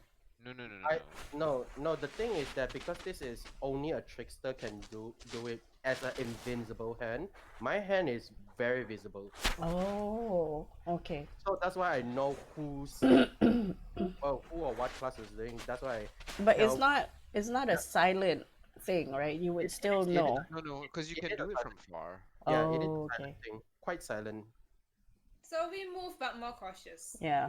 Speaker 3: No.
Speaker 4: No. The thing is that because this is only a trickster can do it as an invincible hand. My hand is very visible,
Speaker 2: Oh, okay.
Speaker 4: so that's why I know who's who or what class is doing. That's why.
Speaker 2: But
Speaker 4: Now-
Speaker 2: it's not a silent thing, right? You would still
Speaker 4: it is-
Speaker 2: know.
Speaker 3: No, because you
Speaker 4: It
Speaker 3: can
Speaker 4: is a
Speaker 3: do it from
Speaker 4: silent-
Speaker 3: far.
Speaker 4: Yeah, it is
Speaker 2: Oh,
Speaker 4: a
Speaker 2: okay.
Speaker 4: silent thing. Quite silent.
Speaker 7: So we move, but more cautious.
Speaker 2: Yeah.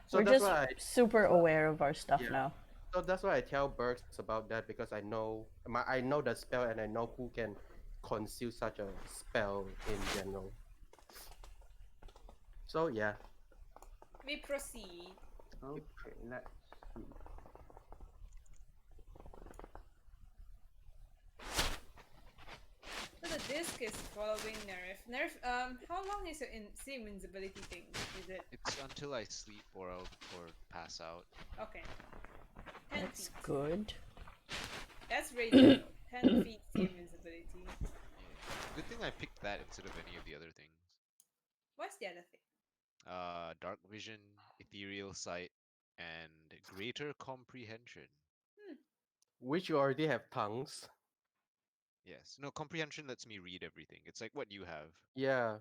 Speaker 4: So
Speaker 2: We're
Speaker 4: that's
Speaker 2: just
Speaker 4: why.
Speaker 2: super aware of our stuff
Speaker 4: Yeah.
Speaker 2: now.
Speaker 4: So that's why I tell Burks about that because I know the spell and I know who can conceal such a spell in general. So yeah.
Speaker 7: We proceed.
Speaker 1: Okay, let's see.
Speaker 7: So the disc is following Nerif. Nerif, how long is your invincibility thing? Is it
Speaker 3: It's until I sleep or pass out.
Speaker 7: okay? 10
Speaker 2: That's
Speaker 7: feet.
Speaker 2: good.
Speaker 7: That's radio. 10 feet invincibility.
Speaker 3: Yeah. Good thing I picked that instead of any of the other things.
Speaker 7: What's the other thing?
Speaker 3: Dark vision, ethereal sight, and greater comprehension.
Speaker 4: Which you already have tongues.
Speaker 3: Yes. No, comprehension lets me read everything. It's like what you have.
Speaker 4: Yeah.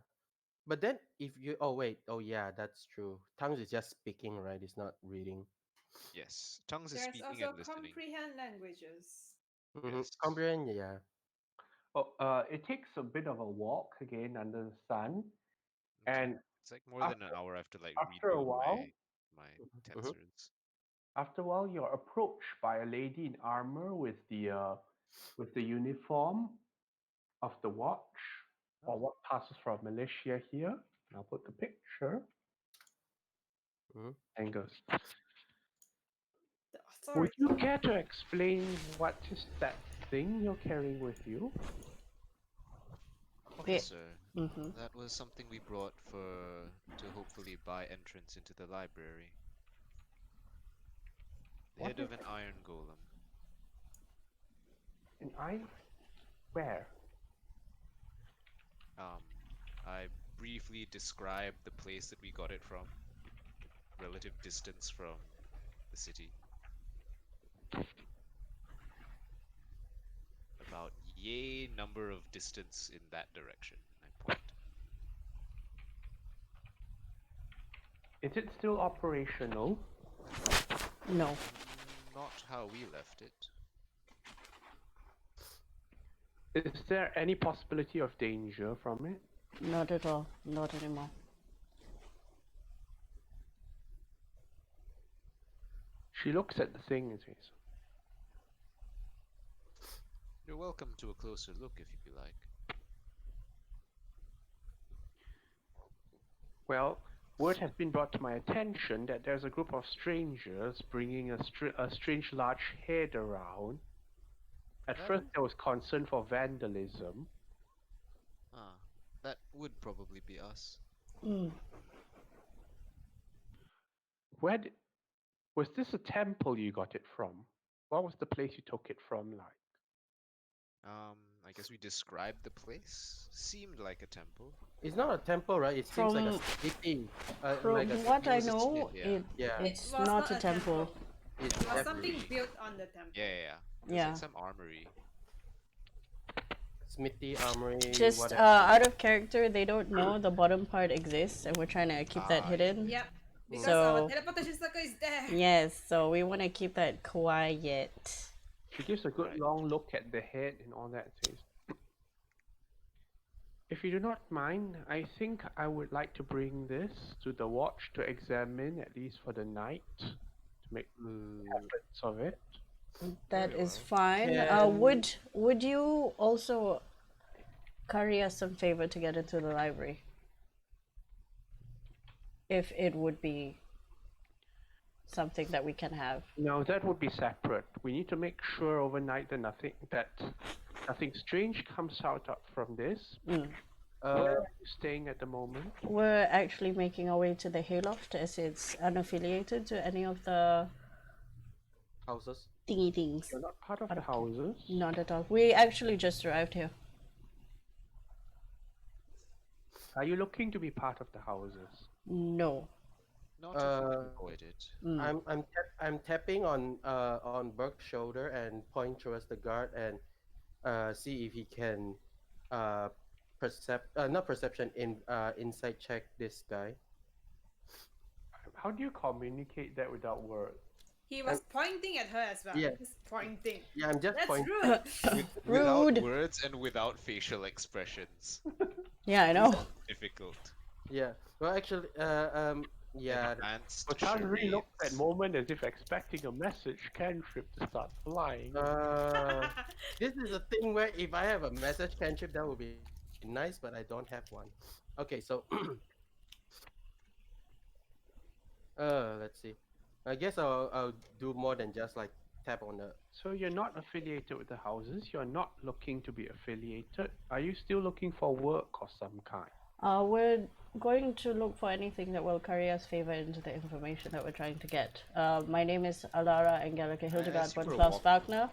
Speaker 4: But then if you yeah, that's true. Tongues is just speaking, right? It's not reading.
Speaker 3: Yes. Tongues is
Speaker 7: There's
Speaker 3: speaking
Speaker 7: also
Speaker 3: and listening.
Speaker 7: comprehend languages.
Speaker 4: Mhm.
Speaker 3: Yes.
Speaker 4: Comprehend, yeah.
Speaker 1: Oh, it takes a bit of a walk again under the sun,
Speaker 3: Okay.
Speaker 1: and
Speaker 3: It's like more than an hour I have to like
Speaker 1: after a
Speaker 3: rebuild
Speaker 1: while-
Speaker 3: my
Speaker 4: Mhm.
Speaker 3: tensors.
Speaker 1: after a while you're approached by a lady in armor with the uniform of the watch, or what passes for a militia here. I'll put the picture.
Speaker 4: Mhm.
Speaker 1: And goes,
Speaker 7: The
Speaker 1: would
Speaker 7: authority.
Speaker 1: you care to explain what is that thing you're carrying with you?
Speaker 3: Okay,
Speaker 2: Yeah.
Speaker 3: sir.
Speaker 2: Mm-hmm.
Speaker 3: That was something we brought to hopefully buy entrance into the library. The
Speaker 1: What
Speaker 3: head of
Speaker 1: is
Speaker 3: an iron golem.
Speaker 1: And where?
Speaker 3: I briefly described the place that we got it from, relative distance from the city. About yay number of distance in that direction. I point.
Speaker 1: Is it still operational?
Speaker 2: No.
Speaker 3: Not how we left it.
Speaker 1: Is there any possibility of danger from it?
Speaker 2: Not at all. Not anymore.
Speaker 1: She looks at the thing and says,
Speaker 3: You're welcome to a closer look if you like.
Speaker 1: well, word has been brought to my attention that there's a group of strangers bringing a strange large head around. At first, there was concern for vandalism.
Speaker 3: Ah, that would probably be us.
Speaker 2: Mm.
Speaker 1: Where did Was this a temple you got it from? What was the place you took it from like?
Speaker 3: I guess we described the place. Seemed like a temple.
Speaker 4: It's not a temple, right? It seems like a
Speaker 2: From
Speaker 4: city.
Speaker 2: from
Speaker 4: Like a
Speaker 2: what I
Speaker 3: was a
Speaker 2: know,
Speaker 3: smith, yeah.
Speaker 4: yeah.
Speaker 2: it's
Speaker 7: Was
Speaker 2: not a temple.
Speaker 4: It's
Speaker 7: It was
Speaker 3: Armory.
Speaker 7: something built on the temple.
Speaker 3: Yeah, yeah, yeah. It was
Speaker 2: Yeah.
Speaker 3: like some armory.
Speaker 4: smithy, armory,
Speaker 2: Just
Speaker 4: whatever.
Speaker 2: out of character, they don't know the bottom part exists, and we're trying to keep that
Speaker 3: Ah,
Speaker 2: hidden.
Speaker 7: Yep. Because
Speaker 2: So-
Speaker 7: our teleportation circle is there.
Speaker 2: Yes, so we want to keep that quiet.
Speaker 1: She gives a good
Speaker 3: Right.
Speaker 1: long look at the head and all that. Says, "If you do not mind, I think I would like to bring this to the watch to examine, at least for the night, to make efforts of it."
Speaker 2: That
Speaker 3: Very
Speaker 2: is
Speaker 3: well.
Speaker 2: fine.
Speaker 4: Can-
Speaker 2: Would you also curry us some favor to get into the library? If it would be something that we can have.
Speaker 1: No, that would be separate. We need to make sure overnight that nothing strange comes out from this. Where are you staying at the moment?
Speaker 2: We're actually making our way to the hayloft as it's unaffiliated to any of the
Speaker 4: houses.
Speaker 2: thingy things.
Speaker 1: You're not part of the houses.
Speaker 2: Not at all. We actually just arrived here.
Speaker 1: Are you looking to be part of the houses?
Speaker 2: No.
Speaker 3: Not if we can avoid it.
Speaker 4: I'm tapping on Burke's shoulder and point towards the guard and see if he can insight check this guy.
Speaker 1: How do you communicate that without words?
Speaker 7: He was pointing at her as well.
Speaker 4: Yeah.
Speaker 7: He's pointing.
Speaker 4: Yeah, I'm just
Speaker 7: That's
Speaker 4: pointing.
Speaker 7: rude.
Speaker 3: Without
Speaker 2: Rude.
Speaker 3: words and without facial expressions.
Speaker 2: Yeah, I know.
Speaker 3: Difficult.
Speaker 4: Yeah. Well, actually, yeah.
Speaker 3: Advanced
Speaker 1: But Chan really looked at that
Speaker 3: charades.
Speaker 1: moment as if expecting a message cantrip to start flying.
Speaker 4: This is a thing where if I have a message cantrip, that would be nice, but I don't have one. Okay, so let's see. I guess I'll do more than just like tap on the.
Speaker 1: So you're not affiliated with the houses. You're not looking to be affiliated. Are you still looking for work or some kind?
Speaker 2: We're going to look for anything that will carry us favor into the information that we're trying to get. My name is Alara Angelica Hildegard
Speaker 3: assume
Speaker 2: von
Speaker 3: we're
Speaker 2: Klaus
Speaker 3: walking.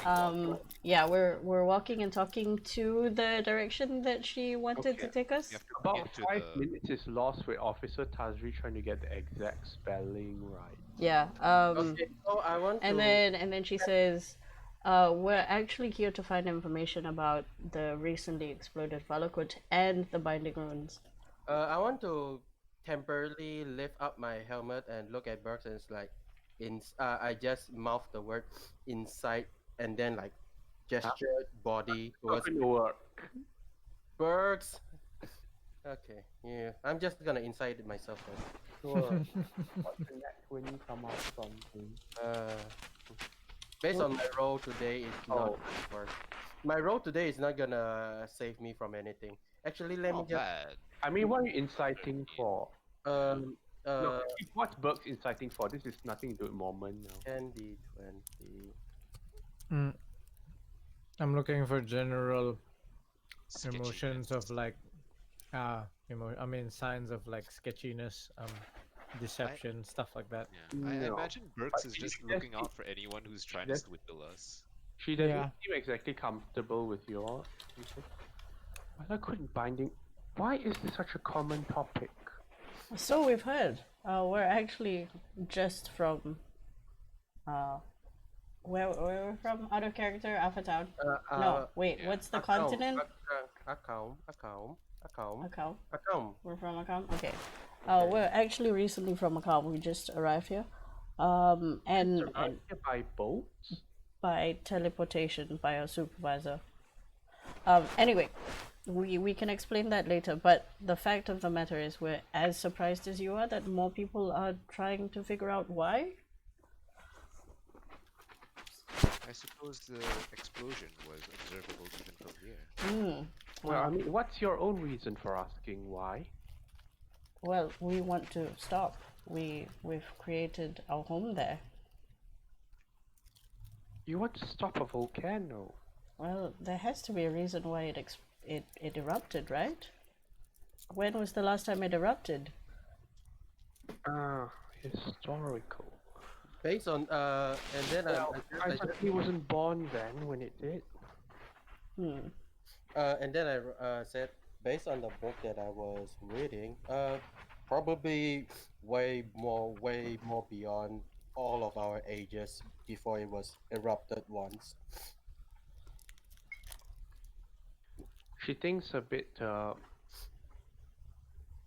Speaker 2: Wagner. Yeah, we're walking and talking to the direction that she wanted to
Speaker 1: Okay.
Speaker 2: take us.
Speaker 3: You have to
Speaker 1: About
Speaker 3: get to
Speaker 1: 5
Speaker 3: the-
Speaker 1: minutes is lost with Officer Tazri trying to get the exact spelling right.
Speaker 2: Yeah.
Speaker 4: Okay, so I want
Speaker 2: And
Speaker 4: to.
Speaker 2: then she says, we're actually here to find information about the recently exploded Valakut and the Binding Runes.
Speaker 4: I want to temporarily lift up my helmet and look at Burks and it's like, I just mouth the word inside and then like gesture body
Speaker 1: Not
Speaker 4: towards
Speaker 1: going to work.
Speaker 4: Burks. Okay, yeah, I'm just gonna inside it myself then.
Speaker 1: Sure. What's the next when you come out from?
Speaker 4: Based on my roll today, it's not
Speaker 1: Oh.
Speaker 4: gonna work. My roll today is not gonna save me from anything. Actually, let me
Speaker 3: Not
Speaker 4: just
Speaker 3: bad.
Speaker 1: I mean, what are you inciting for?
Speaker 4: um
Speaker 1: No, what's Burke's inciting for? This is nothing to do with Mormon now.
Speaker 4: 10d20.
Speaker 5: I'm looking for general
Speaker 3: Sketchy
Speaker 5: emotions of
Speaker 3: bits.
Speaker 5: like signs of like sketchiness, deception, stuff like that.
Speaker 3: Yeah. I
Speaker 1: No.
Speaker 3: imagine Burks is
Speaker 1: But
Speaker 3: just
Speaker 1: you
Speaker 3: looking
Speaker 1: just-
Speaker 3: out for anyone who's trying to
Speaker 1: just-
Speaker 3: swindle us.
Speaker 1: She doesn't
Speaker 5: Yeah.
Speaker 1: seem exactly comfortable with your. Well, I couldn't binding. Why is this such a common topic?
Speaker 2: So we've heard. We're actually just from. Where we're from? Out of character, Alpha Town. No, wait.
Speaker 3: yeah.
Speaker 2: What's the continent?
Speaker 4: Account.
Speaker 2: Macau. We're from Macau. Okay. We're actually recently from Macau. We just arrived here. And
Speaker 1: Survived here by boats?
Speaker 2: by teleportation by our supervisor. Anyway, we can explain that later. But the fact of the matter is, we're as surprised as you are that more people are trying to figure out why.
Speaker 3: I suppose the explosion was observable even from here.
Speaker 1: Well, I mean, what's your own reason for asking why?
Speaker 2: Well, we want to stop. We've created our home there.
Speaker 1: You want to stop a volcano?
Speaker 2: Well, there has to be a reason why it erupted, right? When was the last time it erupted?
Speaker 1: Historical.
Speaker 4: Based on and then
Speaker 1: Well,
Speaker 4: I
Speaker 1: I
Speaker 4: just
Speaker 1: certainly wasn't born then when it did.
Speaker 4: and then I said based on the book that I was reading, probably way more beyond all of our ages before it was erupted once.
Speaker 1: She thinks a bit.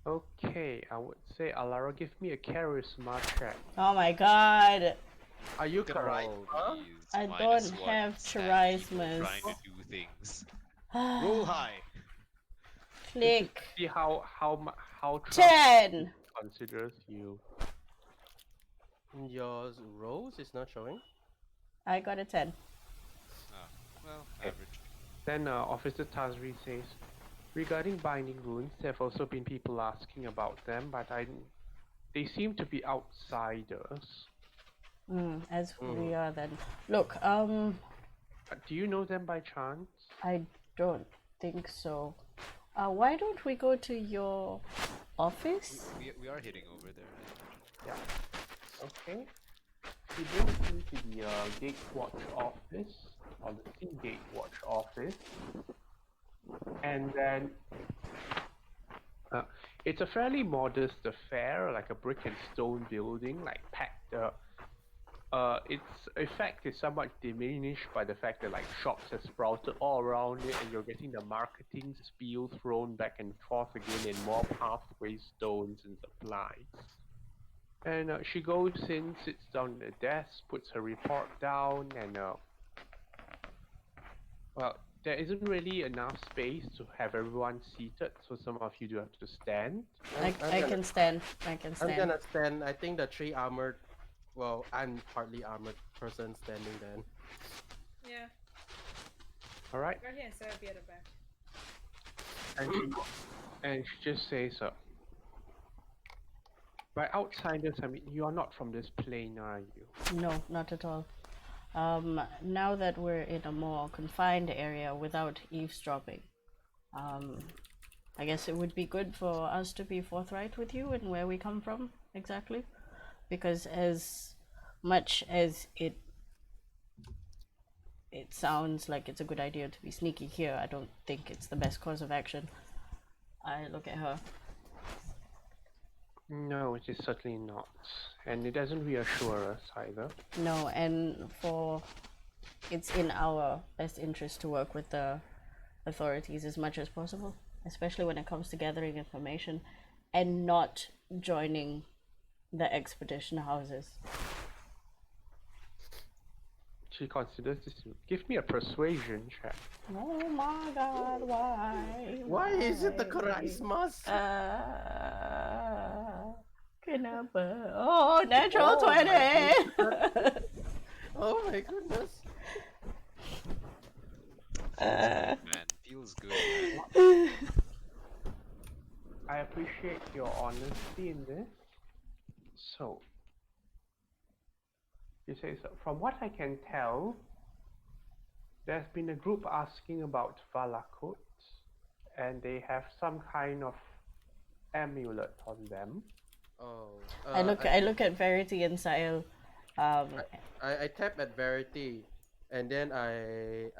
Speaker 1: Okay, I would say Alara, give me a charisma check.
Speaker 2: Oh my god.
Speaker 4: Are you
Speaker 3: Gonna write
Speaker 4: charisma?
Speaker 3: these
Speaker 2: I
Speaker 3: minus
Speaker 2: don't
Speaker 3: one
Speaker 2: have
Speaker 3: stat people
Speaker 2: charismas.
Speaker 3: trying to do things. Roll high.
Speaker 2: Click.
Speaker 1: See how trustworthy
Speaker 2: 10.
Speaker 1: she considers you.
Speaker 4: Yours rose is not showing.
Speaker 2: I got a 10.
Speaker 3: Ah, well,
Speaker 1: Okay.
Speaker 3: average.
Speaker 1: Then Officer Tazri says, regarding binding runes, there have also been people asking about them, but they seem to be outsiders.
Speaker 2: As we are then. Look,
Speaker 1: Do you know them by chance?
Speaker 2: I don't think so. Why don't we go to your office?
Speaker 3: We are heading over there.
Speaker 1: Yeah. Okay. She brings you to the Gatewatch office, or the Sea Gatewatch office, and then it's a fairly modest affair, like a brick and stone building, like packed. Its effect is somewhat diminished by the fact that like shops have sprouted all around it, and you're getting the marketing spiel thrown back and forth again in more pathway stones and supplies. And she goes in, sits down at the desk, puts her report down, and well, there isn't really enough space to have everyone seated, so some of you do have to stand.
Speaker 2: I can stand. I can
Speaker 4: I'm
Speaker 2: stand.
Speaker 4: gonna stand. I think the three armored, well, I'm partly armored person standing then.
Speaker 7: Yeah.
Speaker 1: All right,
Speaker 7: Right here, so I'll be at the back.
Speaker 1: and she just says, by outsiders, I mean you are not from this plane, are you?
Speaker 2: No, not at all. Now that we're in a more confined area without eavesdropping, I guess it would be good for us to be forthright with you and where we come from exactly, because as much as it sounds like it's a good idea to be sneaky here, I don't think it's the best course of action. I look at her.
Speaker 1: No, it is certainly not, and it doesn't reassure us either.
Speaker 2: No, and it's in our best interest to work with the authorities as much as possible, especially when it comes to gathering information and not joining the expedition houses.
Speaker 1: She considers this. Give me a persuasion check.
Speaker 2: Oh my god, why?
Speaker 4: Why is it the charisma?
Speaker 2: Kenapa? Oh, natural 20!
Speaker 4: Oh my goodness.
Speaker 3: Man, feels good. Man.
Speaker 1: I appreciate your honesty in this. So, he says, from what I can tell, there's been a group asking about Valakut, and they have some kind of amulet on them.
Speaker 4: Oh.
Speaker 2: I look at Verity and Sahil.
Speaker 4: I tap at Verity, and then I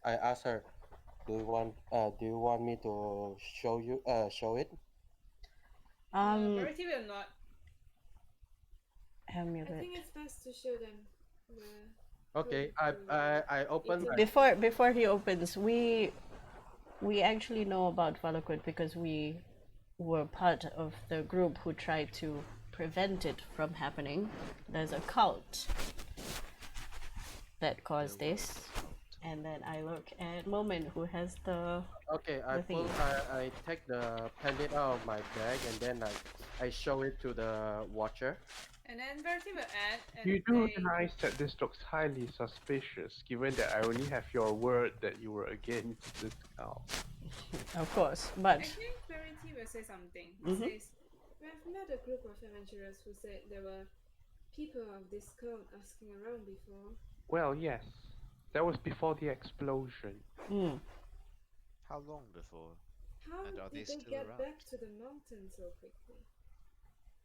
Speaker 4: ask her, do you want me to show it?
Speaker 7: Verity will not. I
Speaker 2: Amulet.
Speaker 7: think it's best to show them where.
Speaker 4: Okay, I open my
Speaker 2: Before he opens, we actually know about Valakut because we were part of the group who tried to prevent it from happening. There's a cult that caused this. And then I look at Moment, who has the
Speaker 4: Okay, I take the pendant out of my bag, and then I show it to the watcher.
Speaker 7: And then Verity will add. And
Speaker 1: You do
Speaker 7: say,
Speaker 1: realize that this looks highly suspicious, given that I only have your word that you were against this cult.
Speaker 2: of course,
Speaker 7: I
Speaker 2: but
Speaker 7: think Verity will say something. He says, we have met a group of adventurers who said there were people of this cult asking around before.
Speaker 1: Well, yes. That was before the explosion.
Speaker 3: How long before?
Speaker 7: How
Speaker 3: And are they
Speaker 7: did they
Speaker 3: still
Speaker 7: get
Speaker 3: around?
Speaker 7: back to the mountain so quickly?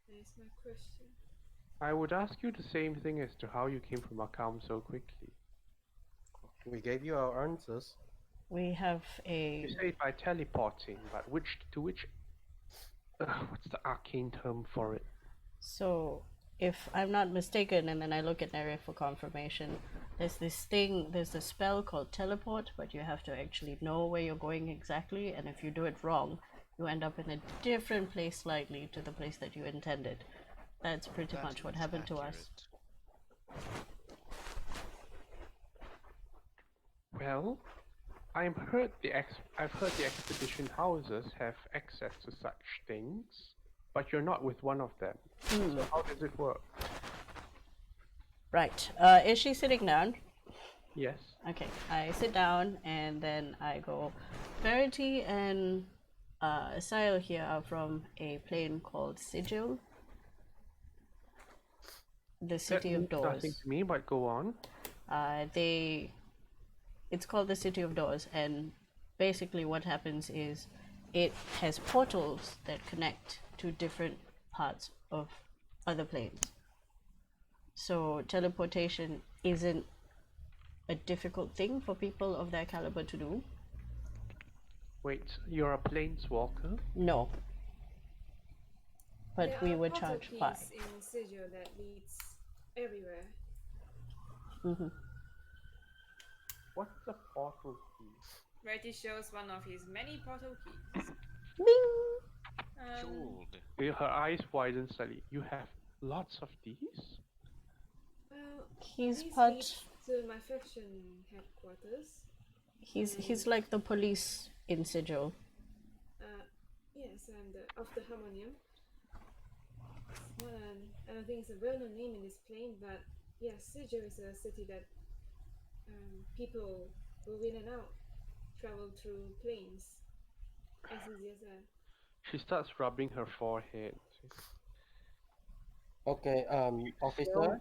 Speaker 7: That is my question.
Speaker 1: I would ask you the same thing as to how you came from Macau so quickly.
Speaker 4: We gave you our answers.
Speaker 2: We have a
Speaker 1: You say by teleporting, but which to which? What's the arcane term for it?
Speaker 2: so if I'm not mistaken, and then I look at Neri for confirmation, there's this spell called teleport, but you have to actually know where you're going exactly, and if you do it wrong, you end up in a different place slightly to the place that you intended. That's pretty
Speaker 3: That
Speaker 2: much what
Speaker 3: is
Speaker 2: happened to us.
Speaker 3: accurate.
Speaker 1: Well, I've heard the expedition houses have access to such things, but you're not with one of them. So how does it work?
Speaker 2: Right. Is she sitting down?
Speaker 1: Yes.
Speaker 2: Okay. I sit down and then I go. Verity and Sile here are from a plane called Sigil. The City
Speaker 1: That
Speaker 2: of
Speaker 1: means
Speaker 2: Doors.
Speaker 1: nothing to me, but go on.
Speaker 2: It's called the City of Doors, and basically what happens is it has portals that connect to different parts of other planes. So teleportation isn't a difficult thing for people of their caliber to do.
Speaker 1: Wait, you're a planeswalker?
Speaker 2: No. But
Speaker 7: There
Speaker 2: we
Speaker 7: are
Speaker 2: were
Speaker 7: portal
Speaker 2: charged by.
Speaker 7: keys in Sigil that leads everywhere.
Speaker 2: Hmm.
Speaker 1: What's a portal key?
Speaker 7: Reddy shows one of his many portal keys.
Speaker 2: Bing!
Speaker 3: Behold.
Speaker 1: Her eyes widen slightly. You have lots of these?
Speaker 7: Well,
Speaker 2: He's
Speaker 7: these
Speaker 2: part.
Speaker 7: lead to my faction headquarters.
Speaker 2: He's like the police in Sigil.
Speaker 7: Yes, and of the Harmonium. I don't think it's a well-known name in this plane, but yes, Sigil is a city that people go in and out, travel through planes, as easy as that.
Speaker 1: She starts rubbing her forehead.
Speaker 4: Okay, officer.
Speaker 1: So,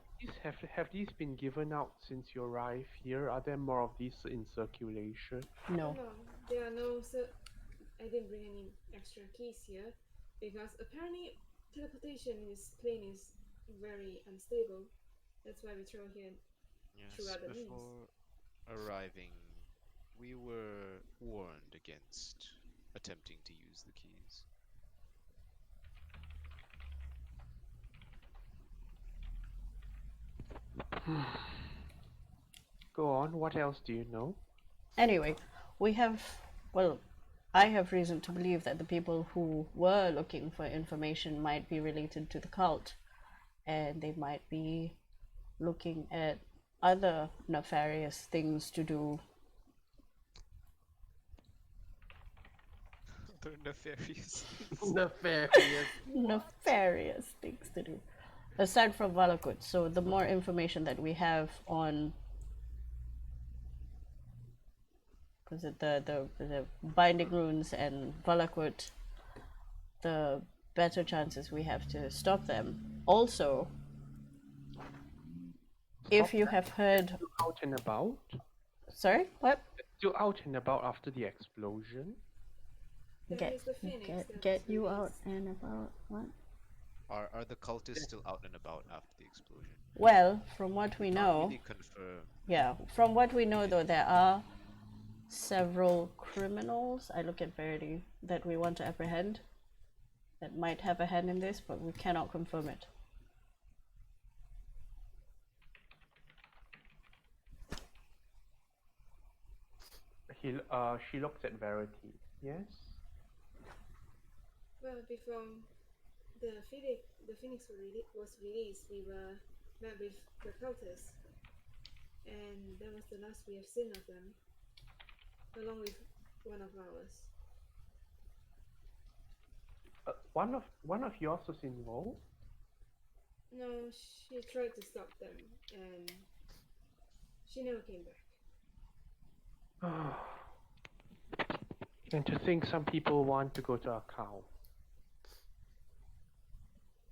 Speaker 1: have these been given out since you arrived here? Are there more of these in circulation?
Speaker 2: No.
Speaker 7: No, there are no. I didn't bring any extra keys here because apparently teleportation in this plane is very unstable. That's why we throw here
Speaker 3: Yes,
Speaker 7: through other means.
Speaker 3: before arriving, we were warned against attempting to use the keys.
Speaker 1: Go on, what else do you know?
Speaker 2: Anyway, I have reason to believe that the people who were looking for information might be related to the cult, and they might be looking at other nefarious things to do.
Speaker 3: They're nefarious.
Speaker 4: Nefarious.
Speaker 2: Nefarious things to do. Aside from Valakut, so the more information that we have on the binding runes and Valakut, the better chances we have to stop them. Also, if you have heard,
Speaker 1: Out and about?
Speaker 2: sorry, what?
Speaker 1: Still out and about after the explosion?
Speaker 7: There is the Phoenix that
Speaker 2: Get
Speaker 7: was
Speaker 2: you out
Speaker 7: released.
Speaker 2: and about. What?
Speaker 3: Are the cultists still out and about after the explosion?
Speaker 2: Well, from what we
Speaker 3: Can't
Speaker 2: know,
Speaker 3: really confirm.
Speaker 2: yeah, from what we know though, there are several criminals. I look at Verity that we want to apprehend that might have a hand in this, but we cannot confirm it.
Speaker 1: She looks at Verity. Yes?
Speaker 7: Well, before the Phoenix was released, we were met with the cultists, and that was the last we have seen of them, along with one of ours.
Speaker 1: One of yours was involved?
Speaker 7: No, she tried to stop them, and she never came back.
Speaker 1: And to think some people want to go to Macau.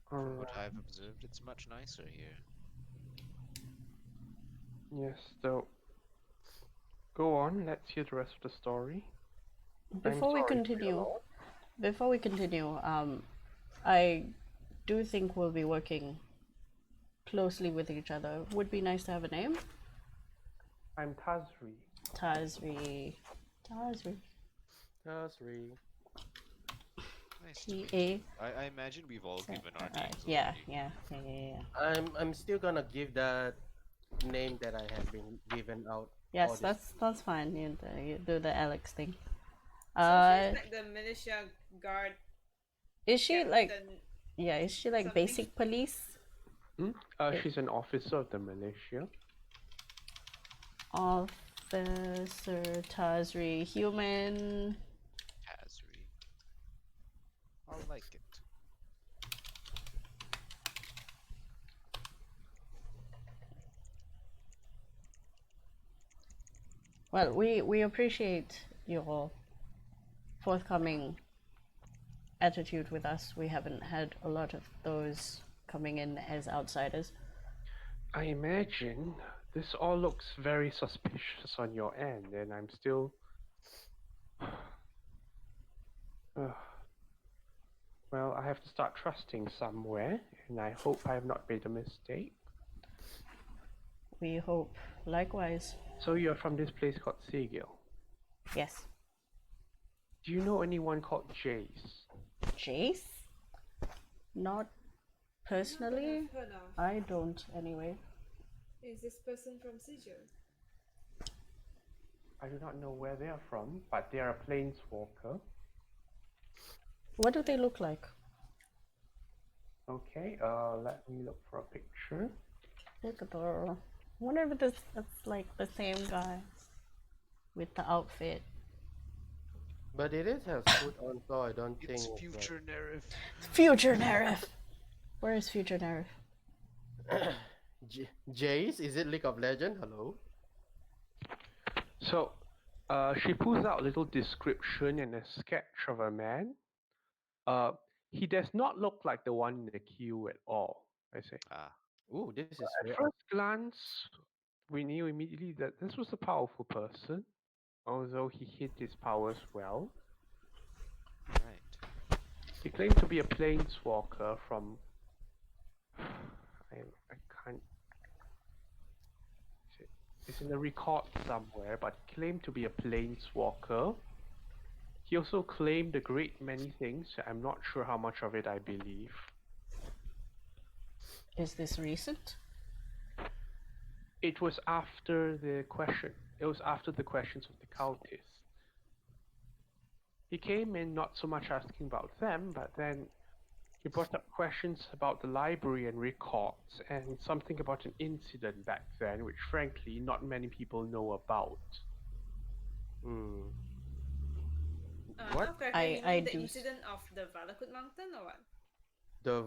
Speaker 3: From what I've observed, it's much nicer here.
Speaker 1: Yes, so go on, let's hear the rest of the story.
Speaker 2: Before we continue, I do think we'll be working closely with each other. Would be nice to have a name.
Speaker 1: I'm Tazri.
Speaker 2: Tazri. Tazri.
Speaker 4: Tazri.
Speaker 3: Nice to meet
Speaker 2: T-A.
Speaker 3: you. I imagine we've all given our names
Speaker 2: Yeah,
Speaker 3: already.
Speaker 2: yeah.
Speaker 4: I'm still gonna give that name that I have been given out.
Speaker 2: Yes,
Speaker 4: all this.
Speaker 2: that's fine. You do the Alex thing.
Speaker 8: So she's like the militia guard
Speaker 2: Is she like?
Speaker 8: captain.
Speaker 2: Yeah, is she like
Speaker 8: something.
Speaker 2: basic police?
Speaker 1: She's an officer of the militia.
Speaker 2: Officer Tazri, human.
Speaker 3: Tazri. I'll like it.
Speaker 2: Well, we appreciate your forthcoming attitude with us. We haven't had a lot of those coming in as outsiders.
Speaker 1: I imagine this all looks very suspicious on your end, and I'm still. Well, I have to start trusting somewhere, and I hope I have not made a mistake.
Speaker 2: We hope likewise.
Speaker 1: So you're from this place called Sigil.
Speaker 2: Yes.
Speaker 1: Do you know anyone called Jace?
Speaker 2: Jace? Not personally.
Speaker 7: I've heard of.
Speaker 2: I don't anyway.
Speaker 7: Is this person from Sigil?
Speaker 1: I do not know where they are from, but they are a planeswalker.
Speaker 2: What do they look like?
Speaker 1: Okay, let me look for a picture.
Speaker 2: Look at the. I wonder if it's like the same guy with the outfit.
Speaker 4: But it is has food on, so I don't think
Speaker 3: It's
Speaker 4: it's
Speaker 3: future Nerif.
Speaker 2: Future Nerif. Where is Future Nerif?
Speaker 4: Jace, is it League of Legends? Hello.
Speaker 1: So, she pulls out a little description and a sketch of a man. He does not look like the one in the queue at all, I say.
Speaker 3: Ah,
Speaker 4: Ooh, this is
Speaker 1: At
Speaker 4: weird.
Speaker 1: first glance, we knew immediately that this was a powerful person, although he hid his powers well.
Speaker 3: right.
Speaker 1: He claimed to be a planeswalker from. I can't. It's in the record somewhere, but he claimed to be a planeswalker. He also claimed a great many things. I'm not sure how much of it I believe.
Speaker 2: Is this recent?
Speaker 1: It was after the question. It was after the questions of the cultists. He came in not so much asking about them, but then he brought up questions about the library and records, and something about an incident back then, which frankly not many people know about.
Speaker 4: Hmm.
Speaker 8: What?
Speaker 4: What?
Speaker 8: Okay,
Speaker 2: I
Speaker 8: you mean the
Speaker 2: do
Speaker 8: incident of the Valakut Mountain or what?
Speaker 4: The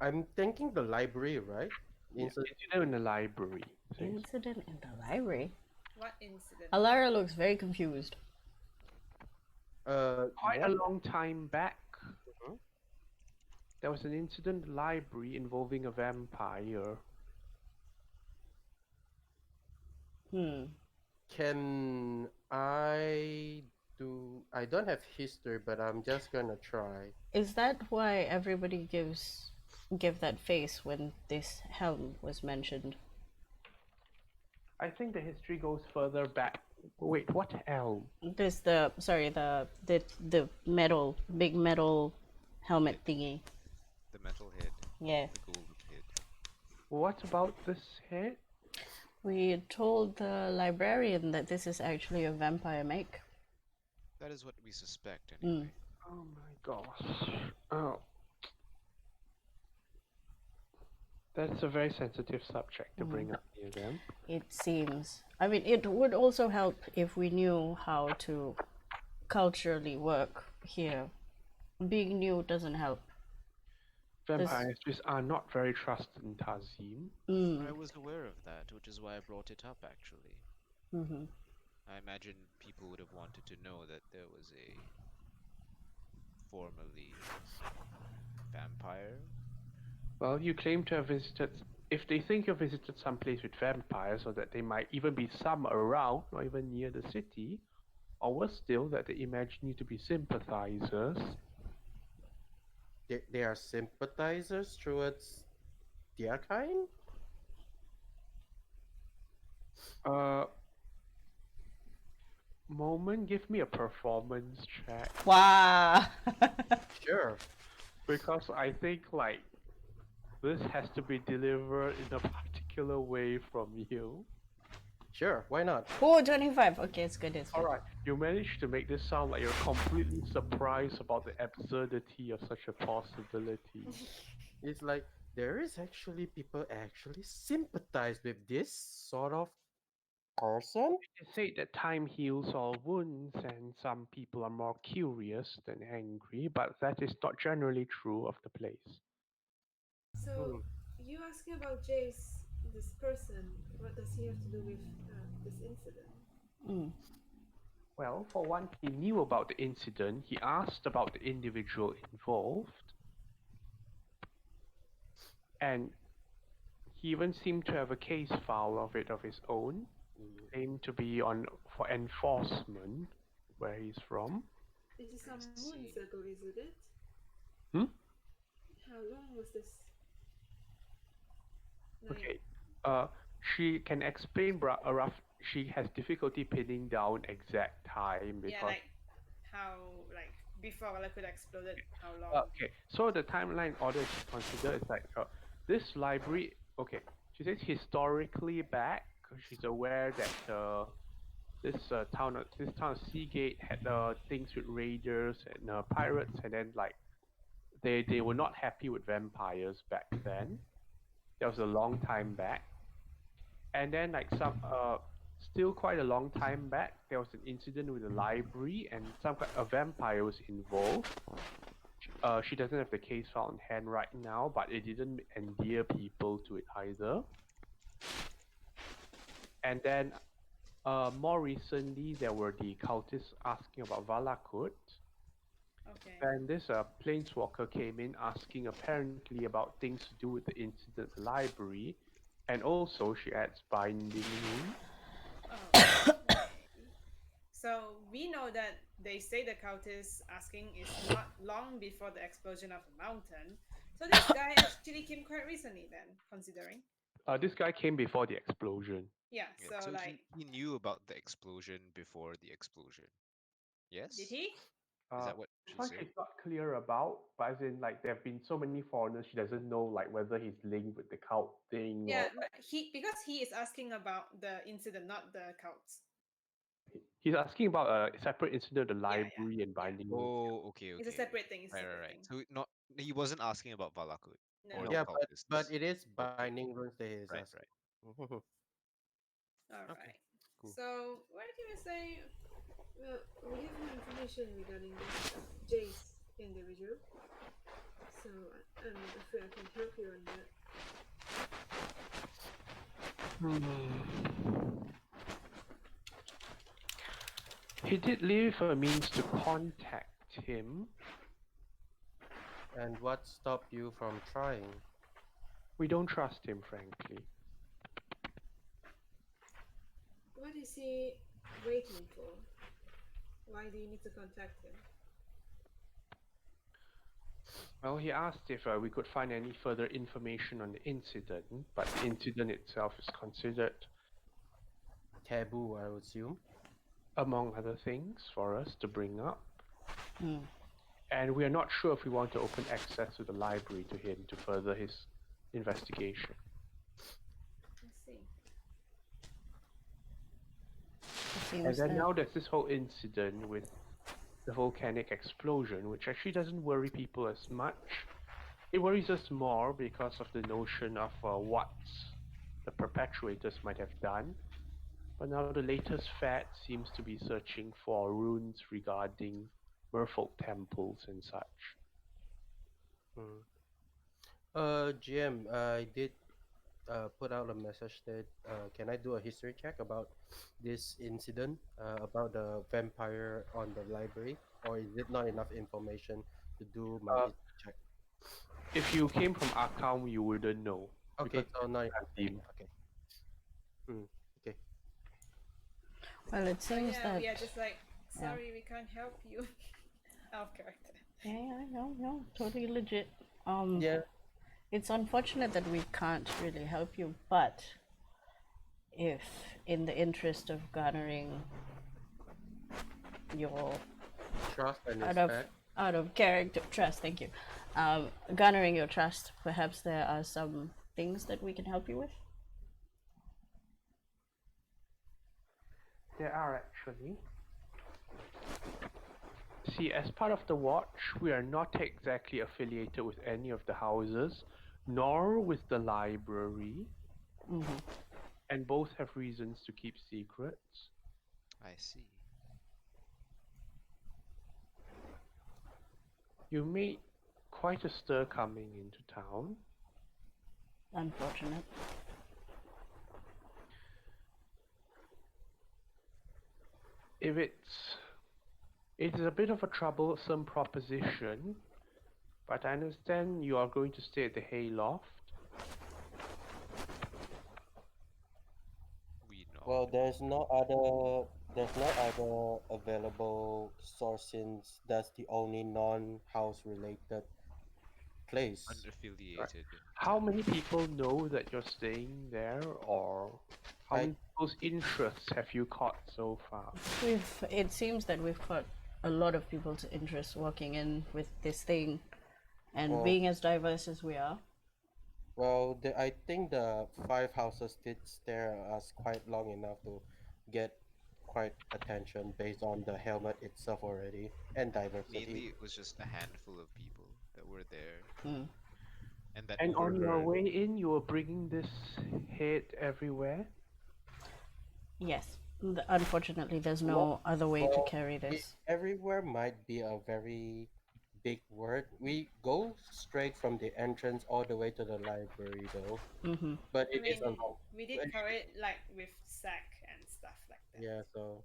Speaker 4: I'm thinking the library, right? Incident.
Speaker 1: Incident in the library. Things.
Speaker 2: Incident in the library.
Speaker 8: What incident?
Speaker 2: Alara looks very confused.
Speaker 1: Quite
Speaker 4: What?
Speaker 1: a long time back,
Speaker 4: Mhm.
Speaker 1: there was an incident in the library involving a vampire.
Speaker 4: Can I do? I don't have history, but I'm just gonna try.
Speaker 2: Is that why everybody give that face when this helm was mentioned?
Speaker 1: I think the history goes further back. Wait, what elm?
Speaker 2: This the metal big metal helmet thingy.
Speaker 3: The metal head.
Speaker 2: Yeah.
Speaker 3: The golden head.
Speaker 1: What about this head?
Speaker 2: We told the librarian that this is actually a vampire make.
Speaker 3: That is what we suspect, anyway.
Speaker 1: Oh my gosh. Oh. That's a very sensitive subject to bring up near them.
Speaker 2: It seems. I mean, it would also help if we knew how to culturally work here. Being new doesn't help.
Speaker 1: Vampires just are not very trusted in Tazim.
Speaker 3: I was aware of that, which is why I brought it up, actually.
Speaker 2: Mm-hmm.
Speaker 3: I imagine people would have wanted to know that there was a formerly vampire.
Speaker 1: Well, you claim to have visited. If they think you visited some place with vampires, or that there might even be some around, or even near the city, or worse still, that they imagine you to be sympathizers.
Speaker 4: They are sympathizers towards their kind?
Speaker 1: Uh, Moment, give me a performance check
Speaker 2: Wow.
Speaker 4: Sure.
Speaker 1: because I think like this has to be delivered in a particular way from you.
Speaker 4: Sure, why not?
Speaker 2: Oh, 25. Okay, it's good. It's good.
Speaker 1: Alright, you managed to make this sound like you're completely surprised about the absurdity of such a possibility.
Speaker 4: It's like there is actually people actually sympathize with this sort of person.
Speaker 1: They say that time heals all wounds, and some people are more curious than angry, but that is not generally true of the place.
Speaker 7: So, you asking about Jace, this person, what does he have to do with this incident?
Speaker 2: Mm.
Speaker 1: Well, for one, he knew about the incident, he asked about the individual involved, and he even seemed to have a case file of it of his own, claimed to be on for enforcement where he's from.
Speaker 7: This is some
Speaker 3: I
Speaker 7: moons
Speaker 3: see.
Speaker 7: ago, isn't it?
Speaker 1: Hmm?
Speaker 7: How long was this?
Speaker 1: Okay. She can explain a rough. She has difficulty pinning down exact time because.
Speaker 8: Yeah, like how, like before Liquid exploded, how long?
Speaker 1: Okay, so the timeline order she considered is like this library. Okay, she says historically back. She's aware that this town of Seagate had things with raiders and pirates, and then like they were not happy with vampires back then. That was a long time back. And then like some still quite a long time back, there was an incident with the library, and a vampire was involved. She doesn't have the case file on hand right now, but it didn't endear people to it either. And then more recently, there were the cultists asking about Valakut.
Speaker 8: Okay.
Speaker 1: And this planeswalker came in asking apparently about things to do with the incident at the library. And also, she adds binding wounds.
Speaker 8: Oh, okay. So we know that they say the cultist asking is not long before the explosion of the mountain. So this guy actually came quite recently then, considering.
Speaker 1: This guy came before the explosion.
Speaker 8: Yeah,
Speaker 3: Yeah,
Speaker 8: so
Speaker 3: so
Speaker 8: like,
Speaker 3: he knew about the explosion before the explosion. Yes?
Speaker 8: did he?
Speaker 3: Is that what
Speaker 1: This
Speaker 3: she
Speaker 1: one
Speaker 3: said?
Speaker 1: she's not clear about, but as in like there have been so many foreigners, she doesn't know like whether he's linked with the cult thing
Speaker 8: Yeah,
Speaker 1: or
Speaker 8: but because he is asking about the incident, not the cults.
Speaker 1: he's asking about a separate incident at the
Speaker 8: Yeah,
Speaker 1: library and binding wounds.
Speaker 3: Oh, okay,
Speaker 8: It's a
Speaker 3: okay.
Speaker 8: separate thing. It's a
Speaker 3: Right,
Speaker 8: separate
Speaker 3: right,
Speaker 8: thing.
Speaker 3: right. So he wasn't asking about Valakut
Speaker 8: No,
Speaker 3: or
Speaker 8: no.
Speaker 3: the
Speaker 4: Yeah,
Speaker 3: cultists.
Speaker 4: but it is
Speaker 3: Okay.
Speaker 4: binding runes that he is
Speaker 3: Right,
Speaker 4: asking.
Speaker 3: right.
Speaker 8: All
Speaker 3: Okay,
Speaker 8: right.
Speaker 3: cool.
Speaker 8: So what did you say?
Speaker 7: Well, we have no information regarding this Jace individual, so I'm afraid I can help you on that.
Speaker 1: He did leave a means to contact him.
Speaker 4: And what stopped you from trying?
Speaker 1: We don't trust him, frankly.
Speaker 7: What is he waiting for? Why do you need to contact him?
Speaker 1: Well, he asked if we could find any further information on the incident, but the incident itself is considered,
Speaker 4: Taboo, I would assume.
Speaker 1: among other things, for us to bring up.
Speaker 2: Mm.
Speaker 1: And we are not sure if we want to open access to the library to him to further his investigation.
Speaker 8: Let's see.
Speaker 2: It
Speaker 1: And
Speaker 2: seems
Speaker 1: then
Speaker 2: that
Speaker 1: now there's this whole incident with the volcanic explosion, which actually doesn't worry people as much. It worries us more because of the notion of what the perpetuators might have done. But now the latest fad seems to be searching for runes regarding merfolk temples and such.
Speaker 4: GM, I did put out a message that can I do a history check about this incident, about the vampire on the library, or is it not enough information to do my history check?
Speaker 1: If you came from Arkham, you wouldn't know.
Speaker 4: Okay,
Speaker 1: because
Speaker 4: so not
Speaker 1: it's team.
Speaker 4: okay. Okay.
Speaker 2: well, it
Speaker 8: So
Speaker 2: seems
Speaker 8: yeah,
Speaker 2: that
Speaker 8: we are just like,
Speaker 2: yeah.
Speaker 8: sorry, we can't help you. Out of character.
Speaker 2: Yeah, no, totally legit.
Speaker 4: Yeah.
Speaker 2: It's unfortunate that we can't really help you, but if, in the interest of garnering your
Speaker 4: Trust and
Speaker 2: out of
Speaker 4: respect.
Speaker 2: out of character trust, thank you, garnering your trust, perhaps there are some things that we can help you with.
Speaker 1: There are actually. See, as part of the Watch, we are not exactly affiliated with any of the houses, nor with the library,
Speaker 2: Mm-hmm.
Speaker 1: and both have reasons to keep secrets.
Speaker 3: I see.
Speaker 1: You made quite a stir coming into town.
Speaker 2: Unfortunate.
Speaker 1: If it is a bit of a troublesome proposition, but I understand you are going to stay at the hayloft.
Speaker 3: We know.
Speaker 4: Well, there's no other available source since that's the only non-house related place.
Speaker 3: Unaffiliated.
Speaker 1: How many people know that you're staying there, or how many people's interests have you caught so far?
Speaker 2: It seems that we've caught a lot of people's interest walking in with this thing, and
Speaker 4: Well-
Speaker 2: being as diverse as we are.
Speaker 4: Well, I think the 5 houses did stare at us quite long enough to get quite attention based on the helmet itself already and diversity.
Speaker 3: Mainly, it was just a handful of people that were there,
Speaker 2: Mm.
Speaker 3: and that
Speaker 1: And on your
Speaker 3: overheard.
Speaker 1: way in, you were bringing this head everywhere?
Speaker 2: Yes. Unfortunately, there's no other way to carry this.
Speaker 4: Everywhere might be a very big word. We go straight from the entrance all the way to the library though.
Speaker 2: Mm-hmm.
Speaker 4: But
Speaker 8: I
Speaker 4: it is
Speaker 8: mean,
Speaker 4: a long.
Speaker 8: we did cover it like with sack and stuff like that.
Speaker 4: Yeah, so.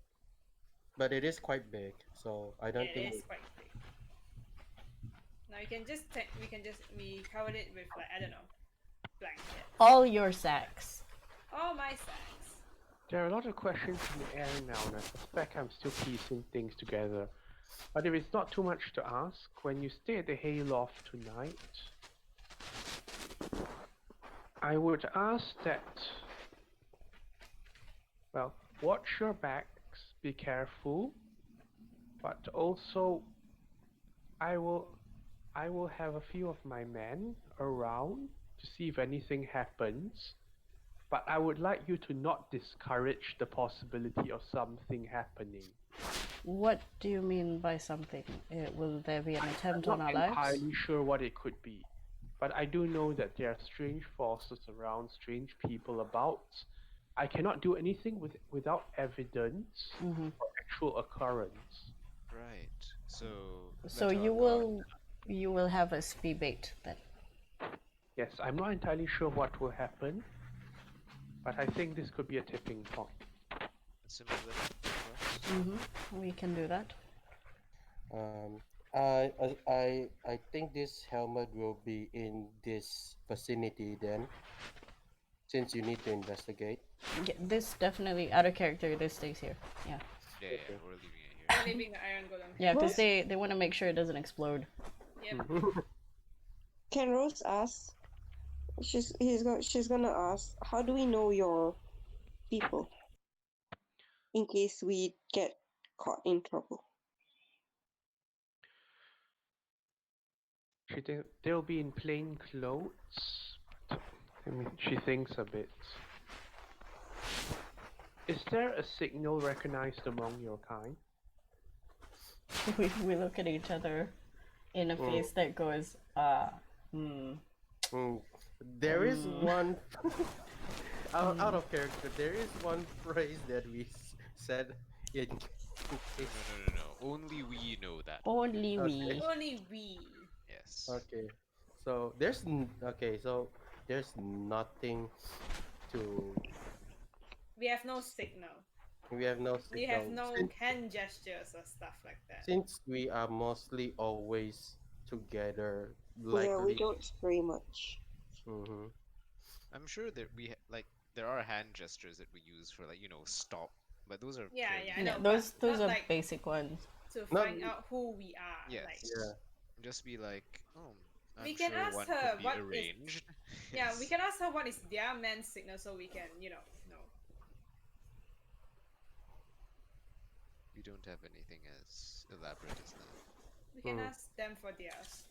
Speaker 4: But it is quite big, so I don't
Speaker 8: It
Speaker 4: think.
Speaker 8: is quite big. Now we covered it with like, I don't know, blanket.
Speaker 2: All your sacks.
Speaker 8: All my sacks.
Speaker 1: There are a lot of questions in the air now, and I suspect I'm still piecing things together. But if it's not too much to ask, when you stay at the hayloft tonight, I would ask that, well, watch your backs, be careful, but also I will have a few of my men around to see if anything happens. But I would like you to not discourage the possibility of something happening.
Speaker 2: What do you mean by something? Will there be an attempt
Speaker 1: I'm
Speaker 2: on our
Speaker 1: not
Speaker 2: lives?
Speaker 1: entirely sure what it could be, but I do know that there are strange forces around, strange people about. I cannot do anything without evidence
Speaker 2: Mm-hmm.
Speaker 1: or actual occurrence.
Speaker 3: Right. So.
Speaker 2: So
Speaker 3: let our
Speaker 2: you will have us be bait then.
Speaker 1: Yes, I'm not entirely sure what will happen, but I think this could be a tipping point.
Speaker 3: Similar for us.
Speaker 2: Mm-hmm. We can do that.
Speaker 4: I think this helmet will be in this vicinity then, since you need to investigate.
Speaker 2: Yeah, this definitely out of character. This stays here. Yeah.
Speaker 3: Yeah, we're leaving it here.
Speaker 8: We're leaving the iron golem.
Speaker 2: Yeah, because
Speaker 6: Rose-
Speaker 2: they want to make sure it doesn't explode.
Speaker 8: Yep.
Speaker 6: Can Rose ask? She's gonna ask. How do we know your people? In case we get caught in trouble.
Speaker 1: They'll be in plain clothes. I mean, she thinks a bit. Is there a signal recognized among your kind?
Speaker 2: We look at each other in a face that goes,
Speaker 4: There is one out of character. There is one phrase that we said in.
Speaker 3: No. Only we know that.
Speaker 2: only we.
Speaker 8: Only we.
Speaker 3: Yes.
Speaker 4: Okay, so there's nothing to.
Speaker 8: We have no signal.
Speaker 4: We have no signal.
Speaker 8: We have no
Speaker 4: Since,
Speaker 8: hand gestures or stuff like that.
Speaker 4: since we are mostly always together,
Speaker 6: Yeah, we
Speaker 4: likely.
Speaker 6: don't spray much.
Speaker 4: Mhm.
Speaker 3: I'm sure that there are hand gestures that we use for stop, but those are
Speaker 8: Yeah,
Speaker 3: fairly
Speaker 8: yeah, I
Speaker 2: Yeah,
Speaker 8: know,
Speaker 2: those
Speaker 8: but not
Speaker 2: are
Speaker 8: like
Speaker 2: basic ones.
Speaker 8: to
Speaker 4: Not-
Speaker 8: find out who we are.
Speaker 3: Yes.
Speaker 8: Like,
Speaker 4: Yeah.
Speaker 3: Just be like, oh,
Speaker 8: We
Speaker 3: I'm
Speaker 8: can
Speaker 3: sure
Speaker 8: ask
Speaker 3: one
Speaker 8: her
Speaker 3: could be
Speaker 8: what is.
Speaker 3: arranged.
Speaker 8: Yeah, we
Speaker 3: Yes.
Speaker 8: can ask her what is their man signal so we can, know.
Speaker 3: We don't have anything as elaborate as that.
Speaker 8: We can
Speaker 4: Hmm.
Speaker 8: ask them for theirs.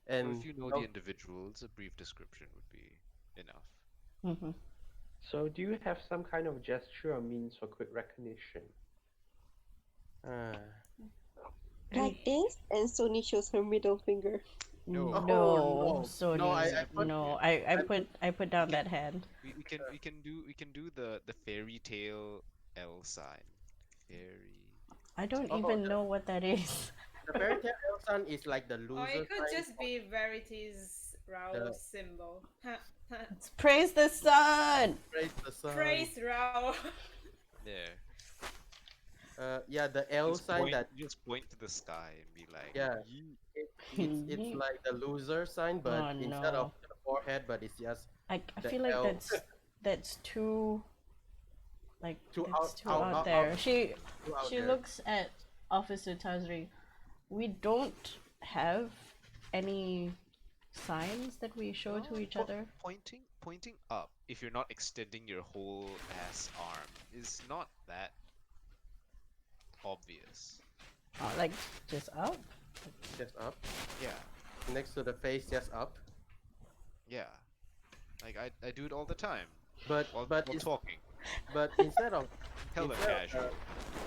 Speaker 3: Or
Speaker 4: And
Speaker 3: if you know the individuals, a brief description would be enough.
Speaker 2: Mm-hmm.
Speaker 1: So, do you have some kind of gesture or means for quick recognition?
Speaker 4: uh,
Speaker 9: Like this, and Sony shows her middle finger.
Speaker 3: No.
Speaker 4: Oh,
Speaker 2: No,
Speaker 4: no.
Speaker 2: Sony.
Speaker 4: No, I put-
Speaker 2: No,
Speaker 3: Inappropriate.
Speaker 2: I put down that hand.
Speaker 3: We can do the fairy tale L sign. Fairy.
Speaker 2: I don't
Speaker 4: Oh,
Speaker 2: even know what that is.
Speaker 4: the fairy tale Elsan is like the
Speaker 8: Or
Speaker 4: loser
Speaker 8: it could
Speaker 4: sign.
Speaker 8: just be Verity's Rao
Speaker 4: The-
Speaker 8: symbol.
Speaker 2: Praise the sun.
Speaker 4: Praise the sun.
Speaker 8: Praise Rao.
Speaker 3: There.
Speaker 4: Yeah, the L sign that
Speaker 3: Just point to the sky and be like,
Speaker 4: Yeah.
Speaker 3: "Yeet."
Speaker 4: it's like the loser sign, but
Speaker 2: Oh,
Speaker 4: instead
Speaker 2: no.
Speaker 4: of the forehead, but it's just
Speaker 2: I
Speaker 4: the
Speaker 2: feel like
Speaker 4: L.
Speaker 2: that's too like
Speaker 4: Too
Speaker 2: that's
Speaker 4: out-
Speaker 2: too
Speaker 4: out-
Speaker 2: out
Speaker 4: out-
Speaker 2: there.
Speaker 4: out-
Speaker 2: She
Speaker 4: out
Speaker 2: she
Speaker 4: there.
Speaker 2: looks at Officer Tazri. We don't have any signs that we show to
Speaker 3: No,
Speaker 2: each other.
Speaker 3: Pointing up, if you're not extending your whole ass arm, is not that obvious.
Speaker 2: Like just up.
Speaker 4: just up.
Speaker 3: Yeah,
Speaker 4: Next to the face, just up.
Speaker 3: yeah. Like I do it all the time
Speaker 4: But
Speaker 3: while
Speaker 4: it's,
Speaker 3: talking.
Speaker 4: but instead of
Speaker 3: Hella
Speaker 4: instead of,
Speaker 3: casual.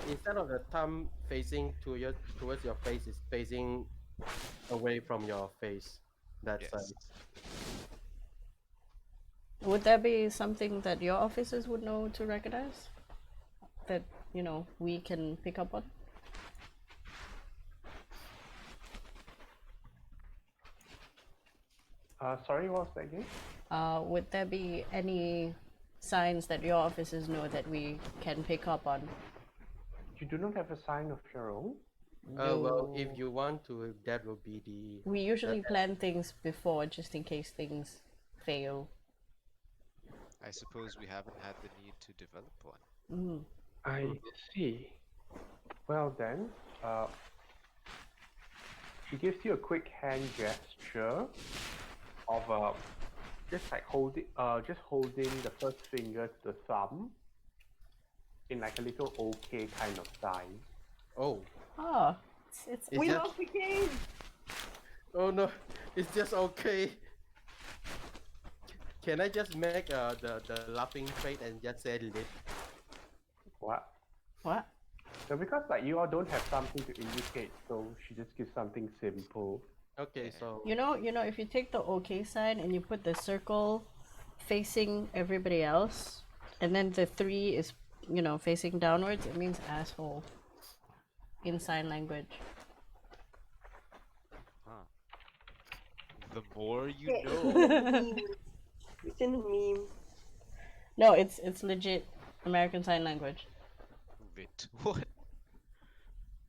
Speaker 4: instead of the thumb facing towards your face, it's facing away from your face. That
Speaker 3: Yes.
Speaker 4: side.
Speaker 2: Would that be something that your officers would know to recognize? That we can pick up on.
Speaker 1: Sorry, what was that again?
Speaker 2: Would there be any signs that your officers know that we can pick up on?
Speaker 1: You do not have a sign of your own?
Speaker 4: Well, if
Speaker 2: No.
Speaker 4: you want to, that will be the.
Speaker 2: We usually plan things before just in case things fail.
Speaker 3: I suppose we haven't had the need to develop one.
Speaker 2: Mm.
Speaker 1: I see. Well then, she gives you a quick hand gesture of just like holding the first finger to the thumb in like a little OK kind of sign.
Speaker 4: Oh.
Speaker 2: Oh, it's
Speaker 4: Is
Speaker 2: we
Speaker 4: that-
Speaker 2: love the game.
Speaker 4: Oh no, it's just okay. Can I just make the laughing face and just say lip?
Speaker 1: What?
Speaker 2: What?
Speaker 1: So because like you all don't have something to indicate, so she just gives something simple.
Speaker 4: Okay, so
Speaker 2: You know, if you take the OK sign and you put the circle facing everybody else, and then the 3 is, facing downwards, it means asshole in sign language.
Speaker 3: Huh. The more you
Speaker 6: Yeah,
Speaker 3: know.
Speaker 6: It's in a meme.
Speaker 2: No, it's legit American Sign Language.
Speaker 3: Wait, what?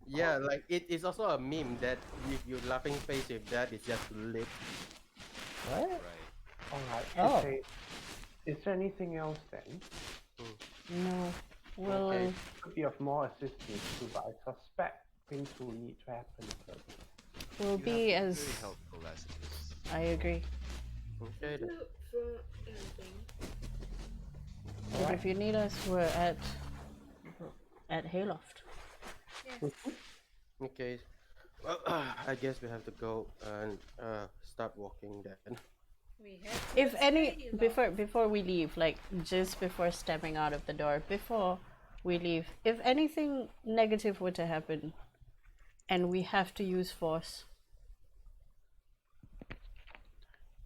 Speaker 4: yeah, like it is also a meme that if you laughing face with that, it's just lip.
Speaker 2: What?
Speaker 3: Right.
Speaker 1: Alright,
Speaker 2: Oh.
Speaker 1: okay. Is there anything else then?
Speaker 2: No. Well,
Speaker 4: Okay.
Speaker 1: Could be of more assistance too, but I suspect things will need to happen first.
Speaker 2: we'll
Speaker 3: You
Speaker 2: be
Speaker 3: have been
Speaker 2: as
Speaker 3: very helpful as it is.
Speaker 2: I agree.
Speaker 4: Okay. then.
Speaker 7: Look for anything.
Speaker 2: But if you need us, we're at Hayloft.
Speaker 8: Yes.
Speaker 4: Okay. Well, I guess we have to go and start walking then.
Speaker 8: We have
Speaker 2: If
Speaker 8: to
Speaker 2: any
Speaker 8: stay long.
Speaker 2: before we leave, like just before stepping out of the door, before we leave, if anything negative were to happen and we have to use force,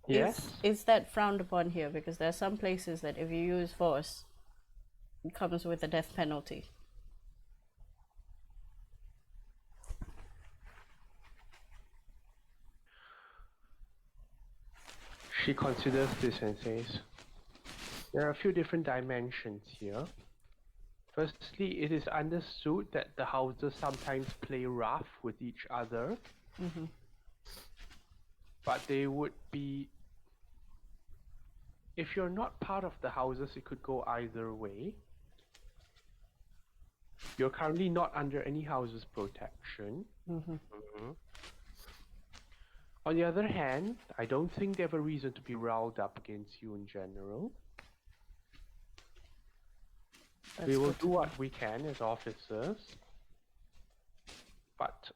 Speaker 1: Yes?
Speaker 2: is that frowned upon here? Because there are some places that if you use force, it comes with a death penalty.
Speaker 1: She considers this and says, there are a few different dimensions here. Firstly, it is understood that the houses sometimes play rough with each other,
Speaker 2: Mhm.
Speaker 1: but they would be... If you're not part of the houses, it could go either way. You're currently not under any houses protection.
Speaker 2: Mhm.
Speaker 4: Mhm.
Speaker 1: On the other hand, I don't think they have a reason to be riled up against you in general. We
Speaker 2: That's
Speaker 1: will
Speaker 2: good
Speaker 1: do
Speaker 2: to know.
Speaker 1: what we can as officers, but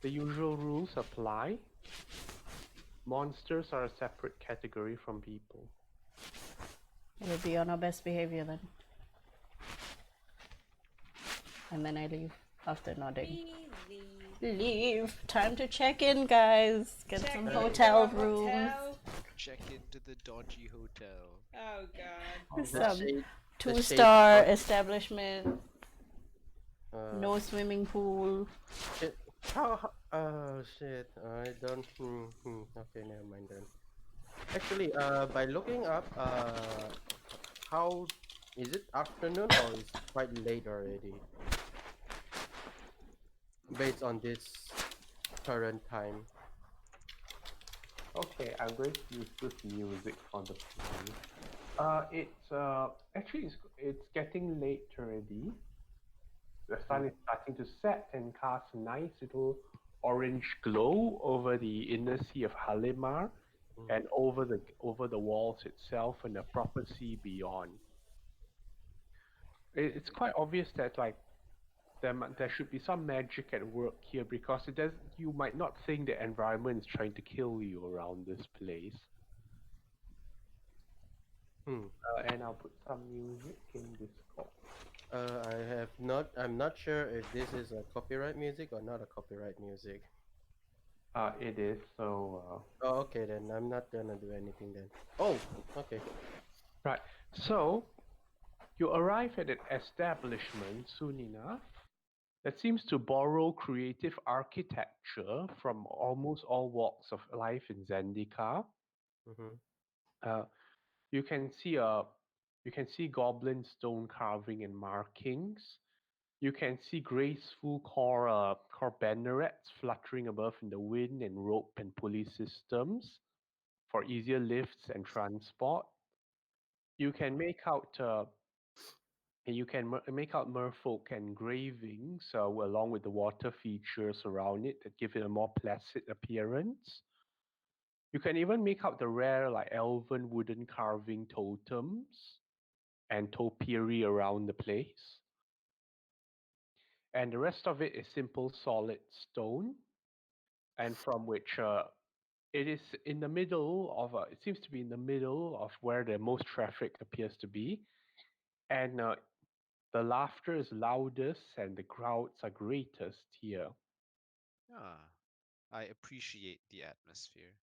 Speaker 1: the usual rules apply. Monsters are a separate category from people.
Speaker 2: We'll be on our best behavior then. And then I leave after nodding. Leave. Time to check in, guys. Get some
Speaker 8: into
Speaker 2: hotel
Speaker 8: a
Speaker 2: rooms.
Speaker 8: hotel.
Speaker 3: Check into the dodgy hotel.
Speaker 8: Oh god.
Speaker 4: The
Speaker 2: Some
Speaker 4: shade- the
Speaker 2: 2-star
Speaker 4: shade-
Speaker 2: establishment. No swimming pool.
Speaker 4: Shit. Oh shit! I don't. Okay, never mind then. Actually, by looking up, how is it afternoon or is it quite late already? Based on this current time.
Speaker 1: Okay, I'm going to use this music for the play. It's actually it's getting late already. The sun is starting to set and cast a nice little orange glow over the inner sea of Halimar and over the walls itself and the proper sea beyond. It's quite obvious that like there should be some magic at work here because you might not think the environment is trying to kill you around this place. And I'll put some music in Discord.
Speaker 4: I'm not sure if this is a copyright music or not a copyright music.
Speaker 1: It is, so
Speaker 4: Oh, okay then. I'm not gonna do anything then. Oh, okay.
Speaker 1: right. So you arrive at an establishment soon enough that seems to borrow creative architecture from almost all walks of life in Zendikar. You can see goblin stone carving and markings. You can see graceful core bannerets fluttering above in the wind and rope and pulley systems for easier lifts and transport. You can make out merfolk engravings along with the water features around it that give it a more placid appearance. You can even make out the rare like elven wooden carving totems and topiary around the place. And the rest of it is simple solid stone, and from which it is in the middle of it seems to be in the middle of where the most traffic appears to be, and the laughter is loudest and the crowds are greatest here.
Speaker 3: Ah, I appreciate the atmosphere.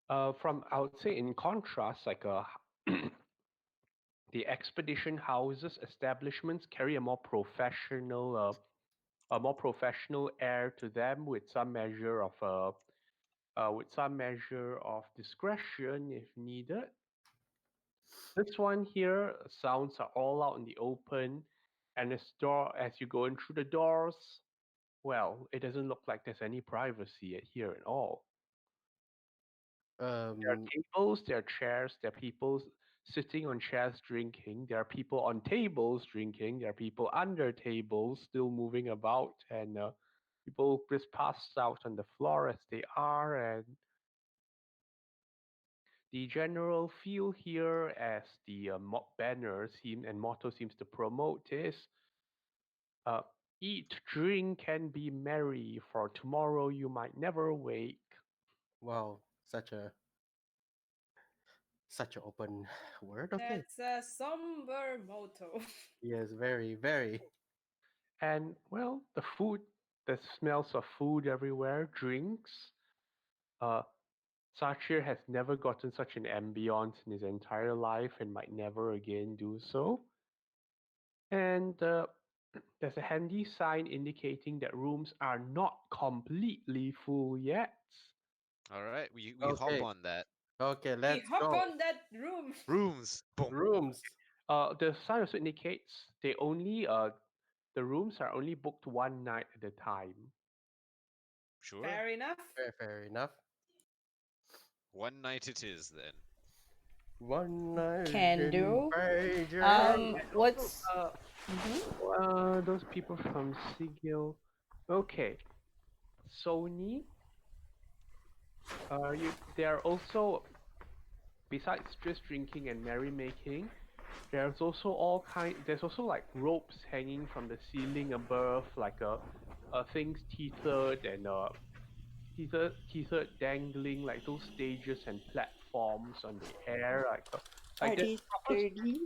Speaker 1: I would say in contrast, like the expedition houses establishments carry a more professional air to them with some measure of discretion if needed. This one here, sounds are all out in the open, and as you go in through the doors, well, it doesn't look like there's any privacy here at all. There are tables, there are chairs, there are people sitting on chairs drinking, there are people on tables drinking, there are people under tables still moving about, and people just passed out on the floor as they are, and the general feel here as the banner and motto seems to promote is uh, eat, drink, and be merry, for tomorrow you might never wake.
Speaker 4: Wow, such an open word. Okay.
Speaker 8: That's a somber motto.
Speaker 4: Yes, very, very.
Speaker 1: And well, the smells of food everywhere, drinks. Sachir has never gotten such an ambience in his entire life and might never again do so. And there's a handy sign indicating that rooms are not completely full yet.
Speaker 3: All right, we hop
Speaker 4: Okay.
Speaker 3: on that.
Speaker 4: Okay,
Speaker 8: We
Speaker 4: let's
Speaker 8: hop
Speaker 4: go.
Speaker 8: on that room.
Speaker 3: Rooms. Boom.
Speaker 4: Rooms.
Speaker 1: The sign also indicates the rooms are only booked one night at a time.
Speaker 3: Sure.
Speaker 8: Fair enough.
Speaker 4: Fair enough.
Speaker 3: One night it is then.
Speaker 4: One night
Speaker 2: Can
Speaker 4: in
Speaker 2: do.
Speaker 4: Beijing.
Speaker 2: What's
Speaker 1: Those people from Sigil. Okay. Sony, there are also, besides just drinking and merrymaking, there's also like ropes hanging from the ceiling above, like things tethered and tethered dangling, like those stages and platforms on the air,
Speaker 6: Are
Speaker 1: like
Speaker 6: they sturdy?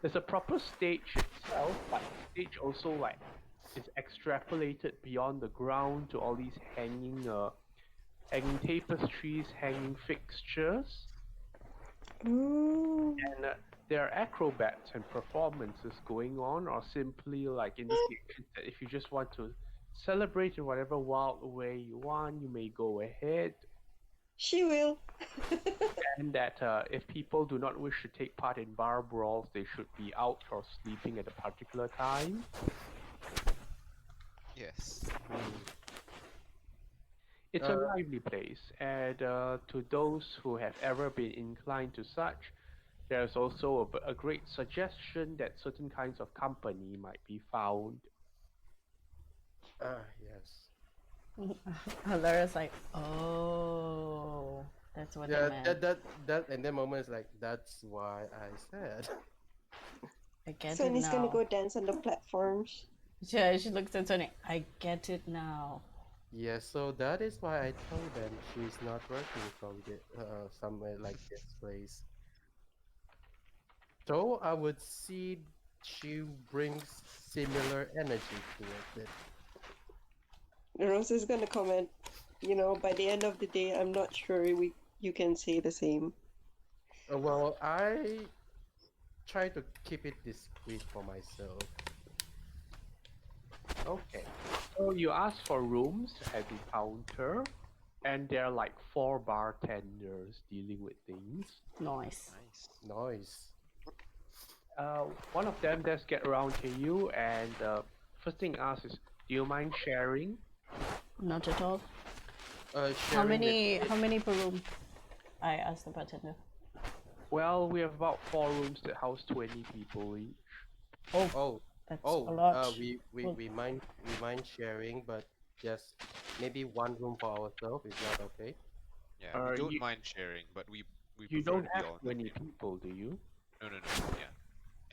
Speaker 1: there's a proper stage itself, but the stage also like is extrapolated beyond the ground to all these hanging tapestries, hanging fixtures.
Speaker 6: Ooh.
Speaker 1: And there are acrobats and performances going on, or simply like indications that if you just want to celebrate in whatever wild way you want, you may go ahead.
Speaker 6: She will.
Speaker 1: And that if people do not wish to take part in bar brawls, they should be out or sleeping at a particular time.
Speaker 3: Yes.
Speaker 1: It's a lively place, and to those who have ever been inclined to such, there's also a great suggestion that certain kinds of company might be found.
Speaker 4: Yes.
Speaker 2: Alara's like, oh, that's what they
Speaker 4: Yeah,
Speaker 2: meant.
Speaker 4: that in that moment is like, that's why I said.
Speaker 2: I get it
Speaker 6: Sonny's gonna
Speaker 2: now.
Speaker 6: go dance on the platforms.
Speaker 2: Yeah, she looks at Sony. I get it now.
Speaker 4: Yes, so that is why I told them she's not working from somewhere like this place. So I would see she brings similar energy towards it.
Speaker 6: Rose is gonna comment, by the end of the day, I'm not sure you can say the same.
Speaker 4: Well, I try to keep it discreet for myself.
Speaker 1: Okay, so you ask for rooms at the counter, and there are like 4 bartenders dealing with things.
Speaker 2: Nice.
Speaker 3: Nice.
Speaker 4: Noise.
Speaker 1: One of them does get around to you, and first thing asks is, do you mind sharing?
Speaker 2: Not at all. How
Speaker 4: Sharing
Speaker 2: many per room? I asked the bartender.
Speaker 1: Well, we have about 4 rooms that house 20 people each.
Speaker 4: Oh,
Speaker 2: That's a lot.
Speaker 4: we mind sharing, but just maybe one room for ourselves is not okay.
Speaker 3: Yeah, we don't
Speaker 1: You-
Speaker 3: mind sharing, but we
Speaker 1: You
Speaker 3: prefer
Speaker 1: don't
Speaker 3: to be
Speaker 1: have
Speaker 3: all in the
Speaker 1: 20
Speaker 3: same room.
Speaker 1: people, do you?
Speaker 3: No. Yeah,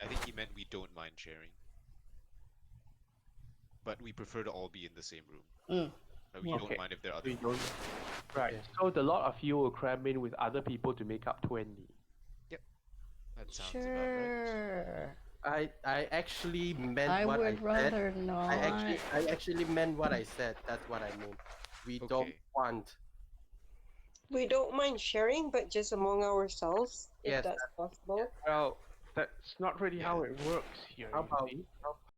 Speaker 3: I think he meant we don't mind sharing, but we prefer to all be in the same room. But we
Speaker 1: Okay.
Speaker 3: don't mind if there are other
Speaker 1: We
Speaker 3: people.
Speaker 1: don't. Right.
Speaker 4: Okay.
Speaker 1: So the lot of you will cram in with other people to make up 20.
Speaker 3: That sounds about right.
Speaker 2: Sure.
Speaker 4: I actually meant
Speaker 2: I
Speaker 4: what I
Speaker 2: would
Speaker 4: said.
Speaker 2: rather not.
Speaker 4: I actually meant what I said. That's what I mean. We don't
Speaker 3: Okay.
Speaker 4: want.
Speaker 6: We don't mind sharing, but just among ourselves, if
Speaker 4: Yes,
Speaker 6: that's possible.
Speaker 1: Well, that's not really
Speaker 3: Yeah.
Speaker 1: how it works here.
Speaker 4: How
Speaker 1: you
Speaker 4: about
Speaker 1: see.